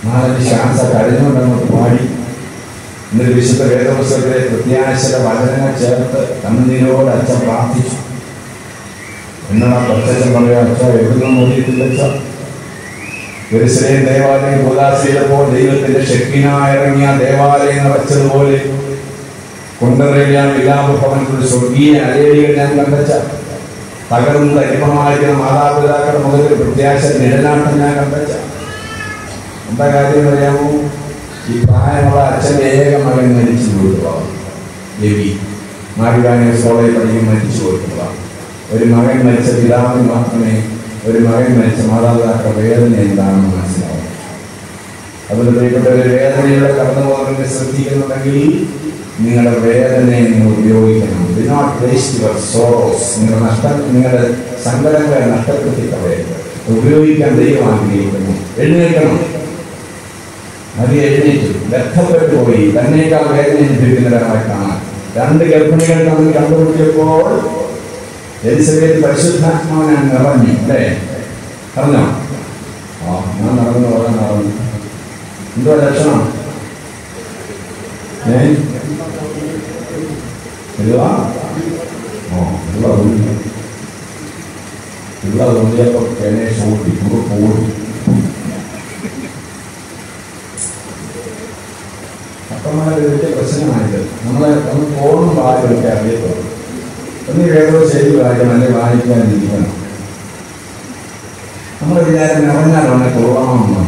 4 ശ്വാസ കരഞ്ഞുകൊണ്ട് അങ്ങോട്ട് പാടി. എന്നിട്ട് വിശുദ്ധ വേദപുസ്തകത്തിലെ പ്രത്യാശയുടെ വചനങ്ങൾ ചേർത്ത് കണ്ണീരോടെ അച്ഛൻ പ്രാർത്ഥിച്ചു. എന്നാണ് പ്രത്യക്ഷം പറയുക, അച്ഛ എവിടുന്നും നോക്കിയിട്ടില്ല. യെരൂശലേം ദേവാലയം ഉദാസ് ചെയ്തപ്പോൾ ദൈവത്തിന്റെ ഷെക്കിനാ ഇറങ്ങിയ ദേവാലയം നിറച്ചതുപോലെ കൊണ്ടറിയാൻ വിലാപ ഭവനത്തിലുള്ള സ്വർഗീയ അലേരികൾ ഞാൻ കണ്ടച്ച. തകർന്ന് തരിപ്പമായിരിക്കുന്ന മാതാപിതാക്കളുടെ മുതൽ പ്രത്യാശ നിഴലാട്ടം ഞാൻ കണ്ടച്ച. എന്താ കാര്യം അറിയാമോ? ഈ പ്രായമുള്ള അച്ഛൻ്റെ ഏക മകൻ മരിച്ചു പോയിട്ടുള്ളതാണ്. ദേവി മാരിവാനീസ് കോളേജിൽ പഠിക്കും മരിച്ചു പോയിട്ടുള്ളതാണ്. ഒരു മകൻ മരിച്ച പിതാവിന് മാത്രമേ ഒരു മകൻ മരിച്ച മാതാപിതാക്കളുടെ വേദന എന്താണെന്ന് മനസ്സിലാവും. അതുകൊണ്ട് പ്രിയപ്പെട്ട ഒരു വേദനയുടെ കടന്നു പോകുന്നതിനെ ശ്രദ്ധിക്കുന്നുണ്ടെങ്കിൽ നിങ്ങളുടെ വേദനയെ നിങ്ങൾ ഉപയോഗിക്കണം. Do not waste your sorrows. നിങ്ങളുടെ സങ്കടങ്ങളെ നഷ്ടപ്പെടുത്തി കളയരുത്. ഉപയോഗിക്കാൻ ദൈവം ആഗ്രഹിക്കുന്നു. എഴുന്നേൽക്കണം. അത് എഴുന്നേറ്റു വ്യർത്ഥപ്പെട്ടു പോയി. തന്നേക്കാൾ വേദന അനുഭവിക്കുന്നവരായി കാണാൻ 2 ഗർഭിണികൾ തമ്മിൽ കണ്ടുപിടിച്ചപ്പോൾ എലിസബത്ത് പരിശുദ്ധാത്മാവിനെ നിറഞ്ഞു. അല്ലേ? പറഞ്ഞോ? ഞാൻ നടന്നു പോകാൻ നടന്നു. എന്തോ ലക്ഷണം? തോന്നിയപ്പോ ഗണേശ് ഓടി ഓടി. അപ്പന്മാരുടെ വലിയ പ്രശ്നമായിട്ട് നമ്മളെ ഒന്ന് ഫോണും പാലൊക്കെ അറിയത്തുള്ളൂ. ഒന്ന് ഏതോ ചെയ്ത് വായിക്കണം, അല്ലെങ്കിൽ വായിക്കാനിരിക്കണം. നമ്മുടെ വിചാരം നിറഞ്ഞാലാണ് കൊള്ളാമെന്ന്.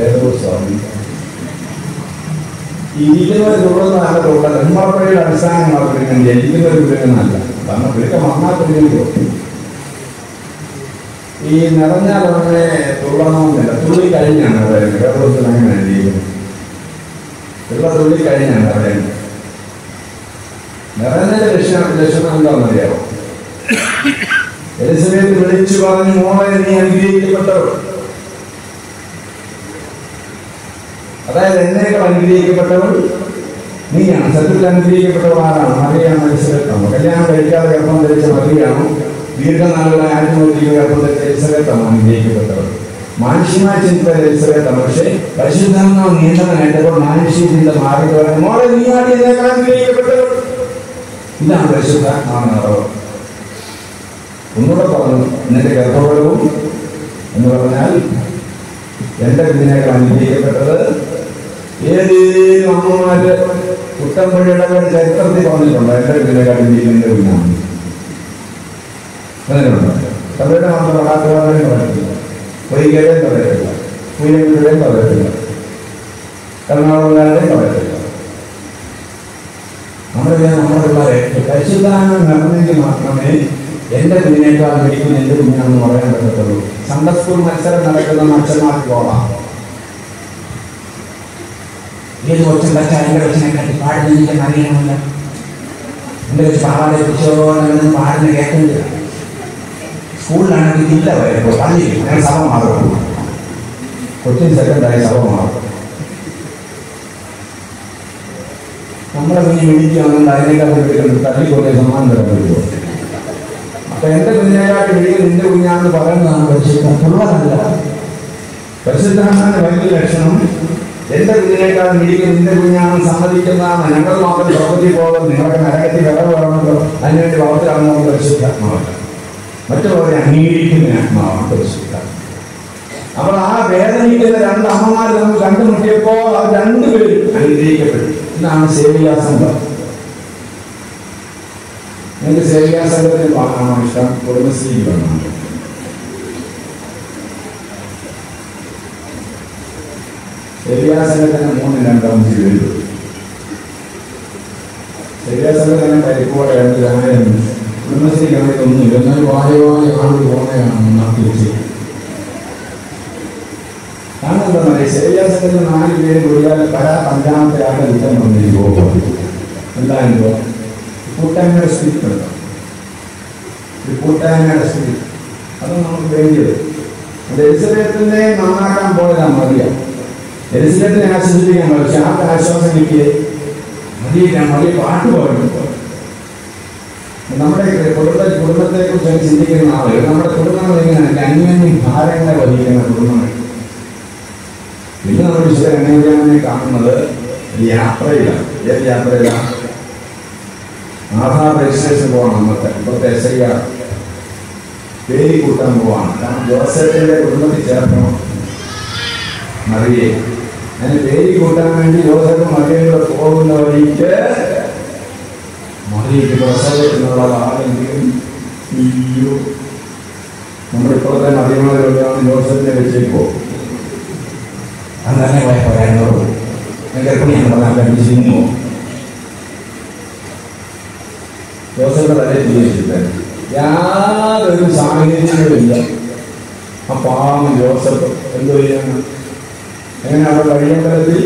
ഏതോ സാധിക്കും ഇരിക്കുന്നവർ തുള്ളുന്ന നല്ല തുള്ളൽ. ഉമ്മറപ്പള്ളിയുടെ അടിസ്ഥാനം നടത്തിരിക്കുന്നത് ജനിക്കുന്നവർ വിളിക്കുന്നതല്ല. കാരണം വിളിക്ക വന്നാൽ തുള്ളിയോ. ഈ നിറഞ്ഞാൽ ഉടനെ തുള്ളണമെന്നില്ല. തുള്ളി കഴിഞ്ഞാണ് പറയുന്നത്. കേരളത്തിൽ അങ്ങനെയാണ് ജീവിക്കുന്നത്. തുള്ളി കഴിഞ്ഞാണ് പറയുന്നത്. നിറഞ്ഞതിന്റെ ലക്ഷണം എന്താണെന്നറിയാമോ? എലിസബത്ത് വിളിച്ചു പറഞ്ഞു, മോളെ നീ അനുഗ്രഹിക്കപ്പെട്ടവൾ. അതായത് എന്നേക്കാൾ അനുഗ്രഹിക്കപ്പെട്ടവൾ നീയാണ്. സത്യത്തിൽ അനുഗ്രഹിക്കപ്പെട്ടവൾ ആരാണ്? മറിയാണ്. എലിസബത്താണോ? കല്യാണം കഴിക്കാതെ ഗർഭം ധരിച്ച മറിയാണോ? ദീർഘനാളുകളെ ആത്മഹത്യ ഗർഭം ധരിച്ച എലിസബത്താണോ അനുഗ്രഹിക്കപ്പെട്ടവൾ? മാനുഷ്യമായ ചിന്ത എലിസബത്താണ്. പക്ഷേ പരിശുദ്ധാത്മാവ് നിയന്ത്രണമായിട്ടപ്പോൾ മാനുഷ്യ ചിന്ത മാറി പറഞ്ഞു, മോളെ നീയാണ് എന്നേക്കാൾ അനുഗ്രഹിക്കപ്പെട്ടവൾ. ഇതാണ് പരിശുദ്ധാത്മാവിന്റെ നിറവ്. ഒന്നുകൂടെ പറഞ്ഞു, നിന്റെ ഗർഭഫലവും എന്ന് പറഞ്ഞാൽ എന്റെ കുഞ്ഞിനേക്കാൾ അനുഗ്രഹിക്കപ്പെട്ടത്. ഏതേലും അമ്മമാര് കുട്ടമ്പുഴയുടെ ചരിത്രത്തിൽ പറഞ്ഞിട്ടുണ്ടോ? എന്റെ കുഞ്ഞിനേക്കാൾ അനുഗ്രഹിക്കുന്ന കുഞ്ഞാണ്. അങ്ങനെയുണ്ടോ? തമിഴ് മാത്രം നാട്ടുകാരെയും പറയത്തില്ല, വൈകേരെയും പറയത്തില്ല, പുയ്യമ്പുഴയും പറയത്തില്ല, എറണാകുളക്കാരുടെയും പറയത്തില്ല. നമ്മുടെ പിള്ളേരെ പരിശുദ്ധാത്മാവ് നിറഞ്ഞെങ്കിൽ മാത്രമേ എന്റെ കുഞ്ഞിനേക്കാൾ മേടിക്കുന്ന എന്റെ കുഞ്ഞാണെന്ന് പറയാൻ പറ്റത്തുള്ളൂ. സൺഡേ സ്കൂൾ മത്സരം നടക്കുന്ന അച്ഛന്മാർക്ക് പോകാം. ഏത് കൊച്ചും കച്ച എന്റെ കൊച്ചിനെ കട്ടി പാടുന്ന എനിക്ക് അറിയണമല്ല. എന്റെ കൊച്ചു പാവാടെ കുറിച്ചോന്നും പാടുന്ന കേൾക്കുന്നില്ല. സ്കൂളിലാണെങ്കിൽ ഇല്ല വരുമ്പോൾ പള്ളിയിൽ ഞങ്ങൾ സഭ മാറും. കൊച്ചിൻ സെക്കൻഡായി സഭ മാറും. നമ്മളെ കുഞ്ഞ് വിളിക്കുകയാണെങ്കിൽ അതിനേക്കാൾ തള്ളിക്കൊണ്ടേ സമ്മാനം തരാൻ പറ്റുമോ? അപ്പൊ എന്റെ കുഞ്ഞിനെക്കാട്ട് വിളിക്കുക നിന്റെ കുഞ്ഞാണെന്ന് പറയുന്നതാണ് പരിശുദ്ധമല്ല. പരിശുദ്ധാത്മാവിന്റെ വലിയ ലക്ഷണം എന്റെ കുഞ്ഞിനേക്കാൾ വിളിക്കുക നിന്റെ കുഞ്ഞാണെന്ന് സമ്മതിക്കുന്നതാണ്. ഞങ്ങൾ മാത്രം പ്രവൃത്തി പോകുന്നത് നിങ്ങളുടെ നരകത്തിൽ വിളവ് വേണമല്ലോ, അതിനുവേണ്ടി വളർത്തിയാണെന്ന് പരിശുദ്ധാത്മാവല്ല. മറ്റുള്ളവരെ അംഗീകരിക്കുന്ന ആത്മാവാണ് പരിശുദ്ധാത്മാവ്. അപ്പോൾ ആ വേദനിക്കുന്ന രണ്ട് അമ്മമാർ നമ്മൾ കണ്ടുമുട്ടിയപ്പോൾ അവർ രണ്ടുപേരും അനുഗ്രഹിക്കപ്പെട്ടു. ഇതാണ് സേവികാ സംഘം. നിങ്ങൾക്ക് സേവികാ സംഘത്തിൽ പാടാണോ ഇഷ്ടം? കുടുംബശ്രീ വേണം. സേവികാ സംഘത്തിന് 3-2 വരും. സേവികാ സംഘത്തിന് പരിപ്പോടെ 2 കുടുംബശ്രീ കണക്കൊന്നുമില്ല. എന്നാൽ വായവായ ആളുകൾ പോകുന്നതാണ് നാട്ടിൽ വെച്ച്. കാരണം എന്താ പറയുക, സേവികാ സംഘത്തിൽ 4 പേര് കൂടിയാൽ പല 5-ാമത്തെ ആളുടെ വിധം വന്നിരിക്കും. പോകും എന്തായാലും കൂട്ടായ്മയുടെ സ്പിരിറ്റ് ഉണ്ടോ? ഒരു കൂട്ടായ്മയുടെ സ്പിരിറ്റ് അത് നമുക്ക് വേണ്ടിയത്. അത് എലിസബത്തിനെ നന്നാക്കാൻ പോയതാണ് മറിയ. എലിസബത്തിനെ ആശ്വസിപ്പിക്കാൻ പറ്റും. പക്ഷെ ആർക്ക് ആശ്വാസം കിട്ടിയേ? മറിയ പാട്ട് പാടുന്നു. നമ്മുടെ കുടുംബത്തെ കുറിച്ച് ചിന്തിക്കുന്ന ആളുകൾ നമ്മുടെ കുടുംബങ്ങൾ എങ്ങനെയാണ് അന്യോന്യം ഭാരങ്ങളെ വഹിക്കുന്ന കുടുംബങ്ങൾ. പിന്നെ നമ്മൾ വിശുദ്ധ കന്യാകുമാരിയെ കാണുന്നത് യാത്രയിലാണ്. ഏത് യാത്രയിലാണ്? ആധാർ രജിസ്ട്രേഷൻ പോകണം. ഇപ്പോഴത്തെ SIR പേര് കൂട്ടാൻ പോവാണ്. കാരണം ജോസഫിന്റെ കുടുംബത്തിൽ ചേർക്കണം മറിയെ. അതിന് പേര് കൂട്ടാൻ വേണ്ടി ജോസഫ് മറിയയുടെ പോകുന്ന വഴിക്ക് മറിയയ്ക്ക് പ്രസവത്തിനുള്ള ആരെങ്കിലും നമ്മളിപ്പോഴത്തെ മറിയമാരോടാണ് ജോസഫിനെ വെച്ചേക്കോ അങ്ങനെ പറയാനോ ഗർഭിണിയാണ് പറഞ്ഞാൽ ചിഹ്നമോ ജോസഫിന്റെ തലേ ജീവിച്ചില്ല. യാതൊരു സാഹചര്യങ്ങളുമില്ല. ആ പാവം ജോസഫ് എന്തോ ചെയ്യണം? എങ്ങനെ അവിടെ വഴിയമ്പലത്തിൽ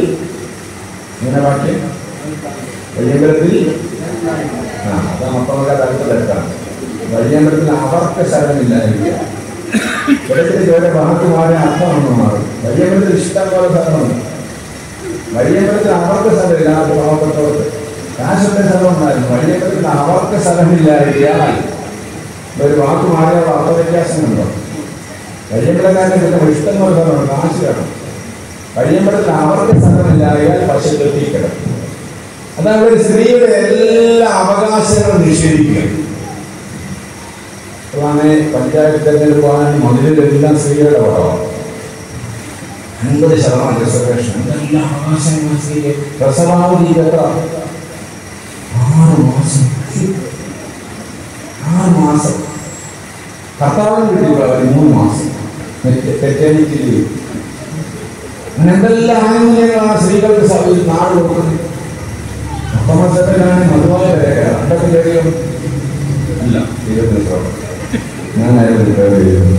ഇങ്ങനെ വാക്യം വഴിയമ്പലത്തിൽ അത് മക്കളൊക്കെ അടുത്ത തെറ്റാണ്. വഴിയമ്പലത്തിൽ അവർക്ക് സ്ഥലമില്ലായിരിക്കുക. ഇടയ്ക്കിടയ്ക്ക് ഓരോ വാക്ക് മാറി അർത്ഥമാണെന്ന് മാറും. വഴിയമ്പലത്തിൽ ഇഷ്ടം പോലെ സ്ഥലമുണ്ട്. വഴിയമ്പലത്തിൽ അവർക്ക് സ്ഥലമില്ല. ആ പാവപ്പെട്ടവർക്ക് കാശുള്ള സ്ഥലമുണ്ടായിരുന്നു. വഴിയമ്പലത്തിൽ അവർക്ക് സ്ഥലമില്ലായിരിക്കാൻ ഒരു വാക്ക് മാറിയുള്ള അർത്ഥ വ്യത്യാസമുണ്ടോ? വഴിയമ്പലക്കാരനെ കിട്ടുമ്പോൾ ഇഷ്ടം പോലെ സ്ഥലമുണ്ട്. കാശ് വേണം. വഴിയമ്പലത്തിൽ അവർക്ക് സ്ഥലമില്ലായാൽ പശു കെട്ടിക്കിടക്കും. അതാണ് ഒരു സ്ത്രീയുടെ എല്ലാ അവകാശങ്ങളും നിഷേധിക്കുക. അതാണ് പഞ്ചായത്ത് തെരഞ്ഞെടുപ്പാണ് മതിലെല്ലാം സ്ത്രീകളുടെ ഓട്ടമാണ്. 50% റിസർവേഷൻ. എല്ലാ അവകാശങ്ങളും സ്ത്രീയെ പ്രസവാവധി എത്ര? 6 മാസം. 6 മാസം. ഭർത്താവിന് കിട്ടിയപ്പോൾ 3 മാസം പെറ്റേണിറ്റി ലീവ്. അങ്ങനെ എന്തെല്ലാം ആനുകൂല്യങ്ങളാണ് സ്ത്രീകൾക്ക് നാട് കൊടുക്കുന്നത്. 10 മാസത്തിലാണ് മധുവായ വരെ 2 പേരെയും അല്ല 20 ഞാനായിരുന്നു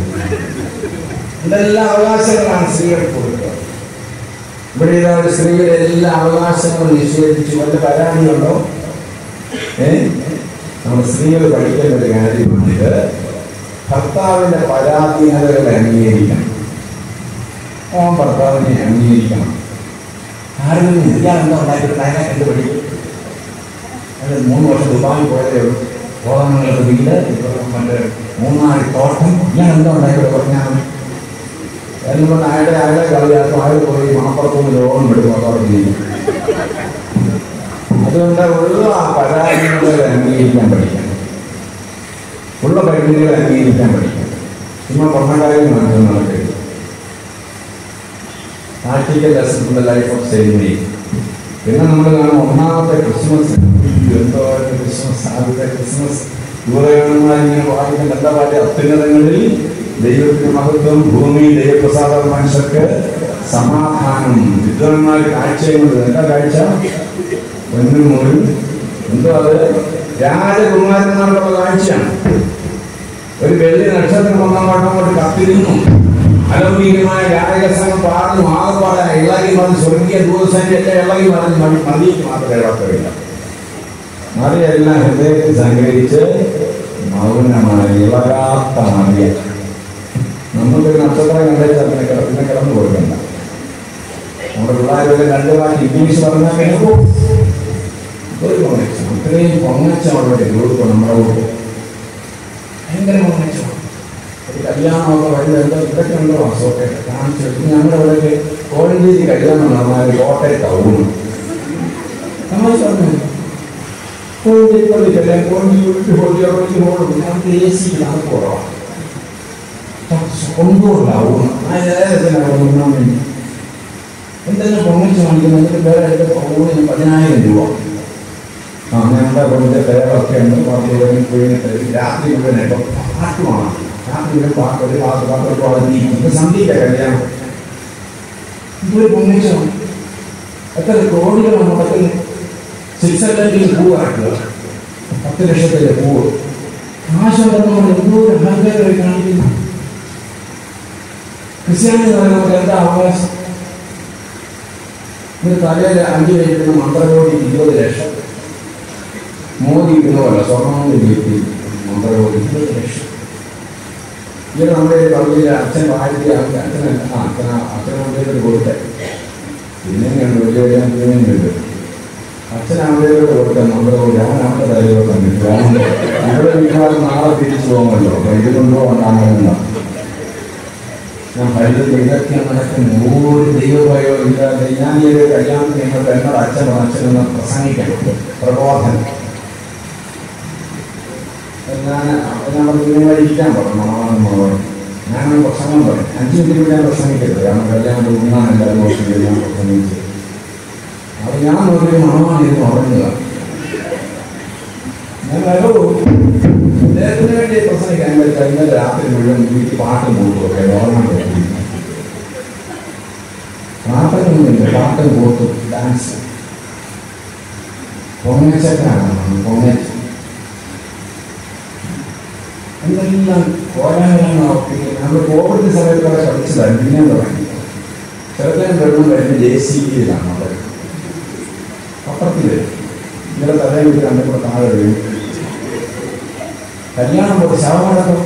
ഇതെല്ലാം അവകാശങ്ങളാണ് സ്ത്രീകൾക്ക് കൊടുക്കുക. ഇവിടെ ഇതാണ് സ്ത്രീയുടെ എല്ലാ അവകാശങ്ങളും നിഷേധിച്ച് വല്ല പരാതിയുണ്ടോ? നമ്മൾ സ്ത്രീകൾ പഠിക്കേണ്ട ഒരു കാര്യമാണിത്. ഭർത്താവിന്റെ പരാധീനതകളെ അംഗീകരിക്കണം. ഭർത്താവിനെ അംഗീകരിക്കണം. കാരണം ഇയാൾ എന്താ ഉണ്ടാക്കിയിട്ട് അതിനെ കണ്ടുപിടിക്കും. അത് 3 വർഷം ദുബായി പോയതേ ഉള്ളൂ. കോളങ്ങൾക്ക് വീട്, മറ്റേ 3 തോട്ടം. ഞാൻ എന്താ ഉണ്ടാക്കിയിട്ട് പറഞ്ഞാൽ എന്നുകൊണ്ട് അയാളെ കളിയാക്കും. അയാൾ പോയി മണപ്പുറത്തുനിന്ന് ലോകം എടുക്കും. അതോടെ ചെയ്യും. അതുകൊണ്ട് ഉള്ള പരാജയങ്ങളെ അംഗീകരിക്കാൻ പഠിക്കണം. ഉള്ള പരിമിതികളെ അംഗീകരിക്കാൻ പഠിക്കണം. ചുമ്മാ പൊണ്ണക്കാര്യം മാത്രം നടക്കരുത്. Practical lesson from the life of celebrity. പിന്നെ നമ്മൾ കാണും 1ാമത്തെ ക്രിസ്മസ്. എന്തോ ക്രിസ്മസ്, ആദ്യത്തെ ക്രിസ്മസ് യുവതകളിങ്ങനെ വായിക്കുന്ന നല്ല പാട്ട് അത്യുന്നതങ്ങളിൽ ദൈവത്തിന് മഹത്വം, ഭൂമി ദൈവപ്രസാദ മനുഷ്യർക്ക് സമാധാനം. വിദ്വാൻമാർ കാഴ്ചയുണ്ട്. എന്താ കാഴ്ച? ഒന്നും മുഴുവൻ എന്തോ അത് രാജകുമാരന്മാർക്കുള്ള കാഴ്ചയാണ്. ഒരു വെള്ളി നക്ഷത്രം 1-ാം പാട്ടം കൊണ്ട് കത്തിരുന്നു. അലൗകികമായ ഗായകസംഘം പാടുന്നു. ആകെപ്പാടെ ഇളകി മറിഞ്ഞ് സ്വർഗീയ ദൂരസഞ്ചരിച്ച ഇളകി മറിഞ്ഞ് മതിക്ക് മാത്രമേ ഇളക്കമില്ല. മറിയെല്ലാം ഹൃദയത്തിൽ സഹകരിച്ച് മൗനമായി ഇളകാത്ത മറിയ. നമ്മൾക്ക് നക്ഷത്രം കണ്ടുവച്ചാൽ പിന്നെ കിടന്നു കൊടുക്കണ്ട. നമ്മുടെ പിള്ളേരുടെ 2 വാക്ക് ഇംഗ്ലീഷ് പറഞ്ഞാൽ കേൾക്കും. ഒരു പൊങ്ങച്ചം, ഇത്രയും പൊങ്ങച്ചമുള്ള ഗ്രൂപ്പ് നമ്മുടെ കൂടെ ഭയങ്കര പൊങ്ങച്ചമാണ്. ഒരു കല്യാണമൊക്കെ വരുന്നത് എന്തോ ഇതൊക്കെ ഉണ്ടോ അസുഖത്തെ കാണിച്ചു. ഞങ്ങളുടെ ഇവിടെയൊക്കെ കോഴഞ്ചേരി കല്യാണം നടന്നാൽ കോട്ടയത്താവും. നമ്മൾ കോഴഞ്ചേരി കല്യാണം കോഴഞ്ചേരി ഞങ്ങൾക്ക് AC കുറവാണ്. കൊണ്ടുകൊണ്ടാവും വേണ്ടി എന്തെങ്കിലും പൊങ്ങിച്ച് കാണിക്കുന്നതിന് വേറെ എൻ്റെ ഫോണിന് 10,000 രൂപ. ഞങ്ങളുടെ കൊണ്ടിൻ്റെ പേരൊക്കെ ഉണ്ട്. രാത്രി മുഴുവനായിട്ട് പാട്ടുമാണ്. രാത്രി മുഴുവൻ പാട്ട് ഒരു പാട്ട് സന്ധ്യയ്ക്ക് കല്യാണം. ഇതൊരു പൊങ്ങിച്ചോ എത്ര കോടികൾ മുടക്കി സ്വിറ്റ്സർലൻഡിൽ പൂവ് ഇറക്കുക. 10 ലക്ഷത്തിലെ പൂവ് കാശ് നമ്മൾ എന്തോ ഒരു അഹങ്കാരമായി കാണിക്കുന്നു. ക്രിസ്ത്യാനി എന്ന് പറയുന്നത് എന്താ അവകാശം? ഇത് തലയിൽ 5 കഴിക്കുന്ന മന്ത്രകോടി 20 ലക്ഷം. മോദി ഇടുന്നതല്ല, സ്വർണ്ണം വീട്ടിൽ മന്ത്രകോടി 20 ലക്ഷം. ഇത് നമ്മുടെ പള്ളിയിൽ അച്ഛൻ വാഴ്ത്തി അച്ഛനമ്മയോട് കൊടുത്തേ. പിന്നെയാണ് വലിയ വലിയ അച്ഛനമ്മയോട് കൊടുത്ത മന്ത്രകോടി അവൻ അവൻ്റെ തലയിലോ കണ്ടിട്ട് ഇവിടെ മിക്കവാറും നാളെ തിരിച്ചു പോകുമല്ലോ. അപ്പം ഇത് കൊണ്ടുപോകണ്ടാകുന്ന ഞാൻ പഴുതത്തിൽ ഇതൊക്കെ നടക്കുന്ന ഒരു ദൈവഭയോ ഇല്ലാതെ ഞാൻ ഈ ഒരു കല്യാണത്തിന് നിങ്ങൾക്ക് എന്നോട് അച്ഛനൊന്ന് പ്രസംഗിക്കണം. പ്രബോധനം ഞാൻ പറഞ്ഞു ഇരിക്കാൻ പറഞ്ഞു. ഞാനൊരു പ്രസംഗം പറയും. 5 മിനിറ്റ് ഞാൻ പ്രസംഗിക്കരുത്. കാരണം കല്യാണം ഉണ്ണാൻ എല്ലാവരും നോക്കി ഞാൻ പ്രസംഗിച്ചു. അപ്പോൾ ഞാൻ നോക്കി മണമാണിരുന്ന് ഉറങ്ങുക. ഞാൻ അദ്ദേഹത്തിന് വേണ്ടി പ്രസംഗിക്കാൻ പറ്റില്ല. ഇന്നലെ രാത്രി മുഴുവൻ വീട്ടിൽ പാട്ടും കൂട്ടുമൊക്കെ ഓർമ്മ പാട്ടൊന്നുമില്ല. പാട്ടും കൂട്ടും ഡാൻസ് പൊങ്ങച്ചക്കാണ്. പൊങ്ങച്ച എന്തെല്ലാം പോരായ്മ. നമ്മൾ കോവിഡ് സമയത്തൊക്കെ പഠിച്ചതാണ്. പിന്നെ തുടങ്ങി ചെറുക്കാൻ വെള്ളം കഴിഞ്ഞ് JCBയിലാണ് അവിടെ പത്രത്തിൽ ഇന്നലെ തലയിൽ വിട്ട് കണ്ടപ്പോൾ താഴെ വീഴും. കല്യാണം പോലെ ശവമടക്കം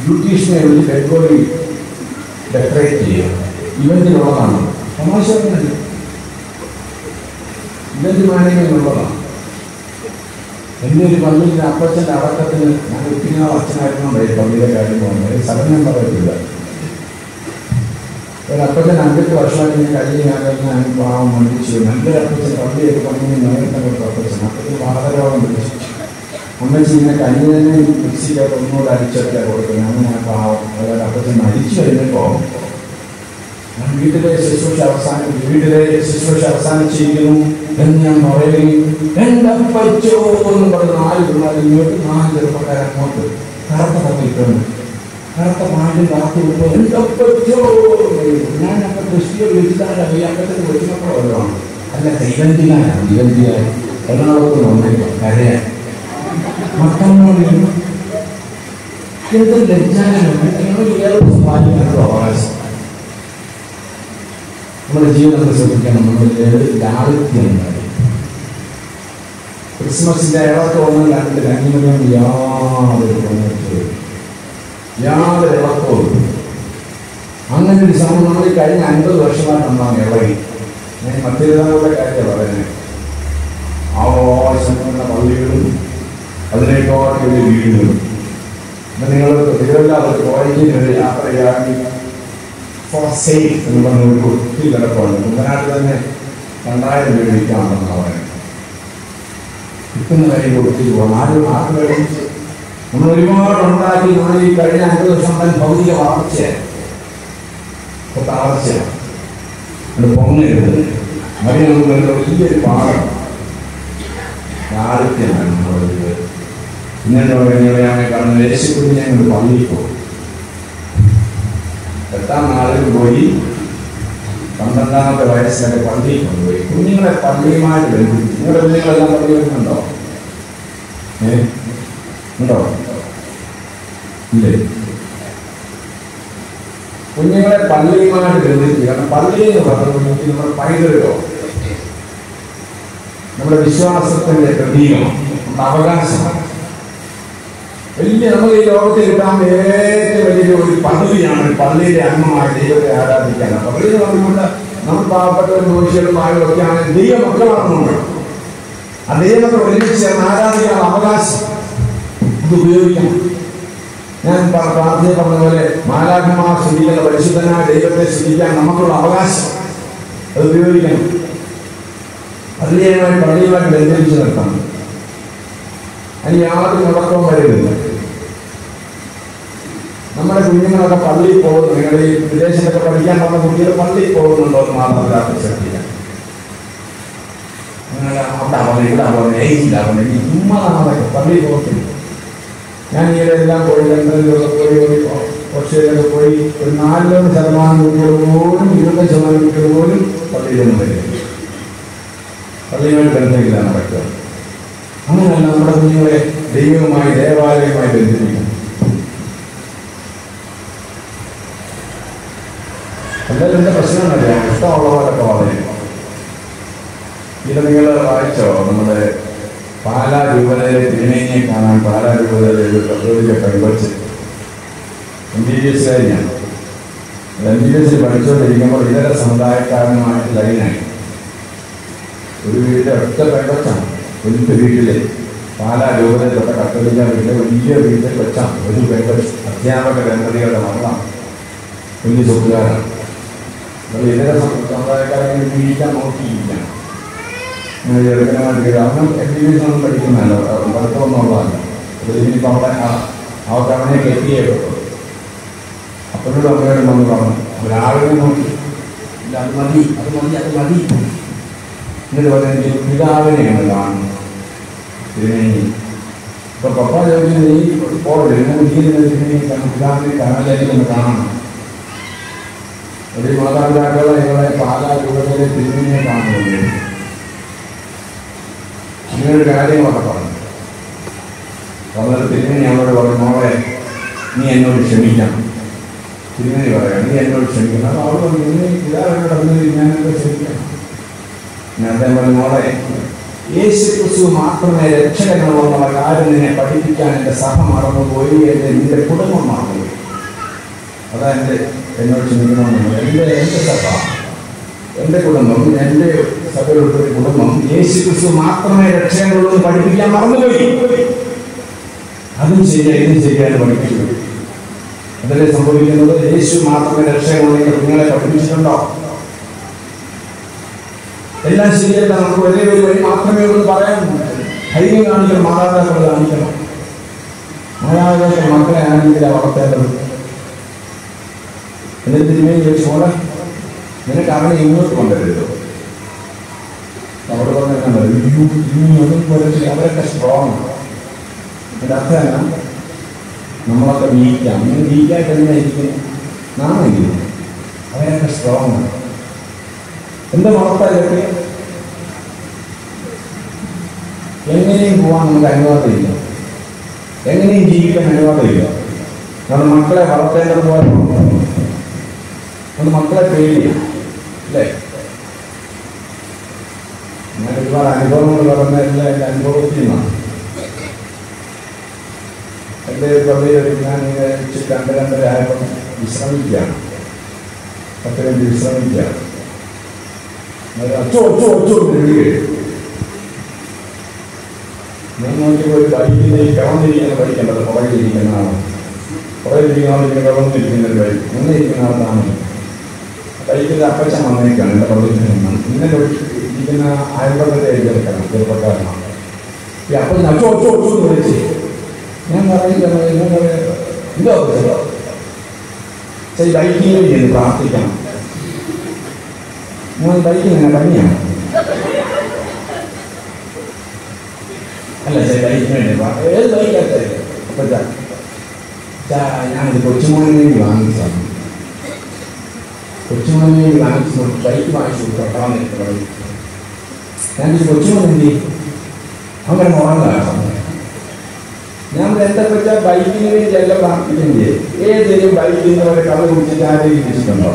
ബ്യൂട്ടീഷ്യനെ വിളിച്ച് ഡെഡ് ഡെക്കറേറ്റ് ചെയ്യുക. ഇവന്റിനുള്ളതാണ്. തമാശയൊന്നുമില്ല. ഇവന്റ് മാനേജ്മെന്റ് ഉള്ളതാണ്. എൻ്റെ ഒരു പള്ളിയിലെ അപ്പച്ചൻ്റെ അടക്കത്തിന് ഞാൻ ഒത്തിരി നാൾ അച്ഛനായിരുന്നുണ്ടായി പള്ളിയിലെ കാര്യം പോകുന്നത്. സഡനം പറയത്തില്ല. ഒരപ്പച്ചൻ 5 വർഷമായിട്ട് ഞാൻ കഴിഞ്ഞ പാവം മണ്ടിച്ചു. നല്ലൊരു അപ്പച്ചൻ പള്ളിയൊക്കെ പണിഞ്ഞ് നേരത്തെ കൊടുത്ത അപ്പച്ചൻ. അപ്പച്ചന് വാതരോഗം പിടിച്ചു. അമ്മച്ചി ഇങ്ങനെ കഞ്ഞി തന്നെ മിക്സിക്കൊക്കെ ഒന്നുകൂടെ അടിച്ചൊക്കെ കൊടുക്കുന്നത്. അങ്ങനെ ഞാൻ പാവം അതായത് അപ്പച്ചൻ മരിച്ചു കഴിഞ്ഞപ്പോൾ ഞാൻ വീട്ടിലെ ശുശ്രൂഷ അവസാനിച്ചിരിക്കുന്നു എന്ന് ഞാൻ പറയുകയും എൻ്റെ അപ്പച്ചോ എന്ന് പറഞ്ഞ് 4 പിള്ളേർ ഇങ്ങോട്ട് 4 ചെറുപ്പക്കാർ അങ്ങോട്ട് കറുത്ത തമ്മിട്ടുണ്ട്. കറുത്ത പാണ്ടും കാത്തു വിട്ടു. എൻ്റെ അപ്പച്ചോ ഞാനപ്പോൾ ക്രിസ്ത്യ വിളിച്ചാൽ ഈ അപ്പച്ചന് വിളിച്ചപ്പോൾ വല്ലതാണ്. അല്ല ഇവന്റിയായി എറണാകുളത്ത് വന്നില്ല കരയാൻ മക്കളോട് എന്ത് ലജ്ജാനുണ്ട്. പാലിക്കാനുള്ള അവകാശം നമ്മുടെ ജീവിതത്തെ ശ്രദ്ധിക്കണം. നമ്മുടെ ലാളിത്യം ഉണ്ടായി. ക്രിസ്മസിന്റെ ഇളക്കം ഒന്നും കണ്ടിട്ട് കഞ്ഞിമണിയും യാതൊരു ഇളക്കവും. അങ്ങനെ ഒരു സമയം നമ്മൾ കഴിഞ്ഞ 50 വർഷമായിട്ട് ഉണ്ടാകും ഇളകി. ഞാൻ മധ്യതാകളുടെ കാര്യം പറയുന്നത്. ആവശ്യമുള്ള പള്ളികളും അതിനേക്കാൾ വലിയ വീടുകളും. അപ്പം നിങ്ങൾ തിരുവല്ലാതെ കോളേജിൽ യാത്രയാക്കി എന്ന് പറഞ്ഞ ഒരു ഒത്തിരി കിടപ്പുണ്ട്. കുമ്പനാട്ടിൽ തന്നെ 2000 രൂപ വിൽക്കാണെന്നാണ് പറയുന്നത്. കിട്ടുന്ന കാര്യം കൊടുത്തിട്ട് പോകണം. ആരും കഴിച്ച് നമ്മൾ ഒരുപാട് ഉണ്ടാക്കി. നമ്മൾ ഈ കഴിഞ്ഞ 50 വർഷം തന്നെ ഭൗതിക വളർച്ചയാണ്, തളർച്ചയാണ്. അത് പൊങ്ങരുത്. മറിയ വലിയൊരു പാഠം ലാളിത്യമാണ് നമ്മളൊരു. ഇന്നലെ പറയുന്നവരെയാണ് കാണുന്നത്. യേശുക്കുട്ടി ഞങ്ങൾ പള്ളിയിൽ പോകും. 8ാം നാളിൽ പോയി 12ാമത്തെ വയസ്സിലൊക്കെ പള്ളിയിൽ കൊണ്ടുപോയി. കുഞ്ഞുങ്ങളെ പള്ളിയുമായിട്ട് ബന്ധിപ്പിച്ചു. നിങ്ങളുടെ കുഞ്ഞുങ്ങളെല്ലാം പള്ളി വരുന്നുണ്ടോ? ഉണ്ടോ? ഇല്ലേ? കുഞ്ഞുങ്ങളെ പള്ളിയുമായിട്ട് ബന്ധിപ്പിച്ചു. കാരണം പള്ളി എന്ന് പറഞ്ഞു നമ്മുടെ പൈതൃകോ നമ്മുടെ വിശ്വാസത്തിന്റെ പ്രതീകമാണ്, നമ്മുടെ അവകാശമാണ്. വലിയ നമുക്ക് ഈ ലോകത്തിൽ കിട്ടാൻ ഏറ്റവും വലിയൊരു പദവിയാണ് പള്ളിയിലെ അംഗമായി ദൈവത്തെ ആരാധിക്കാൻ. പള്ളിയിൽ പറഞ്ഞുകൊണ്ട് നമ്മൾ പാവപ്പെട്ടവരും ദോഷികളും ആളുകളൊക്കെയാണ് ദൈവമക്കളാണെന്നുണ്ട്. ആ ദൈവത്തെ ഒരുമിച്ച് ചേർന്ന് ആരാധിക്കാൻ അവകാശം ഇത് ഉപയോഗിക്കണം. ഞാൻ പ്രാർത്ഥന പറഞ്ഞ പോലെ മാലാഖമാർ സ്തുതിക്കുന്ന പരിശുദ്ധനായ ദൈവത്തെ സ്തുതിക്കാൻ നമുക്കുള്ള അവകാശം അത് ഉപയോഗിക്കണം. പള്ളിയുമായിട്ട് ബന്ധിപ്പിച്ച് നിർത്തണം. അതിന് യാതൊരു മുടക്കവും വരരുത്. നമ്മുടെ കുഞ്ഞുങ്ങളൊക്കെ പള്ളിയിൽ പോകുന്നു. നിങ്ങൾ ഈ വിദേശത്തൊക്കെ പഠിക്കാൻ പോകുന്ന കുട്ടികൾ പള്ളിയിൽ പോകുന്നുണ്ടോ എന്ന് മാതാപിതാക്കൾ ശ്രദ്ധിക്കാം. അങ്ങനെ അവിടെ ആവുന്നത് ഇവിടെ ആവുന്നത് ഏജിലാവുന്നത് ഈ ചുമ്മാതാണതൊക്കെ പള്ളിയിൽ പോകത്തില്ല. ഞാൻ ഈയിടെ എല്ലാം പോയി ഓസ്ട്രേലിയയിലൊക്കെ പോയി ഒരു 40% കുട്ടികൾ പോലും 20% കുട്ടികൾ പോലും പള്ളിയിലൊന്നും വരിക. പള്ളിയുമായി ബന്ധമില്ല നടക്കുക. അങ്ങനെയല്ല നമ്മുടെ കുഞ്ഞുങ്ങളെ ദൈവവുമായി ദേവാലയവുമായി ബന്ധിപ്പിക്കണം. എല്ലാവരും എൻ്റെ പ്രശ്നം അറിയാം. ഇഷ്ടമുള്ള പോലൊക്കെ വളരും. ഇത് നിങ്ങൾ വായിച്ചോ? നമ്മുടെ പാലാ രൂപതയിലെ തിരുമേനിയെ കാണാൻ പാലാ രൂപതയിലെ ഒരു കത്തോലിക്ക പെൺകൊച്ച് MBBS കഴിഞ്ഞാണ്. MBBS പഠിച്ചുകൊണ്ടിരിക്കുമ്പോൾ ഇതര സമുദായക്കാരനുമായിട്ട് ലൈനായി. ഒരു വീട്ടിലെ ഒറ്റ പെൺകൊച്ചാണ്. വലിയ വീട്ടിലെ പാലാ രൂപതയിലൊക്കെ കത്തോലിക്ക വീട്ടിലെ വലിയ വീട്ടിൽ വെച്ചാണ് ഒരു പെൺകൊച്ച്. അധ്യാപക ദമ്പതികളുടെ മകളാണ്. വലിയ സ്വത്തുകാരാണ്. അപ്പോൾ ഇതര സമുദായക്കാരെ ജീവിക്കാൻ നോക്കിയിരിക്കണം. ചെറുക്കനമായിട്ട് അവനും MBBS ഒന്നും പഠിക്കുന്നതല്ല, പഠിത്തമൊന്നും ഉള്ളതല്ല. ഇനിയിപ്പോൾ അവിടെ അവർക്ക് അവനെ കെട്ടിയേ പറ്റുള്ളൂ. അപ്പോഴോട് അമ്മയോട് നമ്മൾ പറഞ്ഞു. അവരാളുകൾ നോക്കി ഇല്ല അത് മതി അത് മതി അത് മതി എന്നിട്ട് പറഞ്ഞ പിതാവിനെയാണ് കാണുന്നത്. തിരുമേനി ഇപ്പൊ പപ്പ ചോദിച്ചു നീ പോകരുത്, തിരുമേനി പിതാവിനെ കാണാനിലേക്കൊന്ന് കാണണം. ഒരു മാതാപിതാക്കളെ നിങ്ങളെ പാലാ രൂപത്തിലെ തിരുമേനിയെ കാണുന്നുണ്ട്. ഇങ്ങനൊരു കാര്യങ്ങളൊക്കെ പറഞ്ഞു. പറഞ്ഞത് തിരുമേനി അവരോട് പറഞ്ഞു, മോളെ നീ എന്നോട് ക്ഷമിക്കണം. തിരുമേനി പറയാം നീ എന്നോട് ക്ഷമിക്കണം. അപ്പോൾ അവൾ പറഞ്ഞു നീ പിതാവിനോട് പറഞ്ഞത് ഞാനെന്തോ ക്ഷമിക്കണം. ഞാൻ അതേപോലെ മോളെ യേശു ക്രിസ്തു മാത്രമേ രക്ഷകനുള്ളെന്നുള്ള കാര്യം നിന്നെ പഠിപ്പിക്കാൻ എൻ്റെ സഭ മറന്നുപോയി, നിന്റെ കുടുംബം മറന്നുപോയി. അതാ എന്നോട് ക്ഷമിക്കണമെന്നുള്ളത്. എൻ്റെ സഭ, എൻ്റെ കുടുംബം, എൻ്റെ സഭയിലുള്ള കുടുംബം യേശു ക്രിസ്തു മാത്രമേ രക്ഷകനുള്ളൂ പഠിപ്പിക്കാൻ മറന്നുപോയി. അതും ശരിയായി ഇതും ശരിയാണ് പഠിപ്പിച്ചു. അതല്ലേ സംഭവിക്കുന്നത്? യേശു മാത്രമേ രക്ഷകനുള്ളൂ നിങ്ങളെ പഠിപ്പിച്ചിട്ടുണ്ടോ? എല്ലാം ശരിയല്ല. നമുക്ക് ഒരേ ഒരു വഴി മാത്രമേ ഉള്ളൂ പറയാൻ. ധൈര്യം കാണിക്കണം, മാതാപിതാക്കൾ കാണിക്കണം. മാതാപിതാക്കൾ മക്കളെ ആണെങ്കിലാണ് വളർത്തേണ്ടത്. എന്നിട്ട് തിരുമേനി ചോദിച്ചു, മോളെ നിനക്ക് അവനെ ഇങ്ങോട്ട് കൊണ്ടുവരുമോ? അവിടെ പറഞ്ഞാൽ അവരൊക്കെ സ്ട്രോങ്. എൻ്റെ അർത്ഥം നമ്മളൊക്കെ വീക്കാം. ഇങ്ങനെ വീക്കായിട്ട് തന്നെയായിരിക്കും നാണെങ്കിലും അവരൊക്കെ സ്ട്രോങ് ആണ്. എന്താ വളർത്താതൊക്കെ എങ്ങനെയും പോകാൻ നമുക്ക് അനുവാദമില്ല, എങ്ങനെയും ജീവിക്കാൻ അനുവാദമില്ല. കാരണം മക്കളെ വളർത്തേണ്ടതുപോലെ അത് മക്കളെ പേടിയാണ് അല്ലേ? ഞാൻ ഒരുപാട് അനുഭവങ്ങൾ പറഞ്ഞെല്ലാം എൻ്റെ അനുഭവത്തിൽ നിന്നാണ്. എൻ്റെ പള്ളിയിൽ ഞാൻ ഇച്ചിരി 2-2:30 ആയപ്പോൾ വിശ്രമിക്കുകയാണ്. 10 മിനിറ്റ് വിശ്രമിക്കുകയാണ്. ഞാൻ നോക്കിയപ്പോൾ ഒരു ബൈക്കിൻ്റെ കിടന്നിരിക്കുന്ന ബൈക്കുണ്ടല്ലോ, പുറകിലിരിക്കുന്ന ആളാണ്. പുറകിലിരിക്കുന്ന ആളിങ്ങനെ കിടന്നിരിക്കുന്ന ഒരു ബൈക്ക്, മുന്നിരിക്കുന്ന ആളാണ്. ബൈക്കിൽ അപ്പച്ചൻ വന്നേക്കാണ് എൻ്റെ പള്ളിയിൽ നിന്ന്. ഇന്നലെ ഇരിക്കുന്ന അയൽപക്കത്തെ എഴുതിയെടുക്കണം, ചെറുപ്പക്കാരനാണ്. ഈ അപ്പച്ചൻ അച്ചോ വിളിച്ച് ഞാൻ പറയുന്നത് എന്തോ ശരി ബൈക്കിൽ നിന്ന് പ്രാർത്ഥിക്കണം. ഞാൻ ബൈക്കിൽ തന്നെ പണിയാണ് അല്ല ശരി ബൈക്കിന് വേണ്ടി ഏത് ബൈക്കാത്ത അപ്പച്ചാ ഞാനിത് കൊച്ചുമോന് വേണ്ടി വാങ്ങിച്ചാണ്. കൊച്ചുമോന് വേണ്ടി വാങ്ങിച്ചു ബൈക്ക് വാങ്ങിച്ചു കൊടുക്കാൻ നിൽക്കുന്നത്. ഞാനിത് കൊച്ചുമോൻ എന്തി അങ്ങനെ മുറങ്ങാണ്. ഞാൻ എന്താ വെച്ചാൽ ബൈക്കിന് വേണ്ടി എല്ലാം പ്രാർത്ഥിക്കുന്നത്. ഏതെങ്കിലും ബൈക്കിൽ നിന്ന് ഒരു കഥ കുടിച്ചിട്ട് ആരെയും ഇരിച്ചിട്ടുണ്ടോ?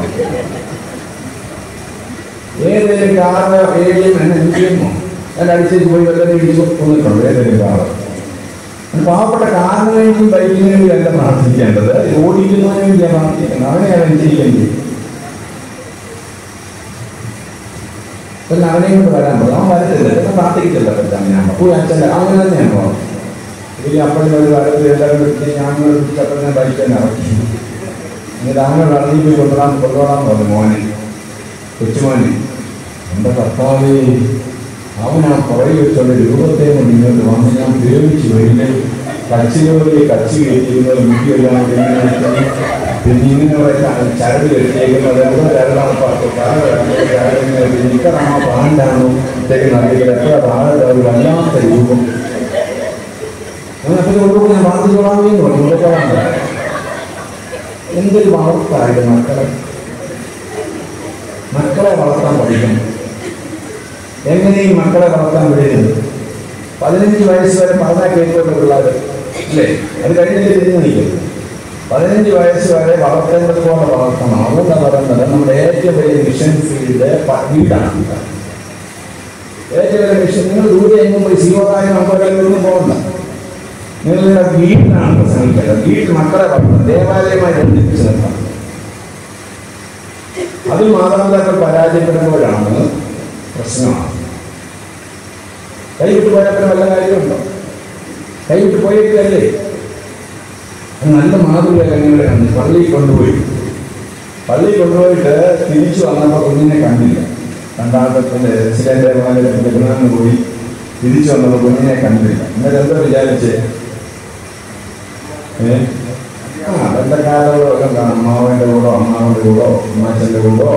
ഏതെങ്കിലും കാറ് ഏതെങ്കിലും എന്നെ ചെയ്യുമോ? എൻ്റെ അടുത്തേക്ക് പോയി വെള്ളം ഇടിച്ചു കൊന്നിട്ടുണ്ടോ ഏതെങ്കിലും കാറ്? പാവപ്പെട്ട കാറിന് വേണ്ടിയും ബൈക്കിന് വേണ്ടി അല്ല പ്രാർത്ഥിക്കേണ്ടത്, ഓടിക്കുന്നതിന് വേണ്ടിയാണ് പ്രാർത്ഥിക്കുന്നത്. അവനെയാണ് അനുസരിക്കേണ്ടത്. പിന്നെ അവനെയും കൊണ്ട് വരാൻ പറ്റും. അവൻ വരത്തില്ല, പിന്നെ പ്രാർത്ഥിക്കത്തില്ല. പറ്റാൻ ഞാൻ പോയി അച്ഛൻ്റെ അങ്ങനെ തന്നെയാണ് പോകുന്നത്. ഈ അപ്പഴേ ഒരു കാലത്ത് എല്ലാവരും എടുത്ത് ഞാങ്ങൾ അപ്പഴേ ബൈക്ക് തന്നെ ഇറക്കി. എന്നിട്ട് അവനോട് അറിയിപ്പ് കൊണ്ടുപോകാൻ പറഞ്ഞു മോനെ, കൊച്ചുമോനെ. എൻ്റെ കർത്താവേ, അവൻ ആ പുറകെ വെച്ചുള്ള രൂപത്തെ കൊണ്ട് ഇങ്ങോട്ട് വന്ന് ഞാൻ പ്രയോഗിച്ച് വരില്ലേ കച്ചിലൂടെ കച്ചി കയറ്റിയിരുന്നത് മുടിയെല്ലാം പിന്നെ ഇങ്ങനെ ചരട് കെട്ടിയേക്കുന്നത് ചരടാണ് നിക്കറാണോ പാണ്ടാണോ ഇട്ടേക്ക് അറിയില്ല എത്ര താഴെ ഒരു വല്ലാത്ത രൂപം. അങ്ങനെ ഞാൻ ബാധിച്ചോളാമേ കൊണ്ടുപോകാൻ എന്തൊരു വളർത്തായിട്ട് മക്കളെ വളർത്താൻ പഠിക്കണം. എങ്ങനെയും മക്കളെ വളർത്താൻ വിടരുത്. 15 വയസ്സ് വരെ പറഞ്ഞാൽ കേൾക്കുന്ന പിള്ളേർ അല്ലേ, അത് കഴിഞ്ഞിട്ട് തിരിഞ്ഞു നിൽക്കും. 15 വയസ്സ് വരെ വളർത്തേണ്ടത് പോലെ വളർത്തണം. അതുകൊണ്ടാണ് പറയുന്നത് നമ്മുടെ ഏറ്റവും വലിയ മിഷൻ ഫീൽഡ് വീടാണ്. ഏറ്റവും വലിയ മിഷൻ. നിങ്ങൾ ദൂരെ എങ്ങും പോയി സീവറായും അമ്പലങ്ങളിലൊന്നും പോകണ്ട. നിങ്ങളുടെ വീട്ടിലാണ് പ്രസംഗിക്കേണ്ടത്. വീട്ടിൽ മക്കളെ വളർത്തണം, ദേവാലയമായി ബന്ധിപ്പിച്ച് നിർത്തണം. അതിൽ മാതാപിതാക്കൾ പരാജയപ്പെടുമ്പോഴാണ് പ്രശ്നമാണ്. കൈവിട്ട് പോയപ്പോൾ വല്ല കാര്യമുണ്ടോ? കൈവിട്ട് പോയിട്ടല്ലേ? നല്ല മാതൃക ഞങ്ങളെ കണ്ടു. പള്ളിയിൽ കൊണ്ടുപോയിട്ട് തിരിച്ചു വന്നപ്പോൾ കുഞ്ഞിനെ കണ്ടില്ല. രണ്ടാമത്തെ റെസിഡന്റ് പോയി തിരിച്ചു വന്നപ്പോൾ കുഞ്ഞിനെ കണ്ടില്ല. ഇന്നലെ എന്താ വിചാരിച്ചേ? ബന്ധക്കാരോടൊക്കെ കാണും. അമ്മാവൻ്റെ കൂടോ അമ്മാവൻ്റെ കൂടോ അമ്മാച്ചൻ്റെ കൂടോ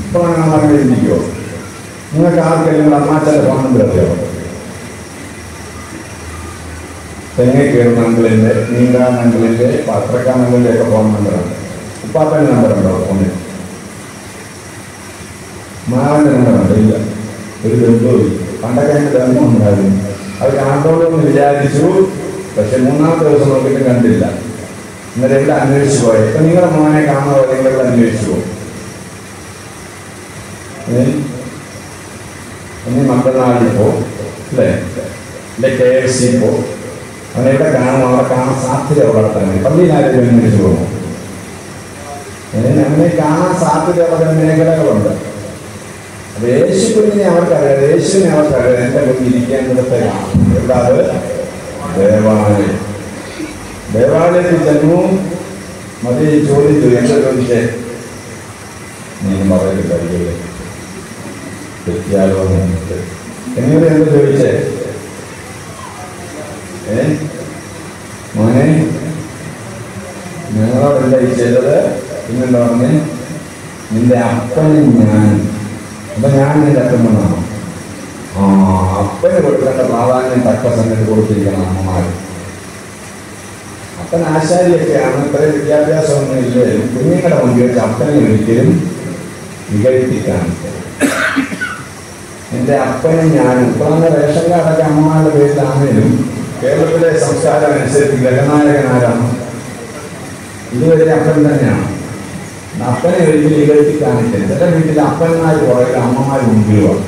ഇപ്പോൾ അങ്ങനെ ഇരിക്കുമോ? നിങ്ങൾക്ക് ആർക്കെങ്കിലും അമ്മാച്ചൻ്റെ ഫോൺ നമ്പർ അറിയാമോ? തെങ്ങേ കയറുന്ന അങ്കിളിൻ്റെ, നീന്താൻ അങ്കിളിൻ്റെ, പത്രക്കാൻ അങ്കിളിൻ്റെ ഒക്കെ ഫോൺ നമ്പറുണ്ട്. ഉപ്പാപ്പൻ്റെ നമ്പറുണ്ടോ ഫോണിൽ? മാവൻ്റെ നമ്പറുണ്ട്? ഇല്ല. ഒരു ബന്ധുവും പണ്ടൊക്കെ എൻ്റെ ബന്ധം ഉണ്ടായിരുന്നു. അത് കാണുള്ളൂന്ന് വിചാരിച്ചു. പക്ഷെ 3-ാമത്തെ ദിവസം നോക്കിയിട്ട് കണ്ടില്ല. ഇന്നലെ എവിടെ അന്വേഷിച്ചു പോയത്? ഇപ്പം നിങ്ങളുടെ മോനെ കാണാതെ നിങ്ങളുടെ അന്വേഷിച്ചു പോകും. ഇനി മറ്റന്നാളിൽ പോകും അല്ലേ, KFC പോകും. അവനെവിടെ കാണും, അവിടെ കാണാൻ സാധ്യത വളർത്താൻ വേണ്ടി പള്ളിയിലാരും അന്വേഷിച്ചു പോകും. അങ്ങനെ കാണാൻ സാധ്യതയുള്ള മേഖലകളുണ്ട്. അപ്പൊ യേശു കുഞ്ഞിനെ അവർക്കറിയാം, യേശുവിനെ അവർക്കറിയാം. എൻ്റെ കുഞ്ഞ് ഇരിക്കേണ്ടതൊക്കെ എവിടെ? അത് ദേവാലയം. ദേവാലയത്തിൽ ചെന്നു. മതി ചോദിച്ചു. എന്താ ചോദിച്ചേ? നീ പറയത് കഴിയില്ലേ, തെറ്റിയാലോ? എങ്ങനെ എന്താ ചോദിച്ചേ? മോനെ ഞങ്ങളോടല്ല ഈ ചെയ്തത്. പിന്നെന്താ പറഞ്ഞേ? നിന്റെ അപ്പനും ഞാൻ. അപ്പൊ ഞാൻ നിന്റെ അപ്പൻ വന്നാണോ? അപ്പന് കൊടുക്കേണ്ട പ്രാധാന്യം തക്ക സമയത്ത് കൊടുത്തിരിക്കണം അമ്മമാർ. അപ്പൻ ആശാരിയൊക്കെയാണ്. ഇത്രയും വിദ്യാഭ്യാസമൊന്നും ഇല്ലേ. കുഞ്ഞുങ്ങളുടെ മുമ്പിൽ വെച്ച് അപ്പനെ ഒരിക്കലും വികടിപ്പിക്കാൻ. എൻ്റെ അപ്പനും ഞാനും. ഇപ്പോഴാണ് റേഷൻ കാർഡൊക്കെ അമ്മമാരുടെ പേരിലാണെങ്കിലും കേരളത്തിലെ സംസ്കാരം അനുസരിച്ച് ഗ്രഹനായകനാരാണ്? ഇതുവരെ അപ്പൻ തന്നെയാണ്. അപ്പനെ ഒരിക്കലും വികടിപ്പിക്കാനില്ല. ചില വീട്ടിൽ അപ്പന്മാർ പുറകിൽ അമ്മമാർ മുമ്പിലുമാണ്.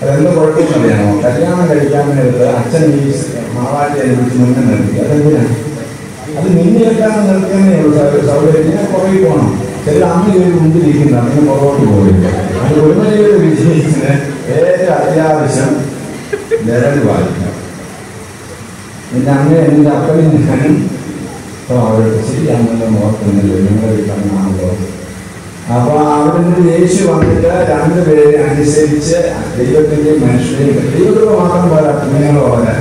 അതെന്ത് കുഴപ്പമൊന്നുമറിയാമോ? കല്യാണം കഴിക്കാൻ നേരത്ത് അച്ഛൻ ഈ മാവാട്ടി അനുഭവിച്ച് മുന്നേ നിർത്തി. അതെന്തിനാണ്? അത് മിന്നി വെക്കാൻ നിർത്തിയെന്നേ ഉള്ളൂ. സൗകര്യത്തിന് പുറകിൽ പോകണം. ചില അമ്മ ഒരു മുമ്പിലിരിക്കുന്നത് അങ്ങനെ പുറകോട്ട് പോകില്ല. അത് ഒരുമലയുടെ വിജയിച്ചിന് ഏറ്റവും അത്യാവശ്യം നിരന്ന് പാലിക്കണം. എൻ്റെ അമ്മയെ എൻ്റെ അപ്പനും ഞാനും അവരുടെ ശരിയാണല്ലോ ഓർക്കുന്നില്ല. നിങ്ങളുടെ വീട്ടാണല്ലോ. അപ്പൊ അവിടെ നിന്ന് യേശു വന്നിട്ട് രണ്ടുപേരെ അനുസരിച്ച് ദൈവത്തിന്റെയും മനുഷ്യരെയും, ദൈവത്തോട് മാത്രം പോരാ, കുഞ്ഞുങ്ങളെ പോരാ,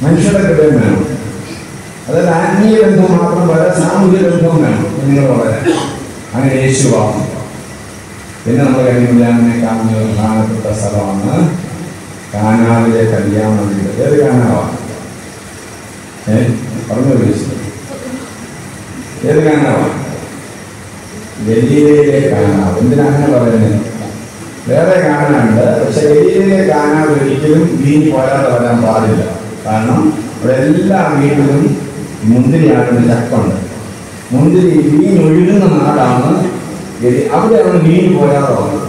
മനുഷ്യരുടെ കൃപയും വേണം. അതായത് ആത്മീയ ബന്ധം മാത്രം പോരാ, സാമൂഹിക ബന്ധവും വേണം കുഞ്ഞുങ്ങളെ പോരാ. അങ്ങനെ യേശു വാങ്ങും. പിന്നെ നമ്മൾ കല്യാണത്തിനെ കാണുന്ന പ്രധാനപ്പെട്ട സ്ഥലമാണ് കാനാവിലെ കല്യാണ വീട്. ഏത് കാനാവാണ്? പറഞ്ഞു വിളിച്ചത് ഏത് കാനാവാണ്? ഗലീലയിലെ കാനാവ്. എന്തിനാണ് പറയുന്നത്? വേറെ കാനാവുണ്ട്. പക്ഷെ ഗലീലയിലെ കാനാവ് ഒരിക്കലും വീഞ്ഞ് പോരാതെ വരാൻ പാടില്ല. കാരണം ഇവിടെ എല്ലാ വീട്ടിലും മുന്തിരിയാണെന്ന് ചക്കുണ്ട്. മുന്തിരി വീഞ്ഞൊഴുകുന്ന നാടാണ് അവിടെയാണ് വീഞ്ഞ് പോരാതെ വന്നത്.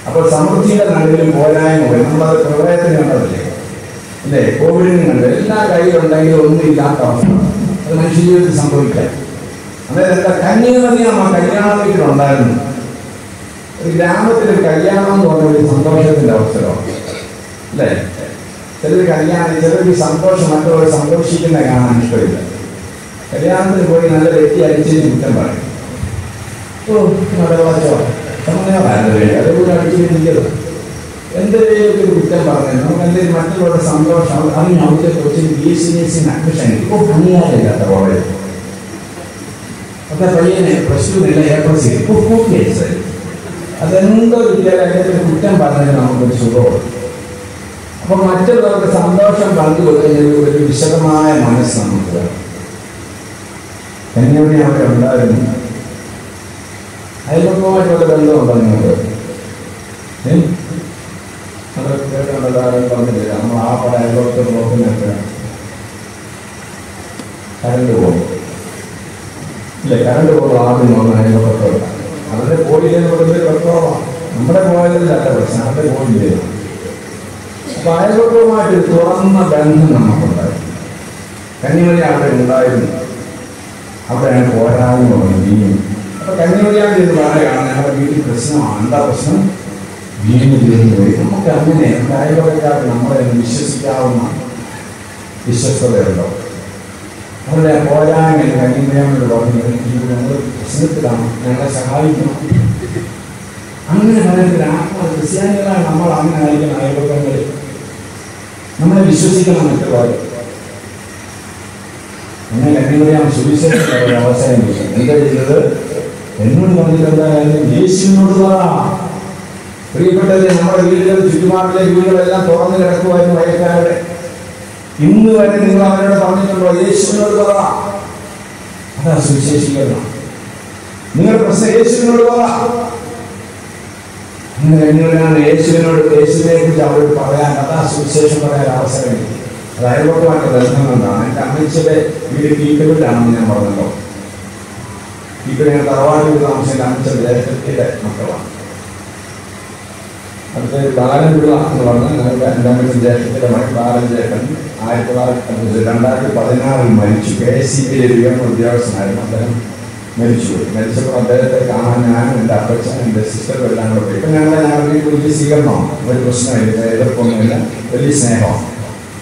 അപ്പോൾ സമൃദ്ധിയുടെ നടുവിലും പോരായ്മ വരും. നമ്മളത് പ്രളയത്തിന് കണ്ടതില്ലേ അല്ലേ? കോവിഡിന് കണ്ട് എല്ലാ കയ്യിലുണ്ടെങ്കിലും ഒന്നും ഇല്ലാത്ത അവസ്ഥ. അത് മനുഷ്യ ജീവിതത്തിൽ സംഭവിക്കാം. അതായത് എന്താ? കന്യാനദിയാണ് ആ കല്യാണ വീട്ടിലുണ്ടായിരുന്നു. ഒരു ഗ്രാമത്തിൽ കല്യാണം എന്ന് പറഞ്ഞ ഒരു സന്തോഷത്തിന്റെ അവസരമാണ് അല്ലേ? ചിലർ കല്യാണം, ചിലർക്ക് സന്തോഷം മറ്റുള്ളവർ സന്തോഷിക്കുന്ന കാണാൻ ഇഷ്ടമില്ല. കല്യാണത്തിന് പോയി നല്ല വ്യക്തി അടിച്ചു കുറ്റം പറയും. ഓ നടവാച്ചോ അതേപോലെ അടിച്ചു നിൽക്കരുത്. എന്തെങ്കിലും കുറ്റം പറഞ്ഞാൽ നമുക്ക് എന്തെങ്കിലും മറ്റുള്ളവരുടെ സന്തോഷം അതിന് അവിടുത്തെ കൊച്ചിന് BSc അഡ്മിഷൻ ഇപ്പോൾ ഭംഗിയാലില്ലാത്ത കോളേജ് അതെ പയ്യനെ +2 A+ ഇപ്പോൾ കേസ് അതെന്തോ വിദ്യാലയത്തിൽ കുറ്റം പറഞ്ഞാൽ നമുക്കൊരു സുഖമാണ്. അപ്പോൾ മറ്റുള്ളവർക്ക് സന്തോഷം പങ്കുവെക്കുന്നതിൽ ഒരു വിശദമായ മനസ്സ് നമുക്ക് എങ്ങനെ അവിടെ ഉണ്ടായിരുന്നു. അയൽപക്കമായിട്ടുള്ള ബന്ധമുണ്ടോ നിങ്ങൾക്ക്? അതൊക്കെ കേൾക്കേണ്ടതാരും പറഞ്ഞില്ല. നമ്മൾ ആ പല അയൽപക്കത്തെ നോക്കുന്നൊക്കെ കറണ്ട് പോകും ഇല്ലേ? കറണ്ട് പോകുമ്പോൾ ആദ്യം നോക്കുന്ന അയൽപക്കത്തോട് അവരുടെ പോയില്ലെന്ന് പറയുന്നത് പ്രശ്നമാണ്. നമ്മുടെ പോയതല്ല പ്രശ്നം, അവരുടെ പോയില്ലേ. അപ്പൊ അയൽപക്കവുമായിട്ട് തുറന്ന ബന്ധം നമുക്കുണ്ടായിരുന്നു. കന്നിമതി അവിടെ ഉണ്ടായിരുന്നു. അവിടെയാണ് പോരായ്മ വീഞ്ഞു. അപ്പൊ കന്നിമതിയാണ് ഇത് പറയുകയാണ് ഞങ്ങളുടെ വീട്ടിൽ പ്രശ്നമാണ്. എന്താ പ്രശ്നം? വീഞ്ഞു തീർന്നു പോയി. നമുക്ക് അങ്ങനെ നമ്മുടെ അയൽപക്കക്കാർ നമ്മളെ വിശ്വസിക്കാവുന്ന വിശ്വസ്തതയുണ്ടോ? അവരുടെ പോരായ്മ കന്നിമതിയോട് പറഞ്ഞു നമ്മൾ പ്രശ്നത്തിലാണ്, ഞങ്ങളെ സഹായിക്കണം. അങ്ങനെ പറയുന്ന ക്രിസ്ത്യാനികളാണ് നമ്മൾ അങ്ങനെ ആയിരിക്കണം. അയൽപക്കങ്ങളിൽ നമ്മളെ വിശ്വസിക്കണം മറ്റുള്ളവർ. അങ്ങനെ കന്നിമറിയാം സുവിശേഷത്തിലുള്ള ഒരു അവസരം കിട്ടും. എന്താ ചെയ്തത്? എന്നോട് പറഞ്ഞിട്ടുണ്ടായാലും യേശുവിനോട് പറ. പ്രിയപ്പെട്ടവരെ, നമ്മുടെ വീടുകൾ ചുറ്റുപാടിലെ വീടുകളെല്ലാം തുറന്നു കിടക്കുമായിരുന്നു വയൽക്കാരുടെ. ഇന്ന് വരെ നിങ്ങൾ അവരോട് പറഞ്ഞിട്ടുണ്ടോ? യേശുവിനോട് പറ. അതാ സുവിശേഷീകരണം. നിങ്ങളുടെ പ്രശ്നം യേശുവിനോട് പറ. ഇന്ന് കന്നിമറിയാണ് യേശുവിനെ കുറിച്ച് അവരോട് പറയാൻ, അതാ സുവിശേഷം പറയാൻ അവസരം കിട്ടി. അത് അയൽപക്കമായിട്ട് ബന്ധം കൊണ്ടാണ്. എൻ്റെ അമ്മച്ചിയുടെ വീട് കീക്കലിലാണെന്ന് ഞാൻ പറഞ്ഞല്ലോ. കീക്കൽ ഞാൻ തറവാട്ടിൽ താമസിച്ച അമ്മച്ചിയുടെ ദേശത്തിന്റെ മക്കളാണ്. അടുത്ത ബാലൻപിള്ള എന്ന് പറഞ്ഞാൽ ഞങ്ങളുടെ എൻ്റെ അമ്മച്ചിയുടെ ദേശത്തിന്റെ മകൻ ബാലൻചേട്ടൻ 2016 മരിച്ചു. KSCBയിലെ ഉയർന്ന ഉദ്യോഗസ്ഥനായിരുന്നു. അദ്ദേഹം മരിച്ചുപോയി. മരിച്ചപ്പോൾ അദ്ദേഹത്തെ കാണാൻ ഞാനും എൻ്റെ അപ്പച്ചൻ എൻ്റെ സിസ്റ്ററും എല്ലാം കൂടെ പോയി. ഇപ്പം ഞങ്ങളുടെ വീട്ടിൽ വലിയ സ്വീകരണമാണ്, ഒരു പ്രശ്നമില്ല, എതിർപ്പൊന്നുമില്ല, വലിയ സ്നേഹമാണ്.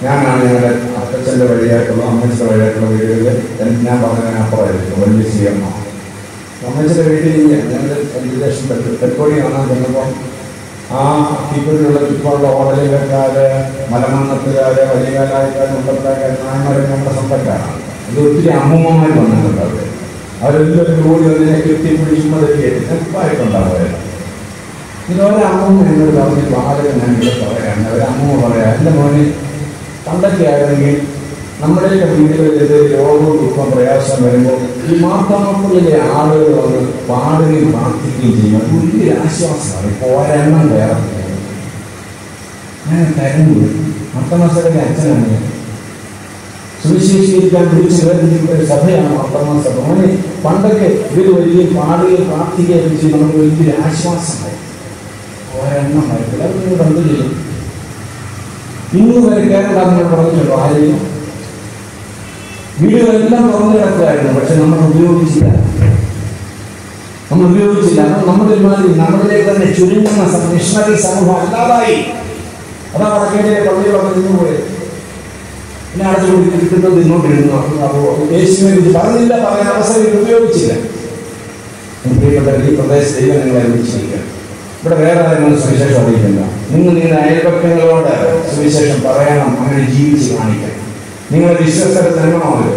ഞാനാണ് ഞങ്ങളുടെ അപ്പച്ചൻ്റെ വഴിയായിട്ടുള്ള അമ്മച്ചിയുടെ വഴിയായിട്ടുള്ള വീടുകളിൽ ഞാൻ പറഞ്ഞതിനപ്പുറമായിരിക്കും വലിയ സ്വീകരണമാണ്. അമ്മച്ചിയുടെ വീട്ടിൽ ഞങ്ങളുടെ വിദേശം തെക്കോടി കാണാൻ ചെന്നപ്പോൾ ആ കീപ്പറിലുള്ള ചുറ്റുപാടുള്ള ഓടലുകാര്, മലമണ്ണത്തുകാര്, വലിയകാലായക്കാർ, മുണ്ടത്താക്കാർ, നായന്മാരും നമ്മുടെ സ്വന്തക്കാരാണ്. ഇത് ഒത്തിരി അമ്മൂമ്മമാർ വന്നിട്ടുണ്ട്. അവരെല്ലാവരും കൂടി അതിനെ കെട്ടിപ്പിടിച്ചുമ്പോഴൊക്കെ നെപ്പായിട്ടുണ്ടാവുകയല്ല. ഇതോരെ അമ്മൂമ്മ എന്നോട് പറഞ്ഞ് ബാലകൻ ഞാൻ ഇവിടെ പറയാറുണ്ട്. അവരമ്മൂമ്മ പറയാം, എൻ്റെ മോനെ പണ്ടൊക്കെ ആയിരുന്നെങ്കിൽ നമ്മുടെയൊക്കെ വീടുകളിൽ രോഗവും ദുഃഖം പ്രയാസം വരുമ്പോൾ ഈ മാർത്തമക്കളിലെ ആളുകൾ വന്ന് പാടുകയും പ്രാർത്ഥിക്കുകയും ചെയ്യുമ്പോൾ വലിയൊരു ആശ്വാസമാണ്. ഇപ്പോൾ ഒരെണ്ണം വേറെ ഞാൻ കരഞ്ഞു. മാർത്തമാസയുടെ അച്ഛനാണ് ഞാൻ. സുവിശേഷീകരിക്കാൻ വിളിച്ചു വേദിക്കുന്ന ഒരു സഭയാണ് മാർത്തമാ സഭ. അങ്ങനെ പണ്ടൊക്കെ ഇവർ വരികയും പാടുകയും പ്രാർത്ഥിക്കുകയും ചെയ്യും. നമുക്ക് വലിയൊരു ആശ്വാസമായി. ഒരെണ്ണമായിട്ടില്ല. അത് നിങ്ങൾ കണ്ടു ചെയ്യും. ഇന്ന് വരെ കേരള പറഞ്ഞിട്ടുണ്ടോ? ആരെയും വീടുകളെല്ലാം തുറന്നു കിടക്കുകയായിരുന്നു. പക്ഷെ നമ്മൾ ഉപയോഗിച്ചില്ല. നമ്മുടെ നമ്മളിലേക്ക് തന്നെ ചുരുങ്ങുന്ന മിഷണറി സമൂഹം അല്ലാതായി. അതാ വടക്കേണ്ടിലെ പള്ളികളൊക്കെ നിന്നുപോയി. പിന്നെ അടുത്ത് കൂടി കിട്ടുന്നത് ഇങ്ങോട്ടിരുന്നു. അപ്പോൾ യേശുവിനെ കുറിച്ച് പറഞ്ഞില്ല, പറയാൻ അവസരം ഉപയോഗിച്ചില്ല. പ്രിയപ്പെട്ട ഈ പ്രദേശത്ത് നിങ്ങളെ വിളിച്ചിരിക്കുക. ഇവിടെ വേറെ ആരെങ്കിലും സുവിശേഷം അറിയിക്കില്ല. നിങ്ങൾ നിങ്ങളുടെ അയൽപക്കങ്ങളോട് സുവിശേഷം പറയണം, അങ്ങനെ ജീവിച്ച് കാണിക്കണം. നിങ്ങളെ വിശ്വസ്തരെ തരണമല്ലോ.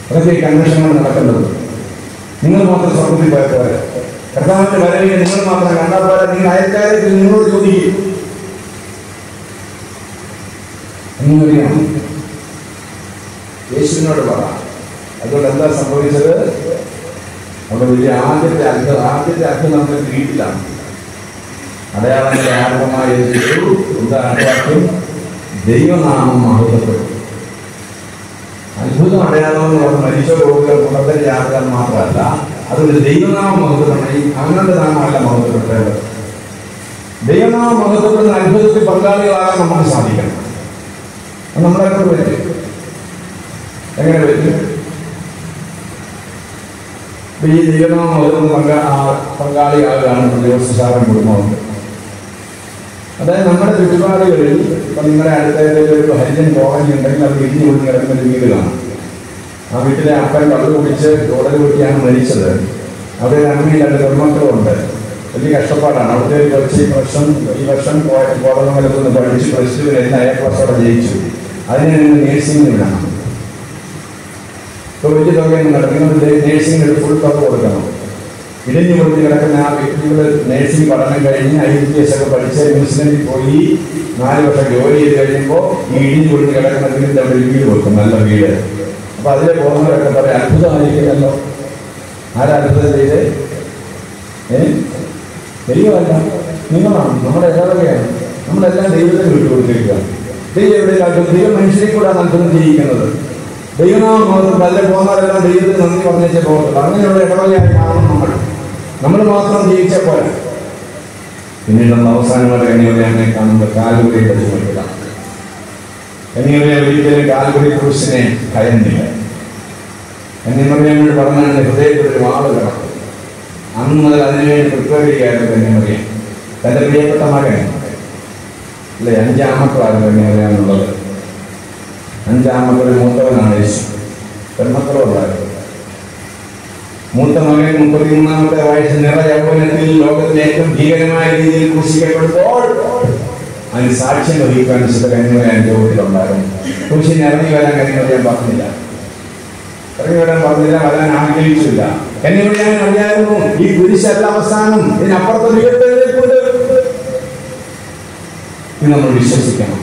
അതൊക്കെ ഈ കൺവെൻഷനുകൾ നടക്കേണ്ടത്. നിങ്ങൾ മാത്രം സ്വർഗത്തിൽ പോയ പോലെ കർത്താവിന്റെ വരവിനെ നിങ്ങൾ മാത്രം കണ്ടാൽ പോലെ നിങ്ങൾ അയൽക്കാരെ നിങ്ങളോട് ചോദിക്കും. എന്നറിയാം യേശുവിനോട് പറ. അതുകൊണ്ട് എന്താ സംഭവിച്ചത്? അവിടെ വലിയ ആദ്യത്തെ അർത്ഥം നമ്മുടെ വീട്ടിലാണ്. അടയാളങ്ങളുടെ ആരംഭമായി ഉദാഹരണം ദൈവനാമം മഹത്വപ്പെടും. അത്ഭുതം അടയാളം എന്ന് പറഞ്ഞ മരിച്ച രോഗികൾ പുറത്തെ യാത്ര മാത്രമല്ല, അതുകൊണ്ട് ദൈവനാമം മഹത്വപ്പെടണം. ഈ അങ്ങനത്തെ നാമമല്ല മഹത്വപ്പെട്ടത്. ദൈവനാമം മഹത്വപ്പെടുന്ന അത്ഭുതത്തിൽ പങ്കാളികളാകാൻ നമുക്ക് സാധിക്കണം. നമ്മളെ കൊണ്ട് പറ്റും. എങ്ങനെ പറ്റും? ഈ ദൈവനാമം മഹത്വം പങ്കാളിയാകാണ് ദേവസ്ഥാപന കുടുംബമുണ്ട്. അതായത് നമ്മുടെ ചുറ്റുപാടുകളിൽ ഇപ്പം നിങ്ങളുടെ അടുത്ത ഹരിജൻ കോളനി ഉണ്ടെങ്കിൽ അത് ഇടിഞ്ഞു കൊണ്ടു കിടക്കുന്ന ഒരു വീടുകളാണ്. ആ വീട്ടിലെ അപ്പൻ കള്ളു കുടിച്ച് ഉടൽ കുടിയാണ് മരിച്ചത്. അവിടെ ഒരു അമ്മയിൽ രണ്ട് പെൺമക്കളുണ്ട്. വലിയ കഷ്ടപ്പാടാണ്. അവിടുത്തെ ഒരു കുറച്ച് ഈ വർഷം കോടമംഗലത്തുനിന്ന് പഠിച്ച് പ്ലസ് ടു വരുന്ന A+ ജയിച്ചു. അതിനെ നിങ്ങൾ നേഴ്സിംഗിന് വിടണം. ഇപ്പോൾ വലിയ തുകയൊന്നും നടക്കുന്നത് നേഴ്സിംഗിന് ഒരു ഫുൾ തുക കൊടുക്കണം. ഇടിഞ്ഞു പൊളിഞ്ഞ് കിടക്കുന്ന ആ വ്യക്തികൾ നേഴ്സിംഗ് പഠനം കഴിഞ്ഞ് IELTS ഒക്കെ പഠിച്ച് ന്യൂസിലൻഡിൽ പോയി 4 വർഷം ജോലി ചെയ്ത് കഴിയുമ്പോൾ ഈ ഇടിഞ്ഞു പൊളിഞ്ഞ് കിടക്കുന്ന വീടിൻ്റെ അവിടെ ഒരു വീട് കൊടുക്കും, നല്ല വീട്. അപ്പൊ അതിലെ പോകുന്നവരൊക്കെ പറയാം അത്ഭുതമായിരിക്കുമല്ലോ. ആരാ അത്ഭുതം ചെയ്ത്? ദൈവമല്ല, നിങ്ങളാണ്. നമ്മുടെ ഇടവകയാണ്. നമ്മളെല്ലാം ദൈവത്തിന് വിട്ടുകൊടുത്തിരിക്കുക. ദൈവം എവിടെ കാട്ടും? ദൈവം മനുഷ്യരെ കൂടാണ് അത്ഭുതം ചെയ്യിക്കുന്നത്. ദൈവനാമം അതിലെ പോകുന്നവരെല്ലാം ദൈവത്തിന് നന്ദി പറഞ്ഞേ പോകത്തുള്ളൂ. അങ്ങനെയുള്ള ഇടവകയായി മാറണം. നമ്മൾ മാത്രം ജീവിച്ച പോലെ. പിന്നീട് അവസാനമായിട്ട് കന്യാമറിയാമിനെ കാണുമ്പോൾ കാൽവരിയുടെ ചുമട്ടില്ല. കന്യാമറിയാം ഒരിക്കലും കാൽവരി ക്രൂശിനെ ഭയന്നില്ല. കന്യാമറിയാമിനോട് പറഞ്ഞാൽ ഹൃദയത്തിലൊരു വാള് കിടക്കും. അന്ന് മുതൽ അതിനുവേണ്ടി പ്രിപ്പയർ ചെയ്യായിരുന്നു കന്യാമറിയാം. തന്റെ പ്രിയപ്പെട്ട മകൻ അല്ലെ, 5 ആൺമക്കളായിരുന്നു കന്യാമറിയാമുള്ളത്. 5 ആൺമക്കളിൽ മൂത്തവനാണ് യേശു. പെൺമക്കളുണ്ടായിരുന്നു. മൂത്ത മകൻ 33-ാമത്തെ വയസ്സ് നിറയൗവനത്തിൽ ലോകത്തിലെ ഏറ്റവും ഭീകരമായ രീതിയിൽ ക്രൂശിക്കപ്പെടുമ്പോൾ അതിന് സാക്ഷ്യം വഹിക്കാൻ വിശുദ്ധ കന്യാമറിയാം ലോകത്തിലുണ്ടായിരുന്നു. ക്രൂശിന് ഇറങ്ങി വരാൻ കന്യാമറിയാം പറഞ്ഞില്ല. ഇറങ്ങി വരാൻ പറഞ്ഞില്ല, വരാൻ ആഗ്രഹിച്ചില്ല. കന്യാമറിയാമിന് അറിയായിരുന്നു ഈ കുരിശല്ല അവസാനം, ഇതിനപ്പുറത്തെ ഉയർത്തെഴുന്നേൽപ്പുണ്ട്. ഇത് നമ്മൾ വിശ്വസിക്കണം.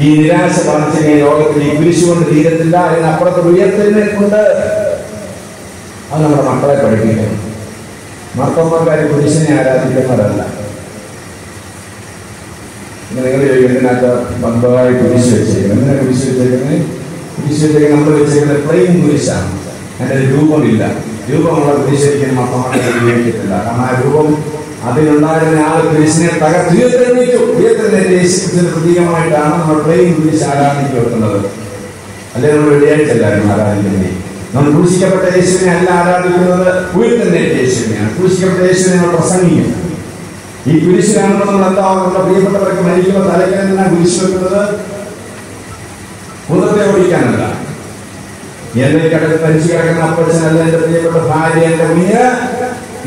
ഈ നിരാശ ബാധിച്ച ലോകത്തിൽ ഈ കുരിശ് കൊണ്ട് തീരത്തില്ല, ഇതിനപ്പുറത്ത് ഉയർത്തെഴുന്നേൽപ്പുണ്ട്. അത് നമ്മുടെ മക്കളെ പഠിപ്പിക്കണം. മാർത്തോമാക്കാർ കുരിശിനെ ആരാധിക്കുന്നവരല്ല. നിങ്ങൾ ചോദിക്കും എന്തിനകത്ത് ബന്ധമായി കുരിശ് വെച്ചേക്കുന്നത്? എന്തിനാ കുരിശ് വെച്ചേക്കുന്നത്? കുരിശ് വെച്ചേക്കുന്നത് നമ്മൾ വെച്ചേക്കുന്നത് പ്ലെയിൻ കുരിശാണ്. അതിൻ്റെ രൂപമില്ല. രൂപമുള്ള കുരിശരിക്കും മാർത്തോമാക്കാർ ഉപയോഗിക്കത്തില്ല. കാരണം ആ രൂപം അതിലുണ്ടായിരുന്ന ആൾ കുരിശിനെ തകർത്തുയർത്തെഴുന്നേറ്റു. യേശുക്രിസ്തുവിന്റെ പ്രതീകമായിട്ടാണ് നമ്മൾ പ്ലെയിൻ കുരിശ് ആരാധനയ്ക്ക് വെക്കുന്നത്. അല്ലെങ്കിൽ നമ്മൾ വെള്ളിയാഴ്ച അല്ലായിരുന്നു ആരാധിക്കുന്നത്. നമ്മൾ ക്രൂശിക്കപ്പെട്ട യേശുവിനെ അല്ല ആരാധിക്കുന്നത്, ഉയർത്തെഴുന്നേറ്റ യേശുവിനെയാണ്. ക്രൂശിക്കപ്പെട്ട യേശുവിനെ നമ്മൾ പ്രസംഗിക്കും. ഈ കുരിശ് കാണുമ്പോൾ നമ്മൾ എന്താവും? നമ്മുടെ പ്രിയപ്പെട്ടവർക്ക് മരിക്കുമ്പോൾ തലയ്ക്കെന്തിനാണ് കുരിശ് വെക്കുന്നത്? ഭൂതത്തെ ഓടിക്കാനല്ല. എന്റെ കടലിൽ മരിച്ചു കിടക്കുന്ന അപ്പച്ചനല്ല എന്റെ പ്രിയപ്പെട്ട ഭാര്യ, എന്റെ കുഞ്ഞ്.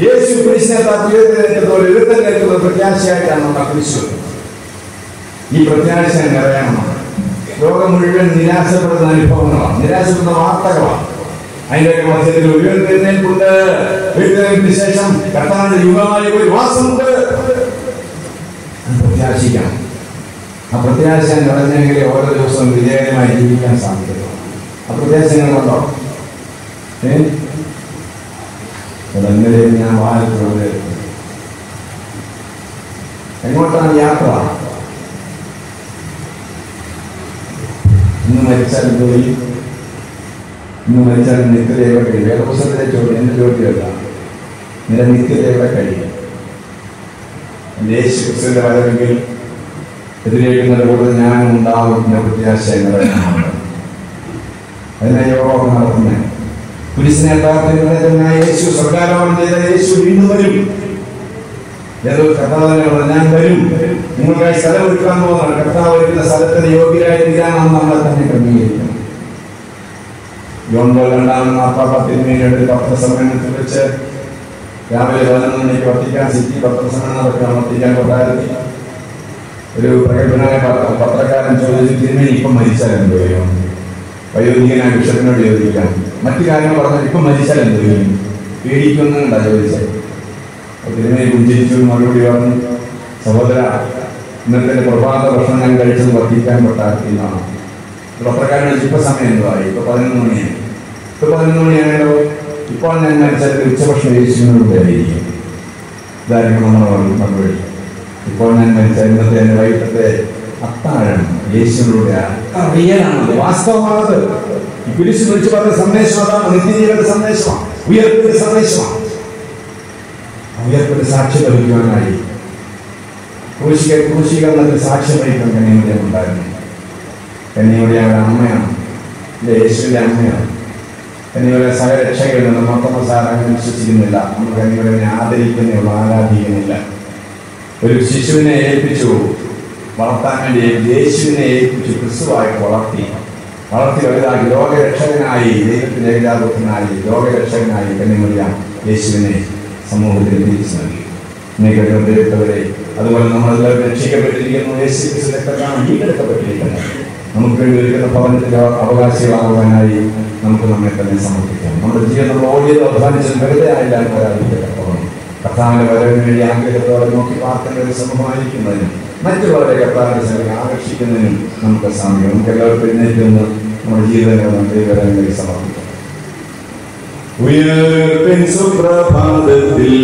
യേശു കുരിശിനെ ഉയർത്തെഴുന്നേറ്റതോടെ ഉയർത്തെഴുന്നേൽക്കുന്ന പ്രത്യാശയായിട്ടാണ് നമ്മൾ കുരിശ്. ഈ പ്രത്യാശ നിറയണം. ലോകം മുഴുവൻ നിരാശപ്പെടുന്ന അനുഭവങ്ങളാണ്, നിരാശപ്പെടുന്ന വാർത്തകളാണ്. അതിന്റെ മധ്യത്തിൽ ഉയർത്തെഴുന്നേൽപ്പുണ്ട്. ഉയർത്തെഴുന്നേൽപ്പിന് ശേഷം കർത്താവിന്റെ യുഗമായ ഒരു വാസമുണ്ട്. പ്രത്യാശിക്കണം. ആ പ്രത്യാശ നിറഞ്ഞെങ്കിലേ ഓരോ ദിവസവും വിജയകരമായി ജീവിക്കാൻ സാധിക്കും. ആ പ്രത്യാശങ്ങളുണ്ടോ? ഇന്നലെ ഞാൻ വാഹനത്തിലൂടെ എങ്ങോട്ടാണ് യാത്ര? ഇന്ന് മരിച്ചാൽ പോയി, ഇന്ന് മരിച്ചാൽ നിത്യത എവിടെ കഴിയും? വേദപുസ്തകത്തിലെ ചോദ്യം, എന്റെ ചോദ്യമല്ല. നിന്റെ നിത്യത എവിടെ കഴിയും? യേശുക്രിസ്തുവിന്റെ വരവെങ്കിൽ എതിരേൽക്കുന്നത് കൂടുതൽ ഞാനും ഉണ്ടാവും എന്ന പ്രത്യാശ നിറയുന്നുണ്ട്. അതിനെ യോഗം നടത്തുന്നത് കുരിശിനെ പ്രാർത്ഥിക്കുന്ന യേശു സ്വർഗ്ഗാരോഹണം ചെയ്ത യേശു വീണ്ടും വരും. ഏതോ കർത്താവിനെ ഞാൻ വരും, നിങ്ങൾക്കായി സ്ഥലം ഒരുക്കാൻ പോകുന്നതാണ്. കർത്താവ് ഒരുക്കുന്ന സ്ഥലത്തിന് യോഗ്യരായി തീരാനാണ് നമ്മളെ തന്നെ ക്രമീകരിക്കുന്നത്. ജോൺ പോൾ 2 മാർപ്പാപ്പ തിരുമേനിയുടെ പത്രസമ്മേളനത്തിൽ വെച്ച് രാവിലെ 11 മണിക്ക് വത്തിക്കാൻ സിറ്റി പത്രസമ്മേളനം നടക്കുകയാണ്. വത്തിക്കാൻ കൊട്ടാരത്തിൽ ഒരു പ്രഗത്ഭനായ പത്രക്കാരൻ ചോദിച്ചു, തിരുമേനി ഇപ്പം മരിച്ചാൽ എന്ത് ചെയ്യും? വയോധികനായ ബിഷപ്പിനോട് ചോദിക്കാം. മറ്റു കാര്യങ്ങൾ പറഞ്ഞാൽ ഇപ്പം മരിച്ചാൽ എന്ത് ചെയ്യും? പേടിക്കുന്നുണ്ടാ ചോദിച്ചത്. തിരുമേനി പുഞ്ചിരിച്ചു മറുപടി പറഞ്ഞു, സഹോദര, ഇന്നത്തെ പ്രഭാത ഭക്ഷണം ഞാൻ കഴിച്ചത് വത്തിക്കാൻ കൊട്ടാരത്തിൽ നിന്നാണ്. പത്രക്കാരൻ ഇപ്പൊ സമയം എന്തുവായി? ഇപ്പൊ 11 മണിയായി. ഇപ്പൊ 11 മണിയാണല്ലോ. ഇപ്പോൾ ഞാൻ മരിച്ചാൽ ഉച്ചഭക്ഷണം യേശുവിനോട് ആയിരിക്കും. ഇതായിരിക്കും നമ്മുടെ മറുപടി. ഇപ്പോൾ ഞാൻ മരിച്ചാൽ ഇന്നത്തെ എന്റെ വൈകിട്ടത്തെ അത്താഴം യേശുവിലൂടെയാണ്. റിയലാണത്, വാസ്തവമാണത്. ഈ കുരിശ് വിളിച്ചു പറഞ്ഞ സന്ദേശം അതാണ്. നിത്യജീവന്റെ സന്ദേശമാണ്, ഉയർപ്പിന്റെ സന്ദേശമാണ്. ഉയർപ്പിന്റെ സാക്ഷ്യം ലഭിക്കുവാനായി ക്രൂശീകരണത്തിന് സാക്ഷ്യം വഹിക്കാൻ കന്യാമറിയാം ഉണ്ടായിരുന്നു. കന്യാമറിയാം അമ്മയാണ്, യേശുവിന്റെ അമ്മയാണ്. കന്യാമറിയാം സഹരക്ഷകരുണ്ടെന്ന് മൊത്തം സാറങ്ങനെ വിശ്വസിക്കുന്നില്ല. നമ്മൾ കന്യാമറിയാമിനെ ആദരിക്കുന്നില്ല, ആരാധിക്കുന്നില്ല. ഒരു ശിശുവിനെ ഏൽപ്പിച്ചു വളർത്താൻ വേണ്ടി യേശുവിനെ ഏൽപ്പിച്ചു ക്രിസ്തുവായിട്ട് വളർത്തി വലുതാക്കി ലോകരക്ഷകനായി, ദൈവത്തിന്റെ ഏകജാതനായി ലോകരക്ഷകനായി കന്യാമറിയാം യേശുവിനെ സമൂഹത്തിൽ തിരിച്ചു നൽകി. പ്രിയപ്പെട്ടവരെ, അതുപോലെ നമ്മളെല്ലാവരും രക്ഷിക്കപ്പെട്ടിരിക്കുന്നു. യേശുക്രിസ്തു രക്തത്താൽ വീണ്ടെടുക്കപ്പെട്ടിരിക്കുന്നു. നമുക്ക് ഒരുക്കുന്ന ഭവനത്തിന്റെ അവകാശികളാകുവാനായി നമുക്ക് നമ്മെ തന്നെ സമർപ്പിക്കാം. നമ്മുടെ ജീവിതം നമ്മൾ ഓടിയത് അധ്വാനിച്ചത് വെറുതെ ആയില്ല എന്ന് വരാതിരിക്കട്ടെ. കർത്താവിന്റെ വരവിന് വേണ്ടി ആഗ്രഹത്തോടെ നോക്കി പാർക്കുന്ന ഒരു സമൂഹമായിരിക്കുന്നതിനും മറ്റുള്ളവരെ കർത്താവിന്റെ സന്നിധിയിൽ ആകർഷിക്കുന്നതിനും നമുക്ക് സാധിക്കും. നമുക്ക് എല്ലാവർക്കും എഴുന്നേറ്റ് നിന്ന് നമ്മുടെ ജീവിതങ്ങൾ ദൈവകരങ്ങളിൽ സമർപ്പിക്കാം. ഉയർപ്പിൻ സുപ്രഭാതത്തിൽ